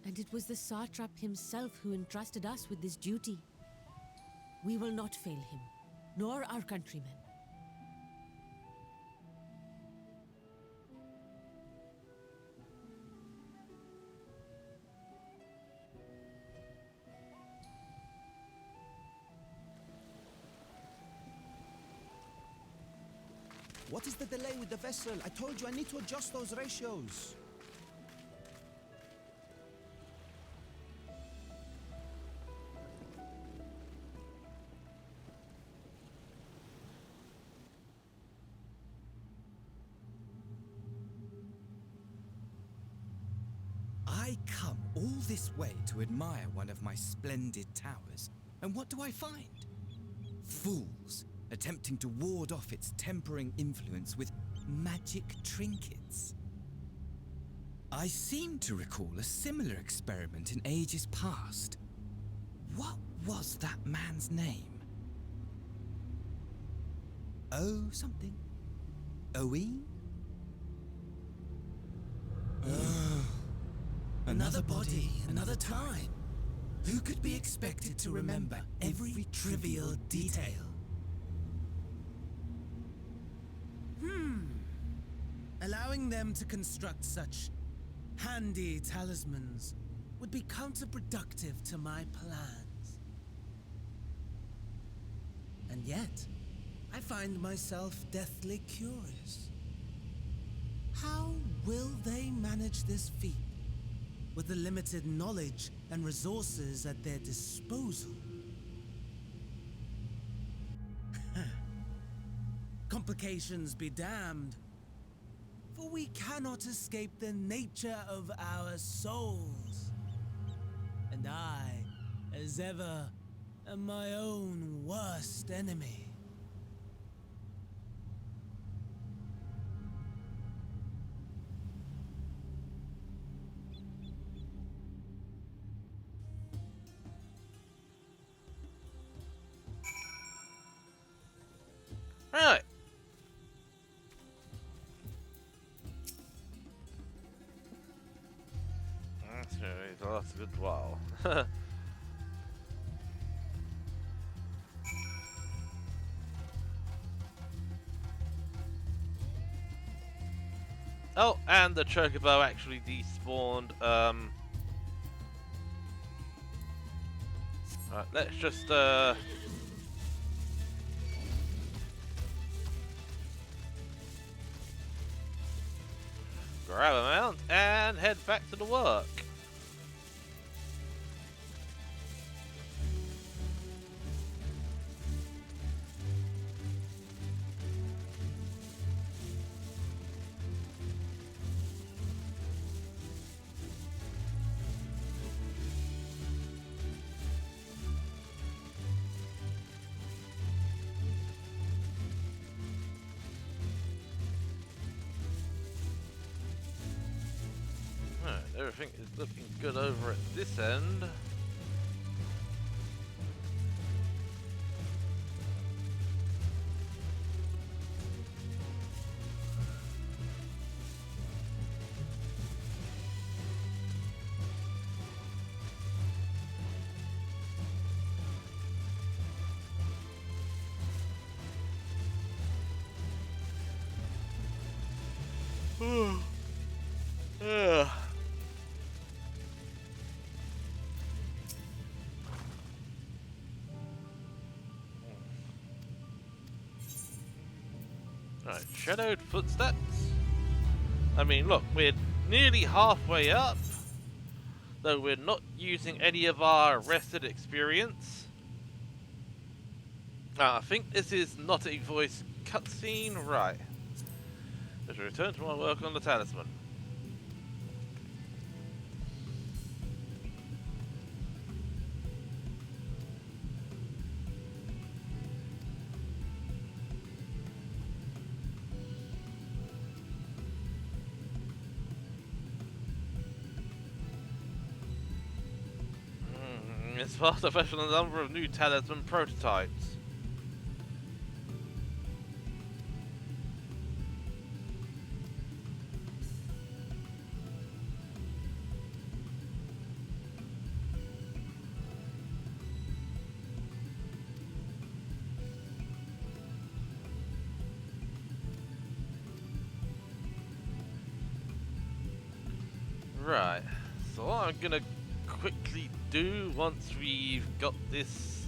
And it was the satrap himself who entrusted us with this duty. We will not fail him, nor our countrymen. What is the delay with the vessel? I told you I need to adjust those ratios. I come all this way to admire one of my splendid towers, And what do I find? Fools attempting to ward off its tempering influence with magic trinkets. I seem to recall a similar experiment in ages past. What was that man's name? Oh, something. Owen? Another body, another time. Who could be expected to remember every trivial detail? Allowing them to construct such handy talismans would be counterproductive to my plans. And yet, I find myself deathly curious. How will they manage this feat with the limited knowledge and resources at their disposal? Complications be damned, for we cannot escape the nature of our souls. And I, as ever, am my own worst enemy. Right. That's a good while. Oh, and the chocobo actually despawned. Right, let's just grab a mount and head back to the work. Everything is looking good over at this end. Yeah. Right, shadowed footsteps. I mean, look, we're nearly halfway up, though we're not using any of our rested experience. I think this is not a voice cutscene, right? Let's return to my work on the talisman. It's fast affecting a number of new talisman prototypes. Right, so what I'm gonna quickly do once we've got this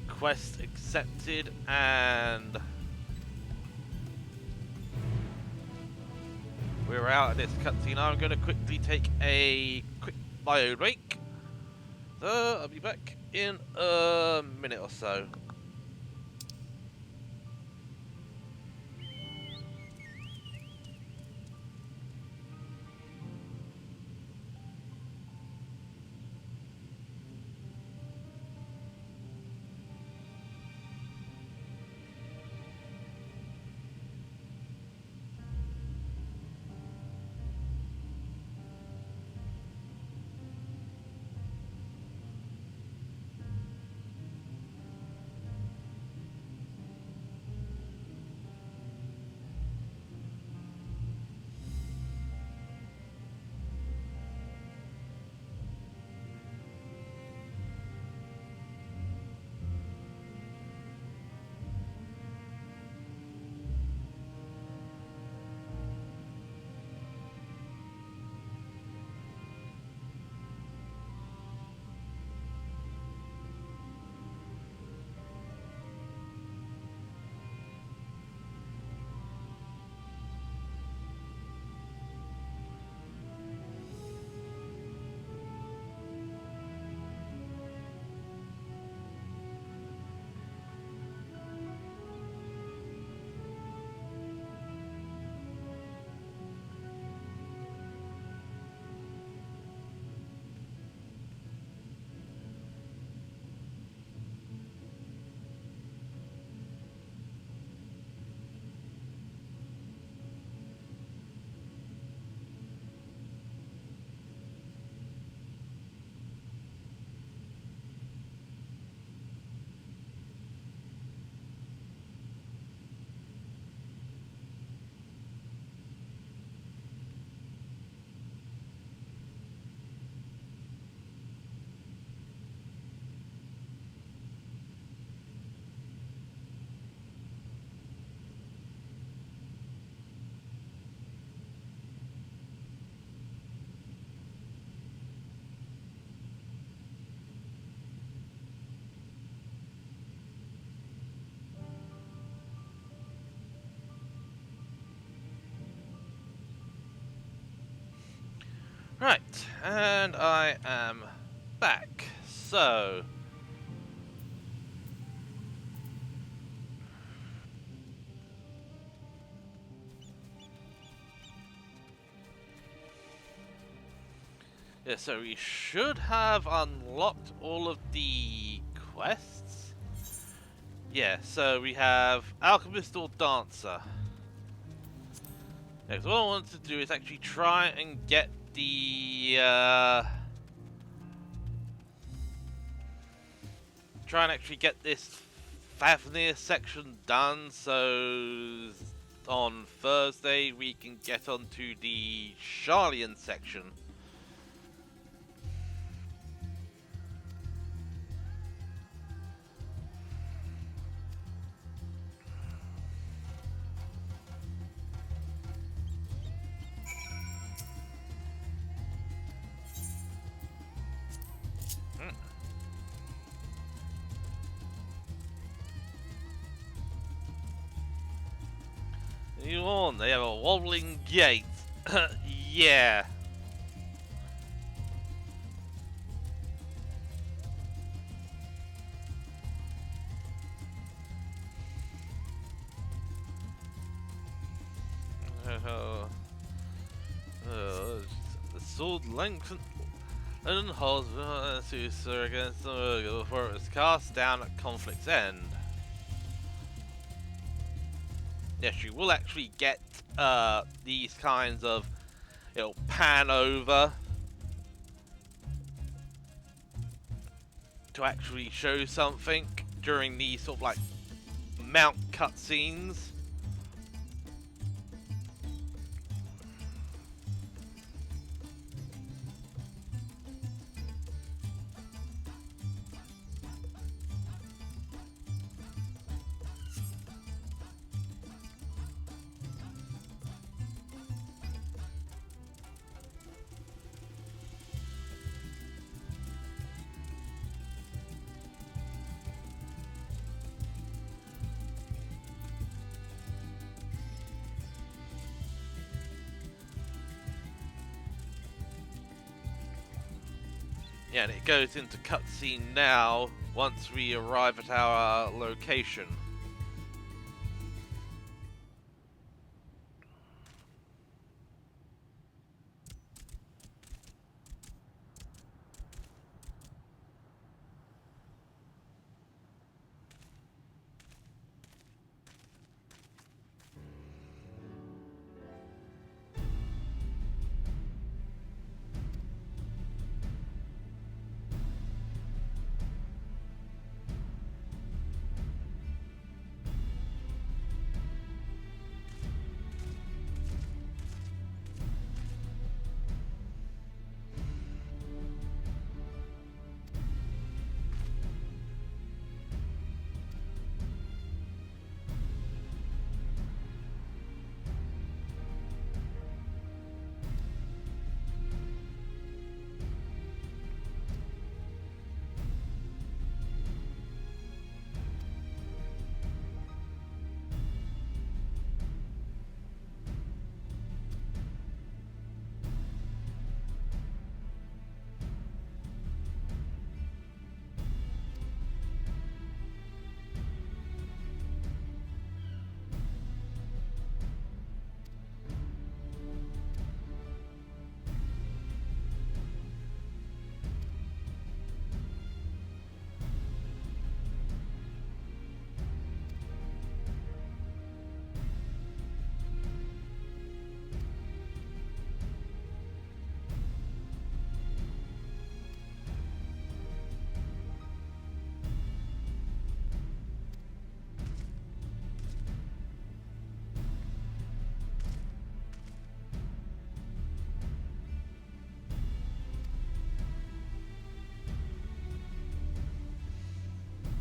quest accepted and we're out of this cutscene, I'm gonna quickly take a quick bio break. So I'll be back in a minute or so. Right, and I am back. So, yeah, so we should have unlocked all of the quests. Yeah, so we have Alchemist or Dancer. Yeah, 'cause what I want to do is actually try and get the try and actually get this Fafnir section done, so on Thursday we can get onto the Sharlayan section. You on? They have a wobbling gate. Yeah. The sword lengthened and holds to against the before it was cast down at conflict's end. Yes, you will actually get these kinds of, it'll pan over to actually show something during these sort of like mount cutscenes. Yeah, and it goes into cutscene now once we arrive at our location.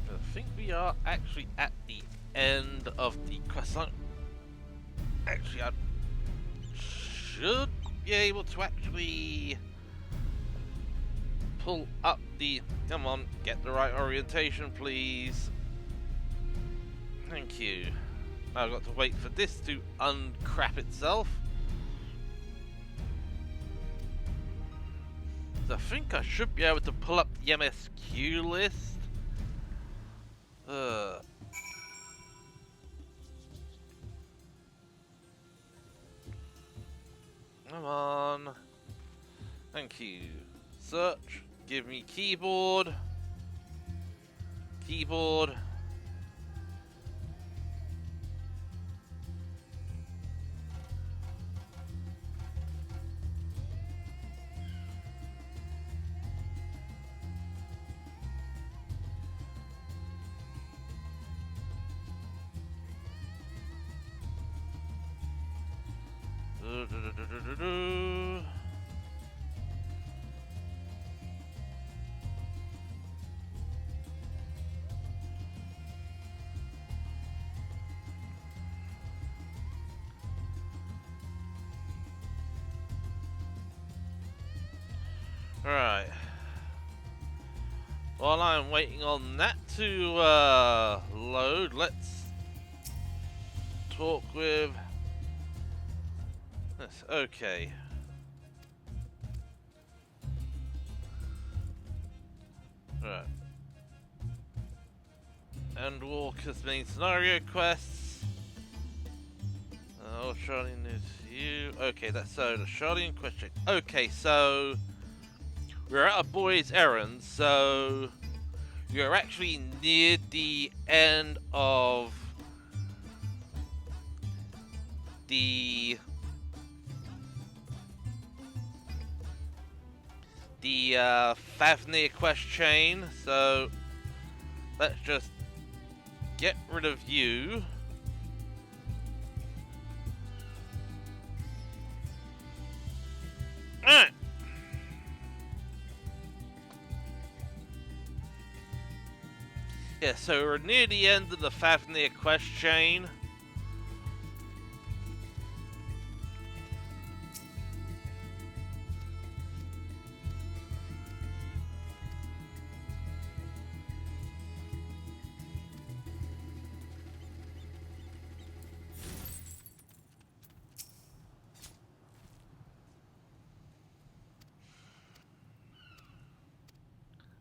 I think we are actually at the end of the quest line. Actually, I should be able to actually pull up the... Come on, get the right orientation, please. Thank you. Now I've got to wait for this to uncrap itself. I think I should be able to pull up the MSQ list. Come on. Thank you. Search. Give me keyboard. Keyboard. Right. While I'm waiting on that to load, let's talk with this. Okay. Right. Endwalker's main scenario quests. Oh, Charlie news you. Okay, that's so the Charlie question. Okay, so we're at a boy's errand, so you're actually near the end of the Fafnir quest chain, so let's just get rid of you. Alright. Yeah, so we're near the end of the Fafnir quest chain.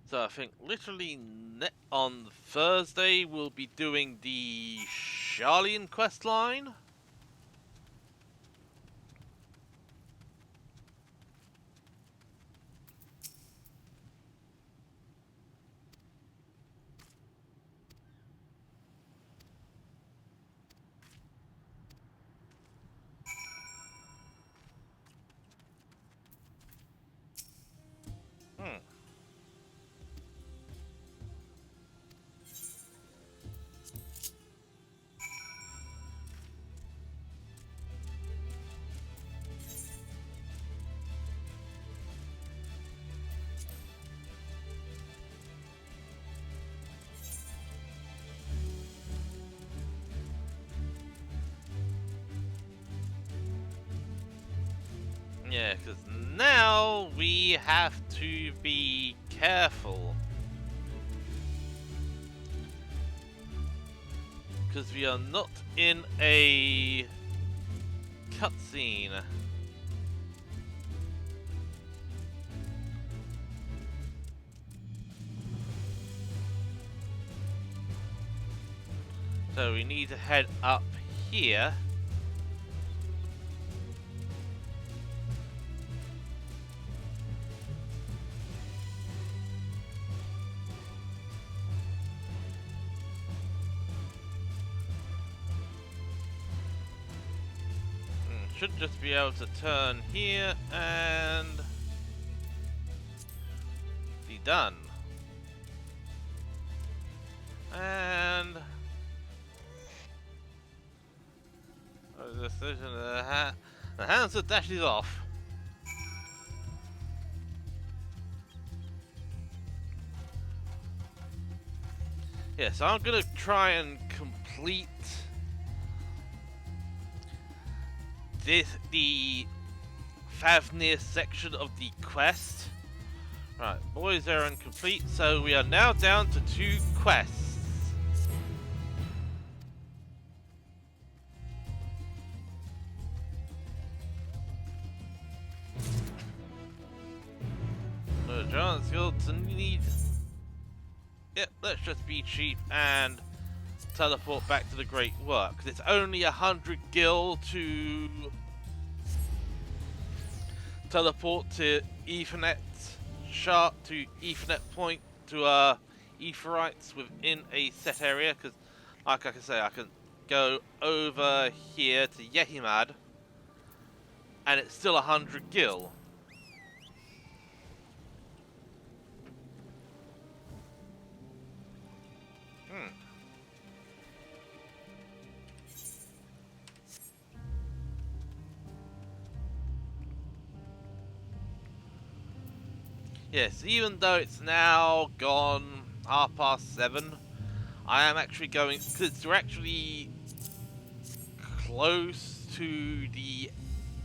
So I think literally on Thursday we'll be doing the Charlian quest line. Yeah, because now we have to be careful. Because we are not in a cutscene. So we need to head up here. Should just be able to turn here and be done. And the decision the hands of dashes off. Yeah, so I'm gonna try and complete the Fafnir section of the quest. Right, boys errand complete, so we are now down to 2 quests. So need... Yep, let's just be cheap and teleport back to the Great Work. It's only 100 gil to teleport to Ethernet sharp to Ethernet point to Etherites within a set area, because like I can say, I can go over here to Yehimad and it's still 100 gil. Yes, even though it's now gone 7:30, I am actually going, because we're actually close to the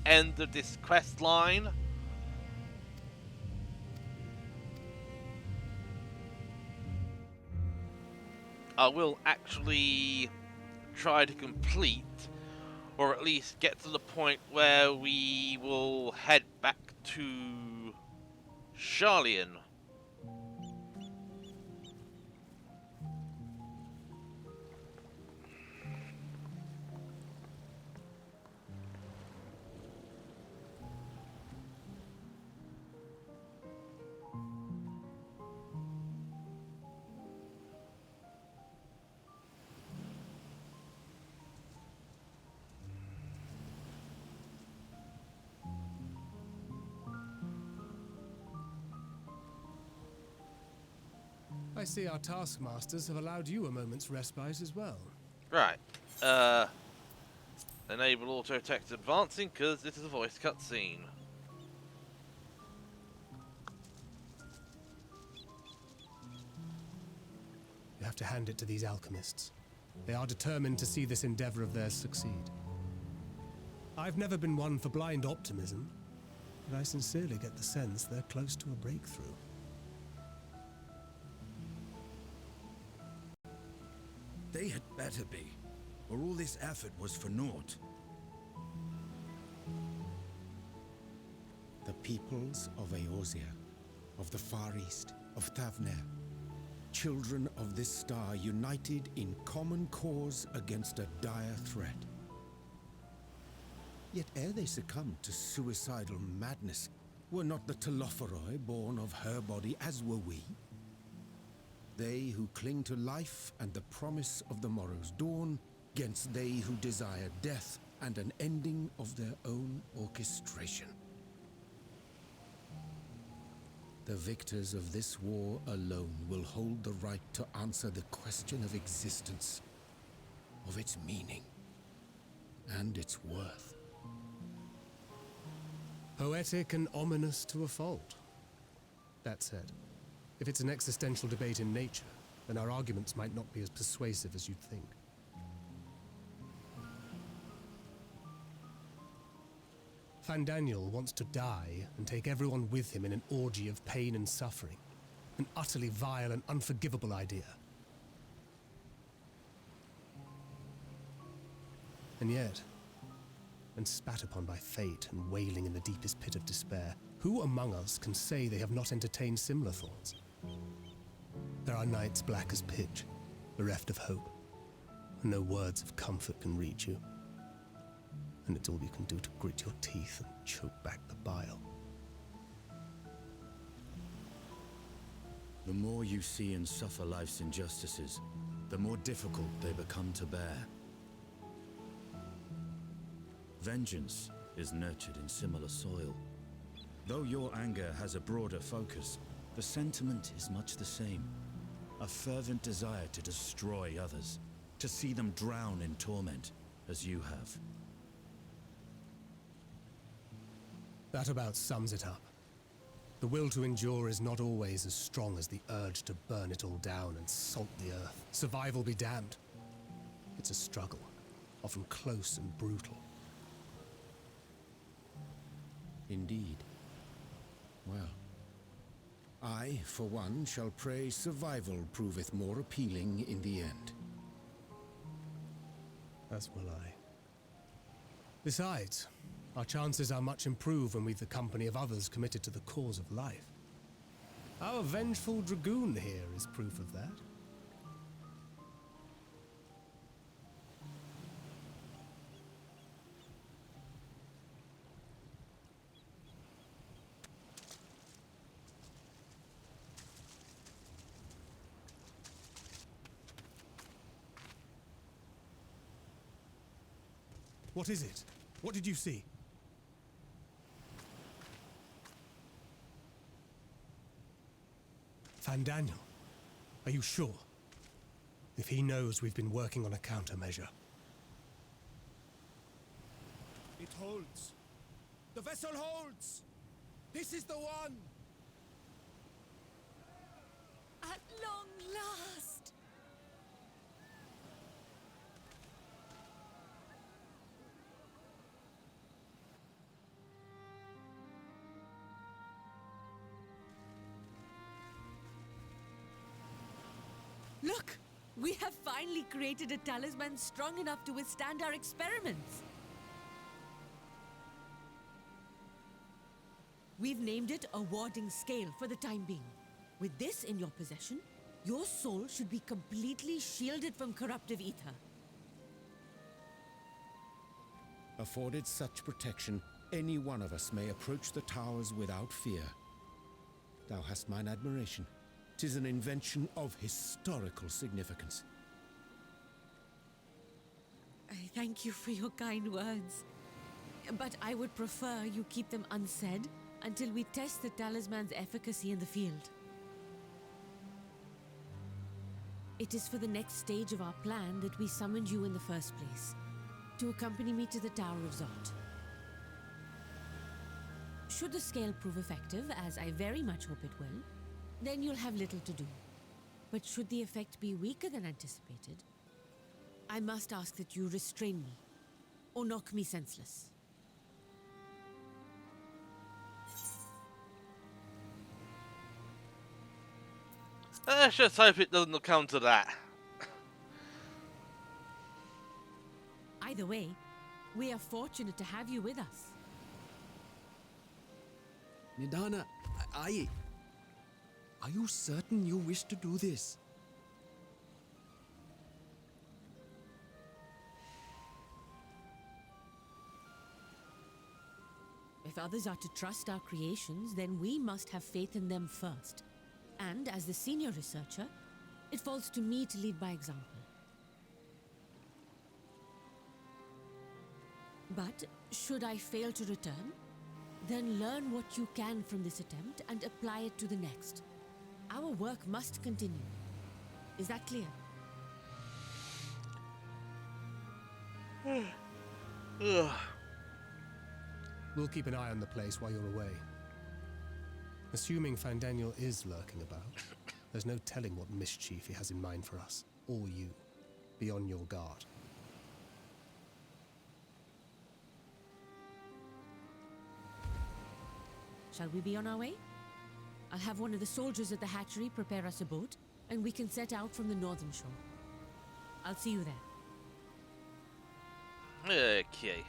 end of this quest line. I will actually try to complete, or at least get to the point where we will head back to Charlian. I see our taskmasters have allowed you a moment's respite as well. Right. Enable auto text advancing, because this is a voice cutscene. You have to hand it to these alchemists. They are determined to see this endeavor of theirs succeed. I've never been one for blind optimism, but I sincerely get the sense they're close to a breakthrough. They had better be, or all this effort was for naught. The peoples of Eorzea, of the Far East, of Thavner, children of this star united in common cause against a dire threat. Yet ere they succumbed to suicidal madness, were not the Telophoroi born of her body as were we? They who cling to life and the promise of the morrow's dawn, against they who desire death and an ending of their own orchestration. The victors of this war alone will hold the right to answer the question of existence, of its meaning, and its worth. Poetic and ominous to a fault. That said, if it's an existential debate in nature, then our arguments might not be as persuasive as you'd think. Fandaniel wants to die and take everyone with him in an orgy of pain and suffering. An utterly vile and unforgivable idea. And yet, when spat upon by fate and wailing in the deepest pit of despair, who among us can say they have not entertained similar thoughts? There are nights black as pitch, bereft of hope, and no words of comfort can reach you. And it's all you can do to grit your teeth and choke back the bile. The more you see and suffer life's injustices, the more difficult they become to bear. Vengeance is nurtured in similar soil. Though your anger has a broader focus, the sentiment is much the same. A fervent desire to destroy others, to see them drown in torment, as you have. That about sums it up. The will to endure is not always as strong as the urge to burn it all down and salt the earth. Survival be damned. It's a struggle, often close and brutal. Indeed. Well, I, for one, shall pray survival proveth more appealing in the end. As will I. Besides, our chances are much improved when we've the company of others committed to the cause of life. Our vengeful dragoon here is proof of that. What is it? What did you see? Van Daniel, are you sure? If he knows we've been working on a countermeasure. It holds. The vessel holds. This is the one. At long last. Look! We have finally created a talisman strong enough to withstand our experiments. We've named it a warding scale for the time being. With this in your possession, your soul should be completely shielded from corruptive ether. Afforded such protection, any one of us may approach the towers without fear. Thou hast mine admiration. 'Tis an invention of historical significance. I thank you for your kind words. But I would prefer you keep them unsaid until we test the talisman's efficacy in the field. It is for the next stage of our plan that we summoned you in the first place, to accompany me to the Tower of Zot. Should the scale prove effective, as I very much hope it will, then you'll have little to do. But should the effect be weaker than anticipated, I must ask that you restrain me, or knock me senseless. Let's just hope it doesn't come to that. Either way, we are fortunate to have you with us. Nidana, are you certain you wish to do this? If others are to trust our creations, then we must have faith in them first. And as the senior researcher, it falls to me to lead by example. But should I fail to return, then learn what you can from this attempt and apply it to the next. Our work must continue. Is that clear? We'll keep an eye on the place while you're away. Assuming Van Daniel is lurking about, there's no telling what mischief he has in mind for us, or you. Be on your guard. Shall we be on our way? I'll have one of the soldiers at the hatchery prepare us a boat, and we can set out from the northern shore. I'll see you there. Okay.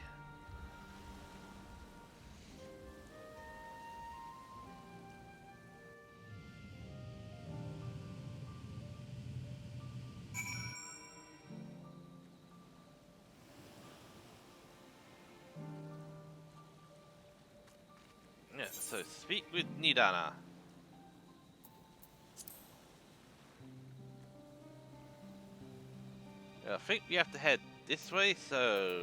Yeah, so speak with Nidana. I think we have to head this way, so...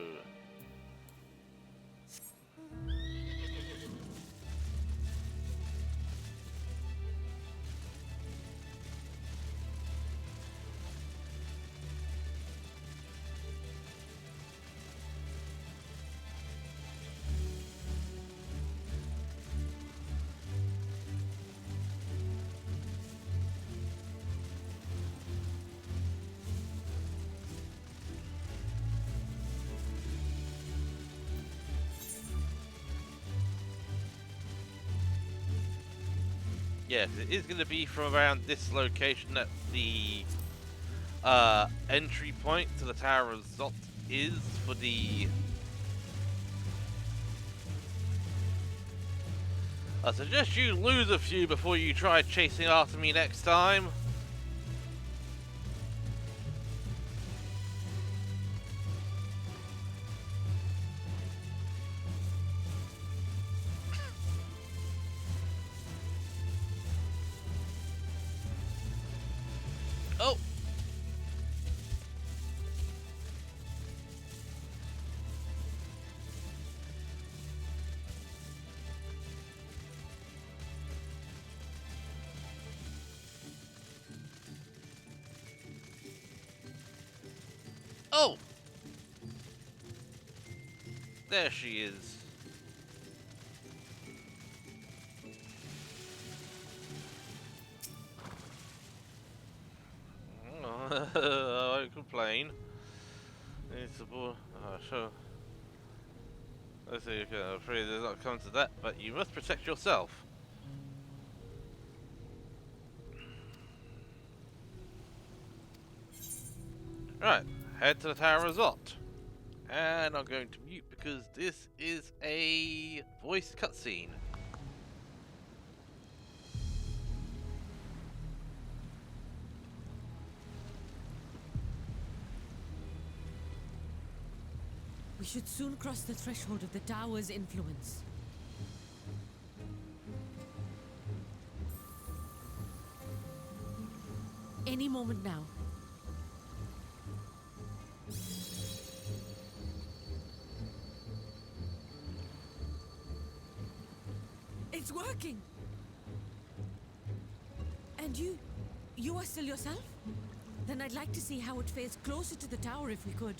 Yes, it is going to be from around this location that the entry point to the Tower of Zot is for the I suggest you lose a few before you try chasing after me next time. Oh! Oh! There she is. I won't complain. Sure. Let's see, I'm afraid there's not come to that, but you must protect yourself. Right, head to the Tower Resort. And I'm going to mute because this is a voice cutscene. We should soon cross the threshold of the tower's influence. Any moment now. It's working! And you are still yourself? Then I'd like to see how it fares closer to the tower if we could.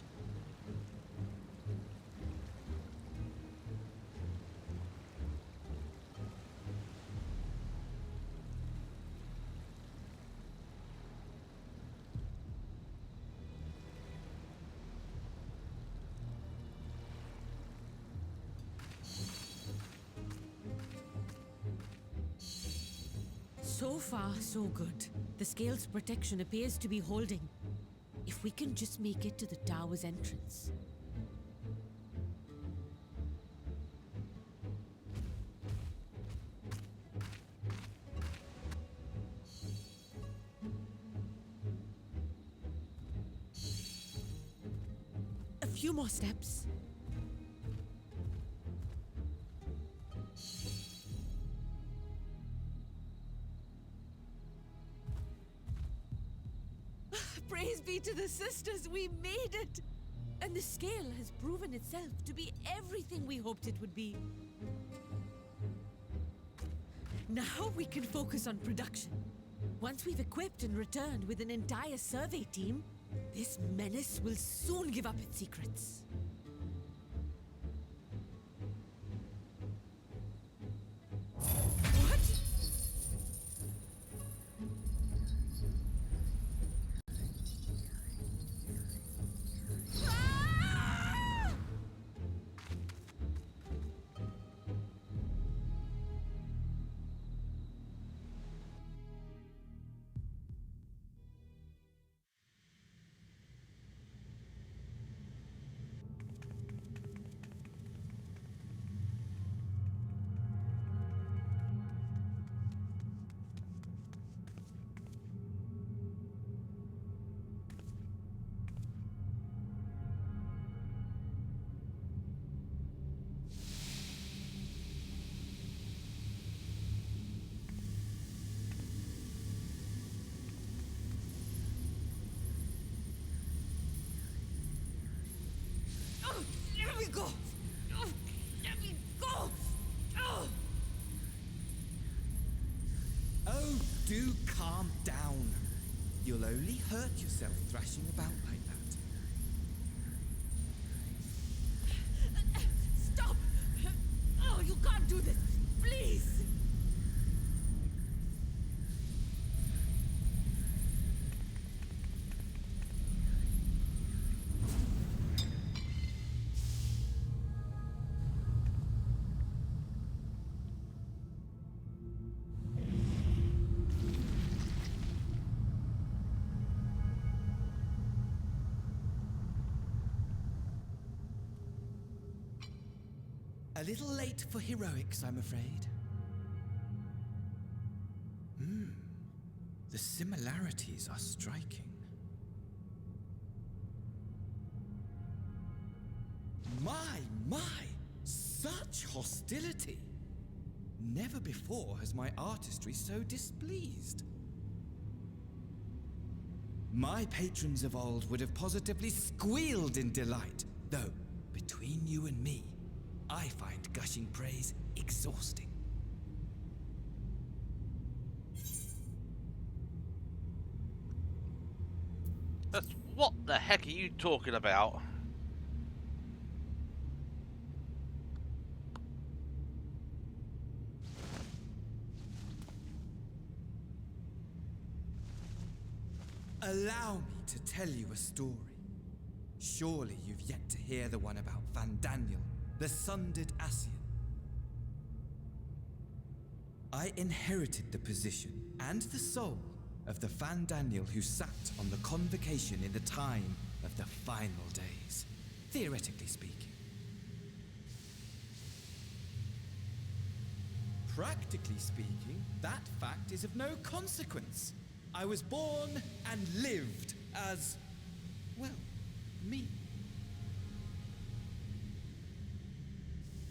So far, so good. The scale's protection appears to be holding. If we can just make it to the tower's entrance. A few more steps. Praise be to the sisters, we made it! And the scale has proven itself to be everything we hoped it would be. Now we can focus on production. Once we've equipped and returned with an entire survey team, this menace will soon give up its secrets. Let me go! Let me go! Oh, do calm down. You'll only hurt yourself thrashing about like that. Stop! Oh, you can't do this! Please! A little late for heroics, I'm afraid. similarities are striking. My! Such hostility! Never before has my artistry so displeased. My patrons of old would have positively squealed in delight, though, between you and me, I find gushing praise exhausting. What the heck are you talking about? Allow me to tell you a story. Surely you've yet to hear the one about Van Daniel, the sundered Ascian. I inherited the position and the soul of the Van Daniel who sat on the convocation in the time of the final days, theoretically speaking. Practically speaking, that fact is of no consequence. I was born and lived as, well, me.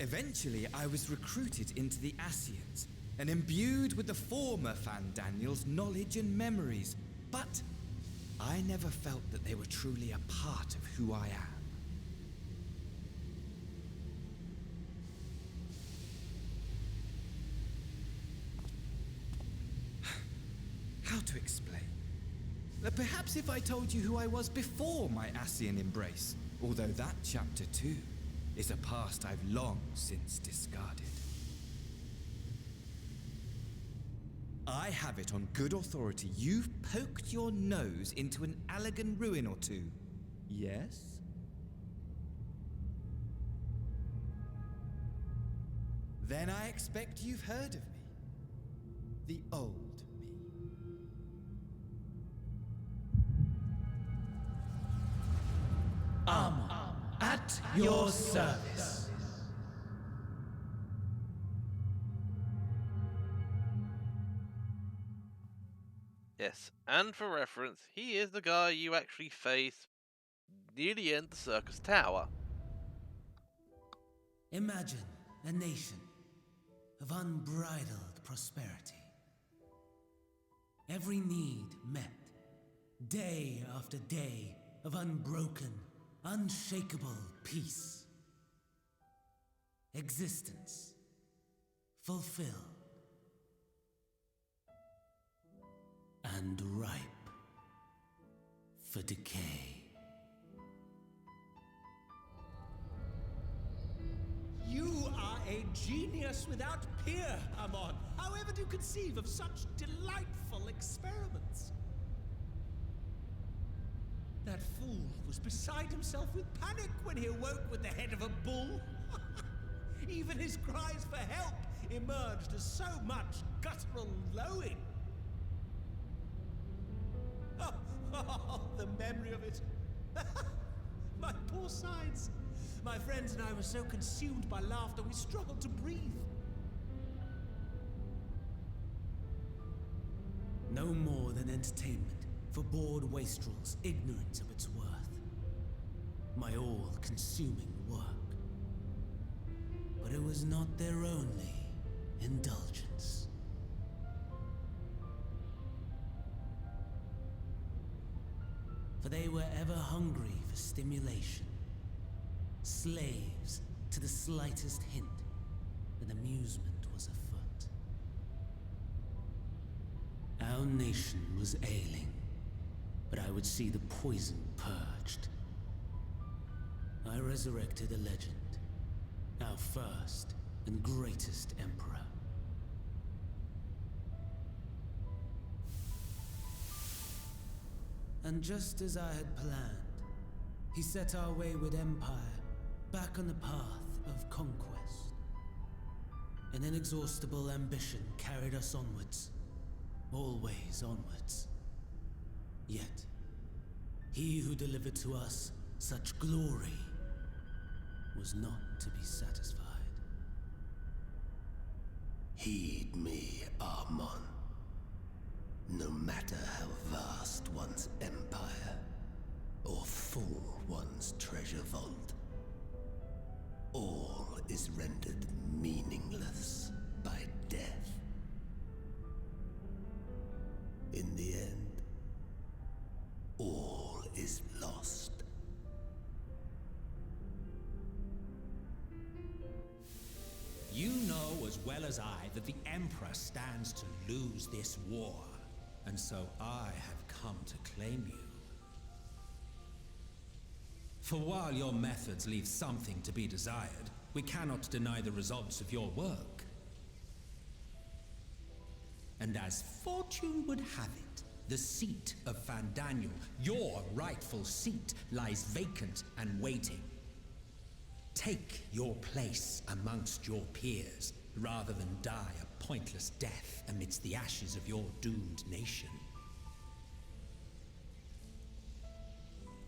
Eventually, I was recruited into the Ascians and imbued with the former Van Daniel's knowledge and memories, but I never felt that they were truly a part of who I am. How to explain? Perhaps if I told you who I was before my Ascian embrace, although that chapter too is a past I've long since discarded. I have it on good authority you've poked your nose into an Allegan ruin or two. Yes? Then I expect you've heard of me. The old me. At your service. Yes, and for reference, he is the guy you actually face near the end of the circus tower. Imagine a nation of unbridled prosperity. Every need met, day after day of unbroken, unshakable peace. Existence fulfilled and ripe for decay. You are a genius without peer, Amon. However do you conceive of such delightful experiments? That fool was beside himself with panic when he awoke with the head of a bull. Even his cries for help emerged as so much guttural lowing. Oh, the memory of it. My poor sides. My friends and I were so consumed by laughter we struggled to breathe. No more than entertainment for bored wastrels ignorant of its worth. My all-consuming work. But it was not their only indulgence. For they were ever hungry for stimulation, slaves to the slightest hint that amusement was afoot. Our nation was ailing, but I would see the poison purged. I resurrected a legend, our first and greatest emperor. And just as I had planned, he set our wayward empire back on the path of conquest. An inexhaustible ambition carried us onwards, always onwards. Yet, he who delivered to us such glory was not to be satisfied. Heed me, Amon. No matter how vast one's empire, or full one's treasure vault, all is rendered meaningless by death. In the end, all is lost. You know as well as I that the Emperor stands to lose this war, and so I have come to claim you. For while your methods leave something to be desired, we cannot deny the results of your work. And as fortune would have it, the seat of Fandaniel, your rightful seat, lies vacant and waiting. Take your place amongst your peers, rather than die a pointless death amidst the ashes of your doomed nation.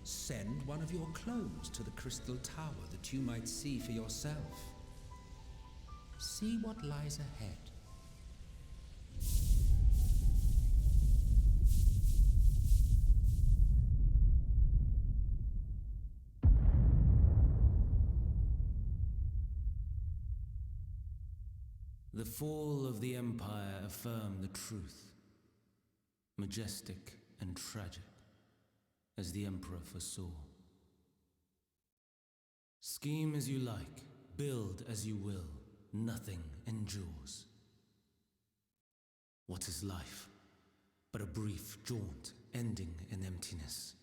Send one of your clones to the Crystal Tower that you might see for yourself. See what lies ahead. The fall of the Empire affirmed the truth. Majestic and tragic, as the Emperor foresaw. Scheme as you like, build as you will, nothing endures. What is life but a brief jaunt ending in emptiness?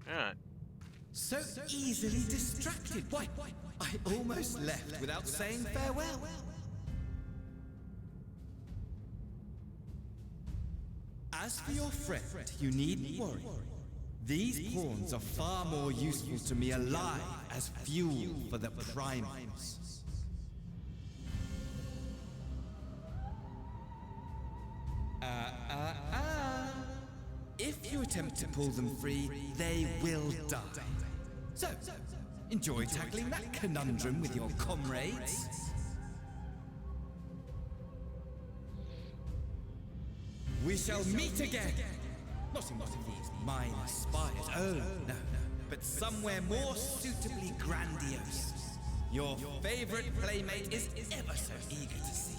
Alright. So easily distracted. Why, I almost left without saying farewell. As for your friend, you needn't worry. These pawns are far more useful to me alive as fuel for the primals. If you attempt to pull them free, they will die. So, enjoy tackling that conundrum with your comrades. We shall meet again! Not in one of these minor spires, oh no, but somewhere more suitably grandiose. Your favorite playmate is ever so eager to see.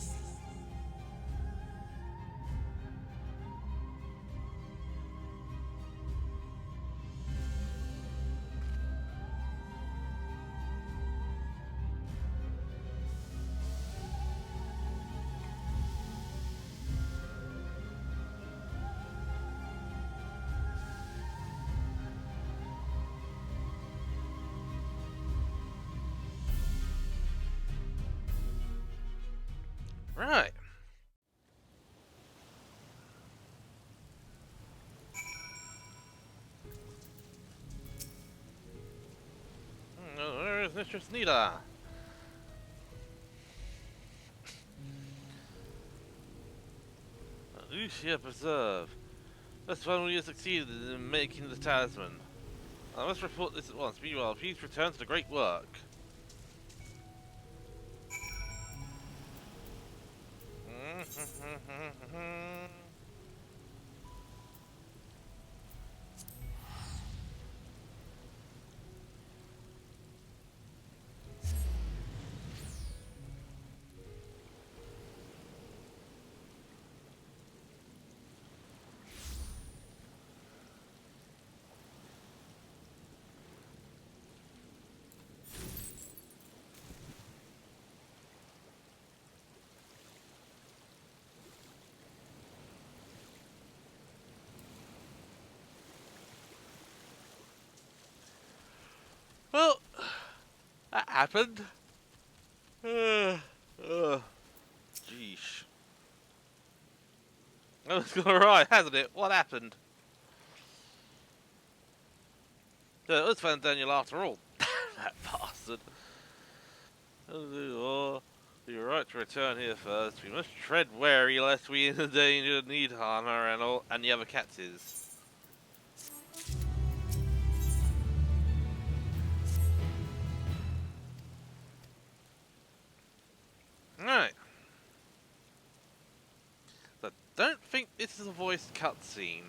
Right. Where is Mistress Nita? Lucia Preserve. That's when we have succeeded in making the talisman. I must report this at once. Meanwhile, please return to the great work. Well, that happened. Jeesh. Oh, it's gone alright, hasn't it? What happened? So it was found Daniel after all. That bastard. Oh, you're right to return here first. We must tread wary lest we endanger Needhammer and the other cats. Alright. So don't think this is a voiced cutscene.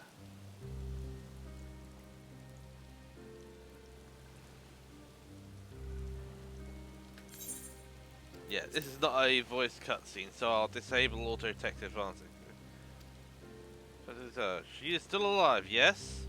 Yeah, this is not a voiced cutscene, so I'll disable auto text advancing. She is still alive, yes?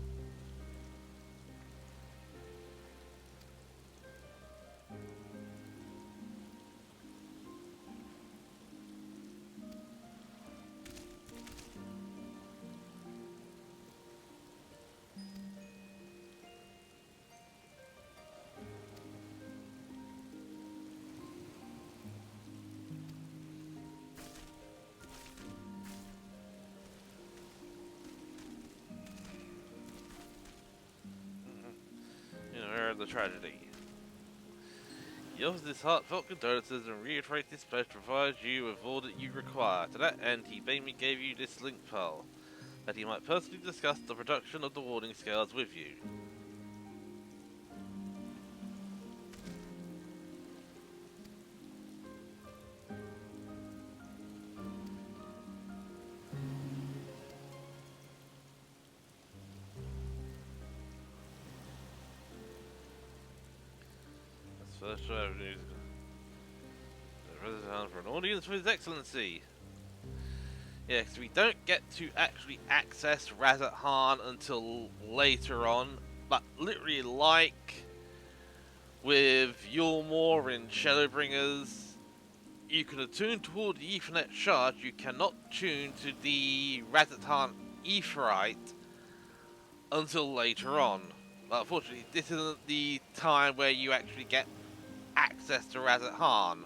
You know, the tragedy. He offers his heartfelt condolences and reiterates his pledge to provide you with all that you require. To that end, he bade me give you this link file, that he might personally discuss the production of the warning scales with you. That's First Avenue. For an audience with His Excellency. Yeah, because we don't get to actually access Razat Han until later on, but literally like with Yulmore and Shadowbringers, you can attune toward the Ethernet shard, you cannot tune to the Razat Han Aetherite until later on. But unfortunately, this isn't the time where you actually get access to Razat Han.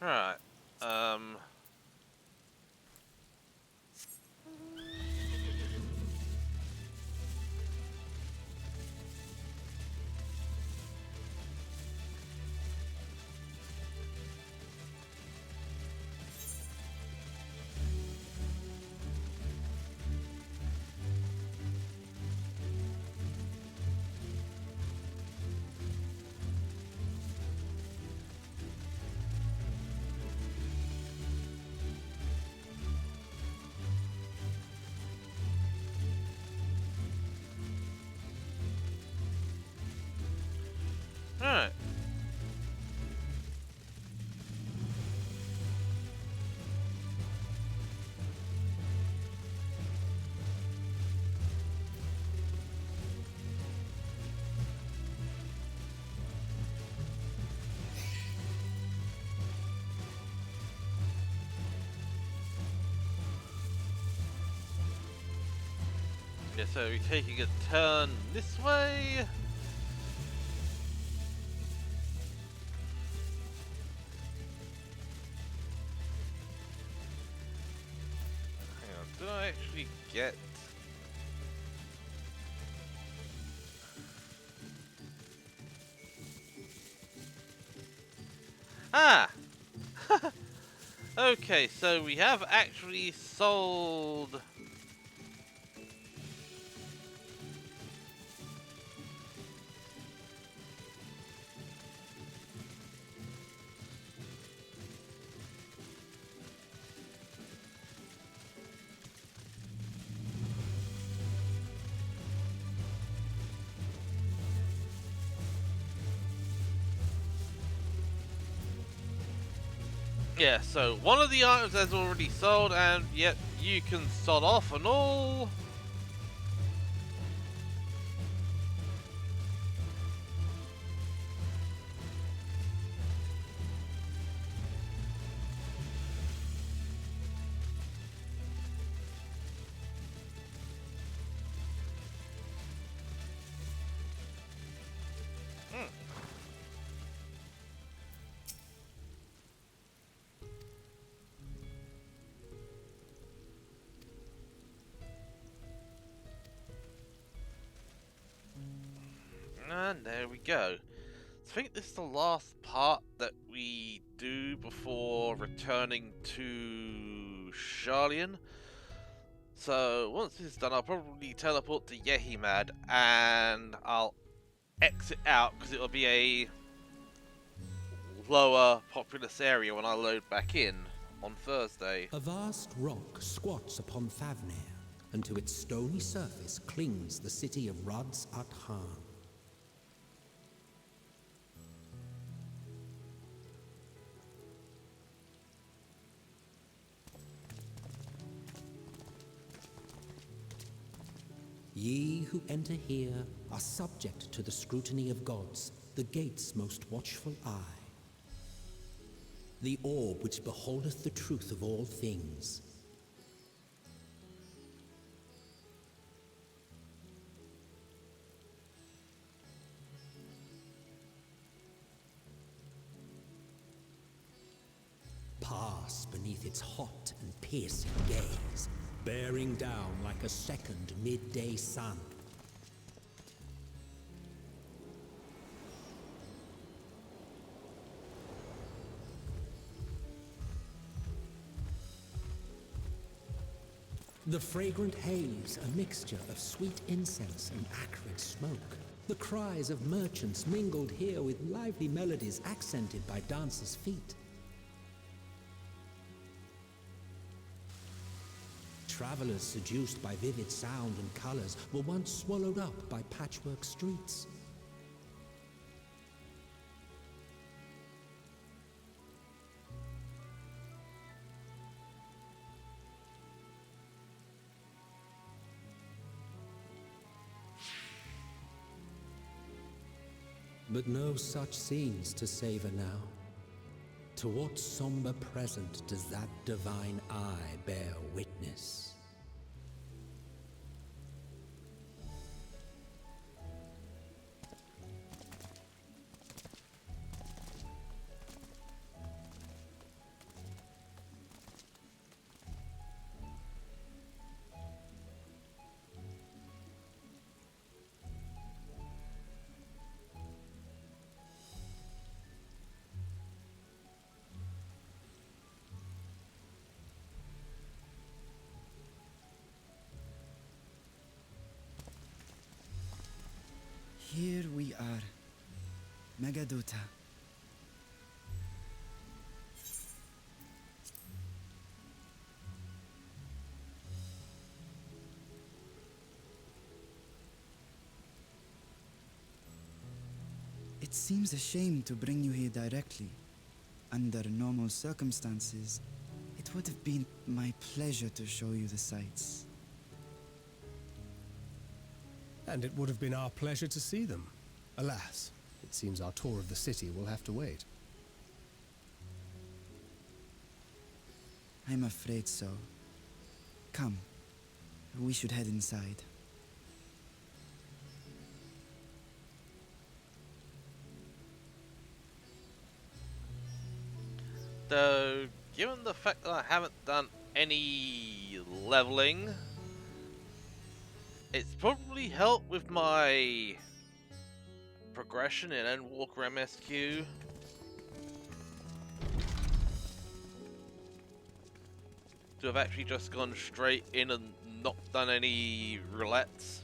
Right. Alright. Yeah, so we're taking a turn this way. Hang on, did I actually get... Ah! Okay, so we have actually sold... Yeah, so one of the items has already sold, and yet you can sod off and all. go. I think this is the last part that we do before returning to Sharlayan. So once this is done, I'll probably teleport to Yehimad and I'll exit out because it'll be a lower populous area when I load back in on Thursday. A vast rock squats upon Thavnair, and to its stony surface clings the city of Ruds at-Han. Ye who enter here are subject to the scrutiny of gods, the gate's most watchful eye. The orb which beholdeth the truth of all things. Pass beneath its hot and piercing gaze, bearing down like a second midday sun. The fragrant haze, a mixture of sweet incense and acrid smoke. The cries of merchants mingled here with lively melodies accented by dancers' feet. Travelers seduced by vivid sound and colors were once swallowed up by patchwork streets. But no such scenes to savor now. To what somber present does that divine eye bear witness? Here we are, Megadota. It seems a shame to bring you here directly. Under normal circumstances, it would have been my pleasure to show you the sights. And it would have been our pleasure to see them. Alas, it seems our tour of the city will have to wait. I'm afraid so. Come, we should head inside. Though, given the fact that I haven't done any leveling, it's probably helped with my progression in Endwalker MSQ. To have actually just gone straight in and not done any roulettes.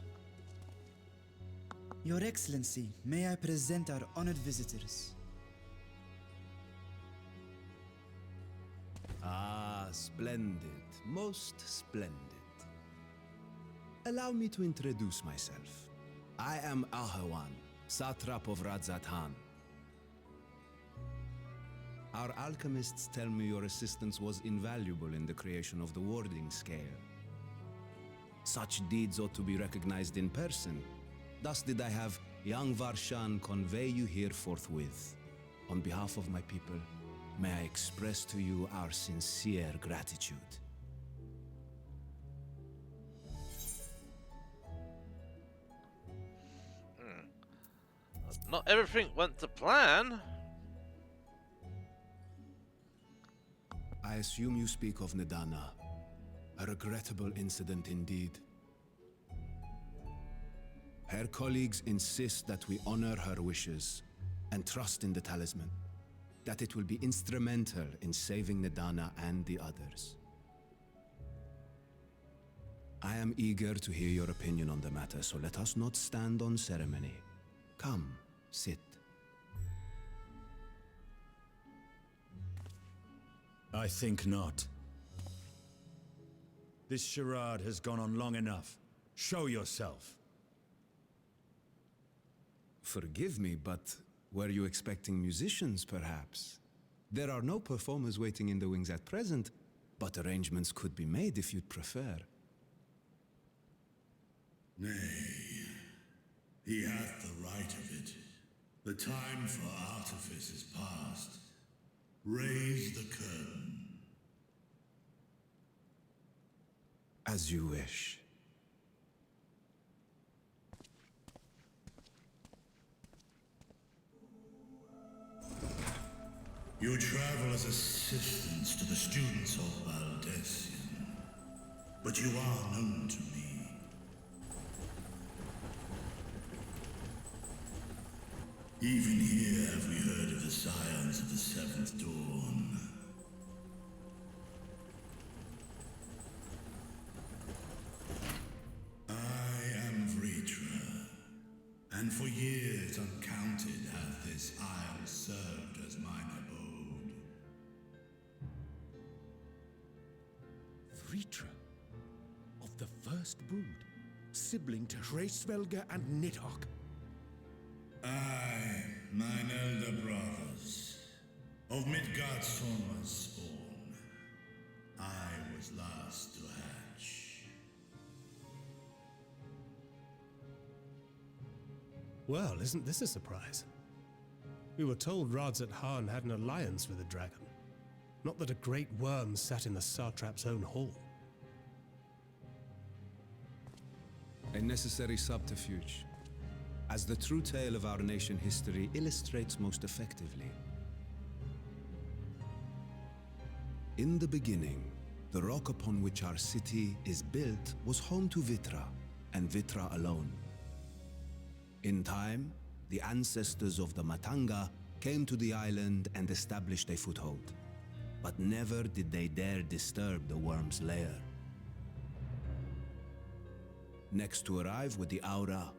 Your Excellency, may I present our honored visitors? Ah, splendid. Most splendid. Allow me to introduce myself. I am Ahawan, Satrap of Radzat-Han. Our alchemists tell me your assistance was invaluable in the creation of the warding scale. Such deeds ought to be recognized in person. Thus did I have young Varshan convey you here forthwith. On behalf of my people, may I express to you our sincere gratitude. Not everything went to plan. I assume you speak of Nidana. A regrettable incident indeed. Her colleagues insist that we honor her wishes and trust in the talisman, that it will be instrumental in saving Nidana and the others. I am eager to hear your opinion on the matter, so let us not stand on ceremony. Come, sit. I think not. This charade has gone on long enough. Show yourself. Forgive me, but were you expecting musicians, perhaps? There are no performers waiting in the wings at present, but arrangements could be made if you'd prefer. Nay, he hath the right of it. The time for artifice is past. Raise the curtain. As you wish. You travel as assistants to the students of Valdesian, but you are known to me. Even here have we heard of the scions of the Seventh Dawn. I am Vritra, and for years uncounted hath this isle served as mine abode. Vritra, of the first brood, sibling to Hraesvelga and Nidhogg. I, mine elder brothers, of Midgardsormr's spawn, I was last to hatch. Well, isn't this a surprise? We were told Radzat-Han had an alliance with a dragon. Not that a great worm sat in the satrap's own hall. A necessary subterfuge, as the true tale of our nation history illustrates most effectively. In the beginning, the rock upon which our city is built was home to Vitra, and Vitra alone. In time, the ancestors of the Matanga came to the island and established a foothold, but never did they dare disturb the worm's lair. Next to arrive with the Aura,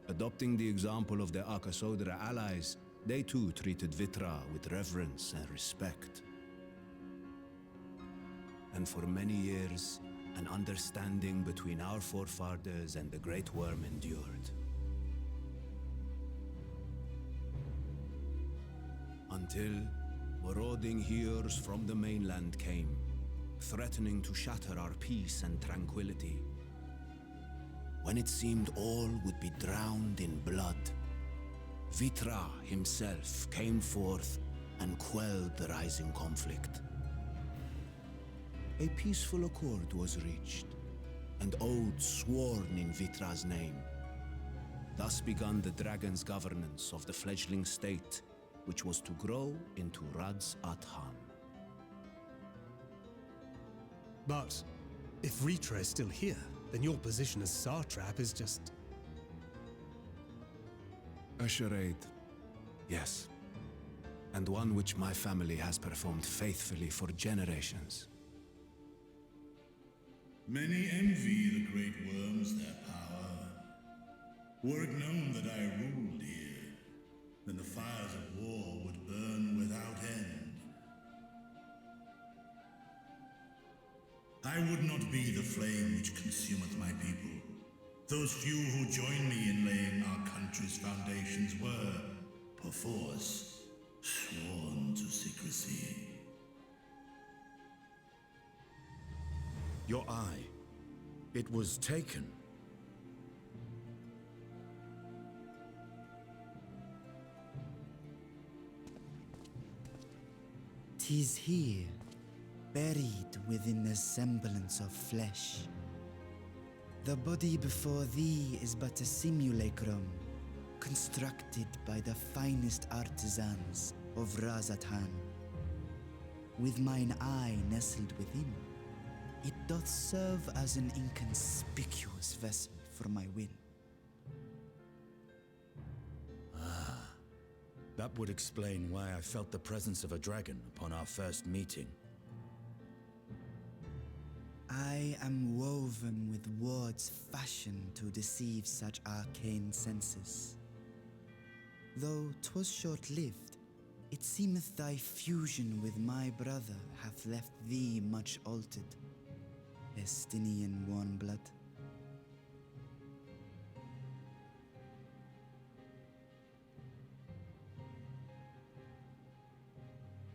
adopting the example of their Akasodra allies, they too treated Vitra with reverence and respect. And for many years, an understanding between our forefathers and the Great Worm endured. Until marauding heroes from the mainland came, threatening to shatter our peace and tranquility. When it seemed all would be drowned in blood, Vitra himself came forth and quelled the rising conflict. A peaceful accord was reached, and oaths sworn in Vitra's name. Thus began the dragon's governance of the fledgling state, which was to grow into Radzat-Han. But if Vritra is still here, then your position as satrap is just... A charade, yes. And one which my family has performed faithfully for generations. Many envy the great worms their power. Were it known that I ruled here, then the fires of war would burn without end. I would not be the flame which consumeth my people. Those few who joined me in laying our country's foundations were, perforce, sworn to secrecy. Your eye. It was taken. 'Tis here, buried within the semblance of flesh. The body before thee is but a simulacrum, constructed by the finest artisans of Radzat-Han. With mine eye nestled within, it doth serve as an inconspicuous vessel for my will. That would explain why I felt the presence of a dragon upon our first meeting. I am woven with words fashioned to deceive such arcane senses. Though 'twas short-lived, it seemeth thy fusion with my brother hath left thee much altered, Estinian warm-blood.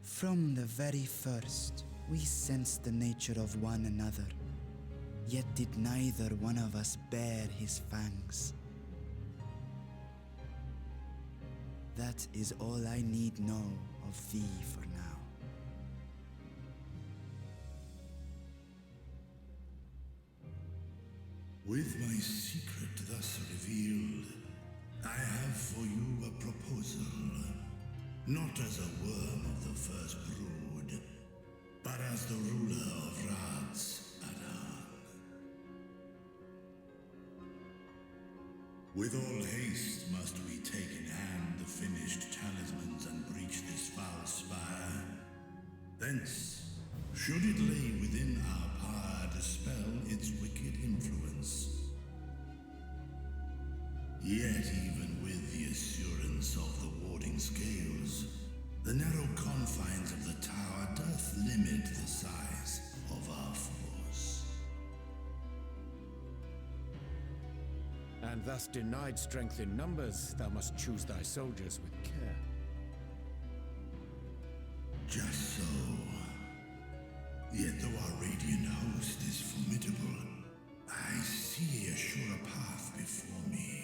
From the very first, we sensed the nature of one another, yet did neither one of us bare his fangs. That is all I need know of thee for now. With my secret thus revealed, I have for you a proposal. Not as a worm of the first brood, but as the ruler of Radz Adan. With all haste must we take in hand the finished talismans and breach this foul spire. Thence, should it lay within our power, dispel its wicked influence. Yet even with the assurance of the warding scales, the narrow confines of the tower doth limit the size of our force. And thus denied strength in numbers, thou must choose thy soldiers with care. Just so. Yet though our radiant host is formidable, I see a surer path before me.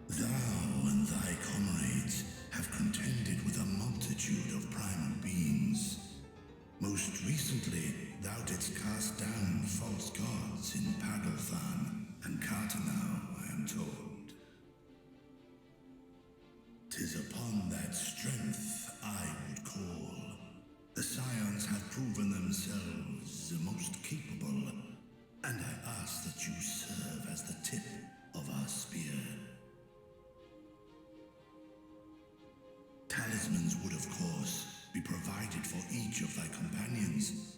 Thou and thy comrades have contended with a multitude of primal beings. Most recently, thou didst cast down false gods in Pagalthan and Cartanau, I am told. 'Tis upon that strength I would call. The Scions have proven themselves the most capable, and I ask that you serve as the tip of our spear. Talismans would, of course, be provided for each of thy companions.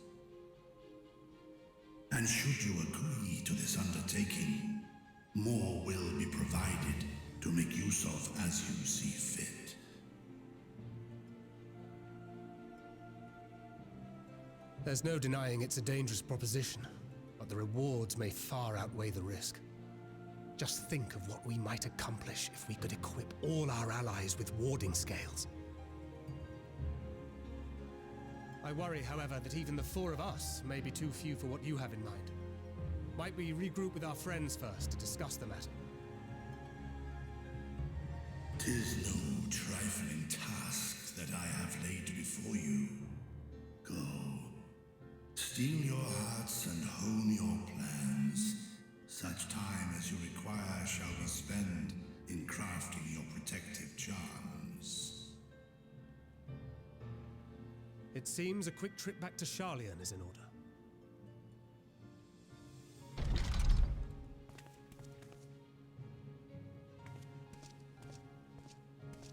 And should you agree to this undertaking, more will be provided to make use of as you see fit. There's no denying it's a dangerous proposition, but the rewards may far outweigh the risk. Just think of what we might accomplish if we could equip all our allies with warding scales. I worry, however, that even the four of us may be too few for what you have in mind. Might we regroup with our friends first to discuss the matter? 'Tis no trifling task that I have laid before you. Go, steel your hearts and hone your plans. Such time as you require shall be spent in crafting your protective charms. It seems a quick trip back to Sharlayan is in order.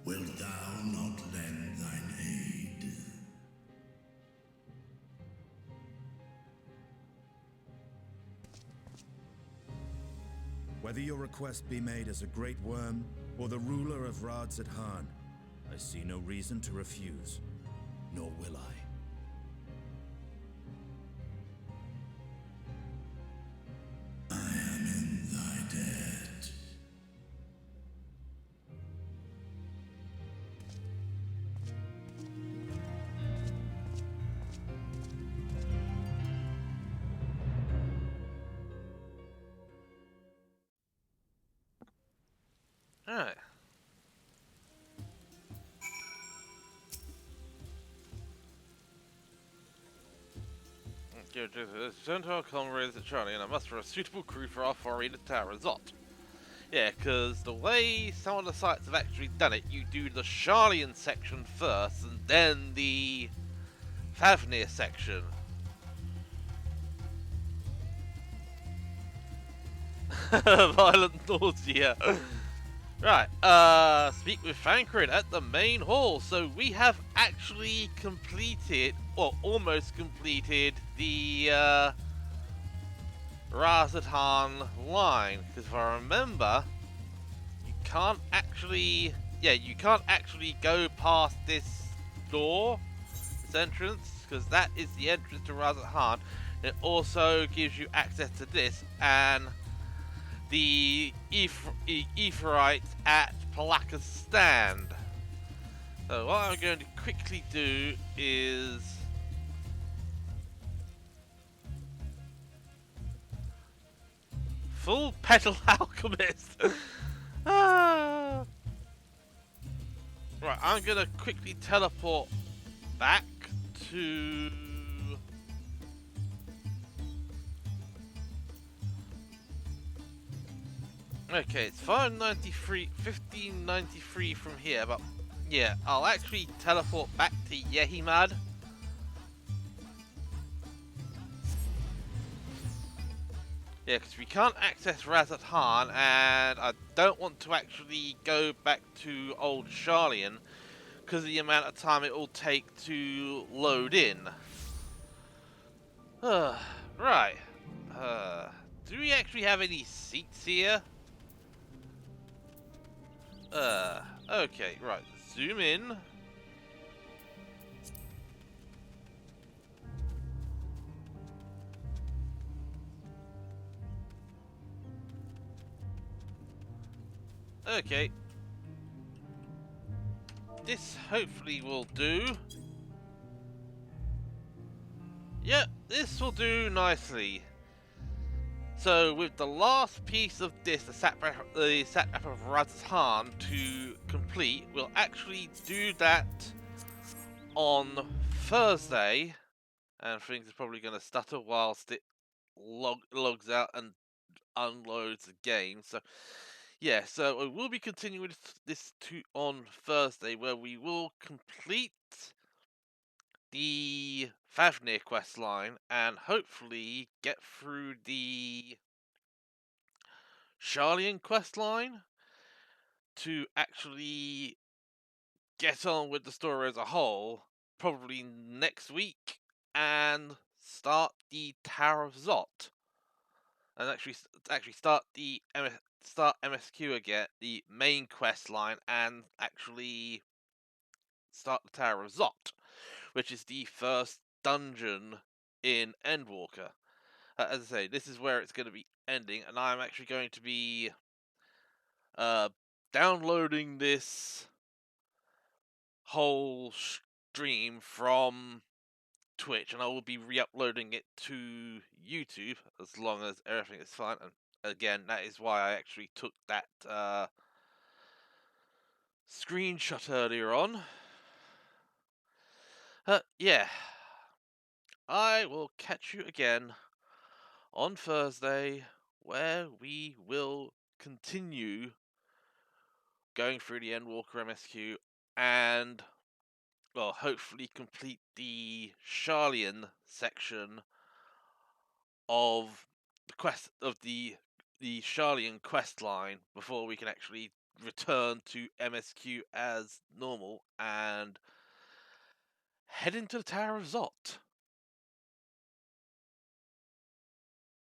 Wilt thou not lend thine aid? Whether your request be made as a great worm or the ruler of Radz Adan, I see no reason to refuse, nor will I. I am in thy debt. Alright. Return to our comrades at Charlie and I muster a suitable crew for our foray to Tower Zot. Yeah, because the way some of the sites have actually done it, you do the Sharlayan section first and then the Favnir section. Violent nausea. Right, speak with Thancred at the main hall. So we have actually completed, or almost completed, the Razatan line. Because if I remember, you can't actually, you can't actually go past this door, this entrance, because that is the entrance to Razatan. It also gives you access to this, and the Aetheryte at Palaka's stand. So what I'm going to quickly do is full petal alchemist. Ah. Right, I'm gonna quickly teleport back to okay, it's 1593 from here, but yeah, I'll actually teleport back to Yehimad. Yeah, because we can't access Razatan, and I don't want to actually go back to Old Sharlayan because of the amount of time it will take to load in. Right. Do we actually have any seats here? Okay, right. Zoom in. Okay. This hopefully will do. Yep, this will do nicely. So with the last piece of this, the satrap of Razatan to complete, we'll actually do that on Thursday. And things are probably going to stutter whilst it logs out and unloads the game. So yeah, so we will be continuing this on Thursday, where we will complete the Fafnir quest line and hopefully get through the Sharlayan quest line to actually get on with the story as a whole, probably next week, and start the Tower of Zot, and actually start the MSQ again, the main quest line, and actually start the Tower of Zot, which is the first dungeon in Endwalker. As I say, this is where it's going to be ending, and I'm actually going to be downloading this whole stream from Twitch, and I will be re-uploading it to YouTube as long as everything is fine. And again, that is why I actually took that screenshot earlier on. Yeah. I will catch you again on Thursday, where we will continue going through the Endwalker MSQ and, well, hopefully complete the Sharlayan section of the Sharlayan quest line before we can actually return to MSQ as normal and head into the Tower of Zot.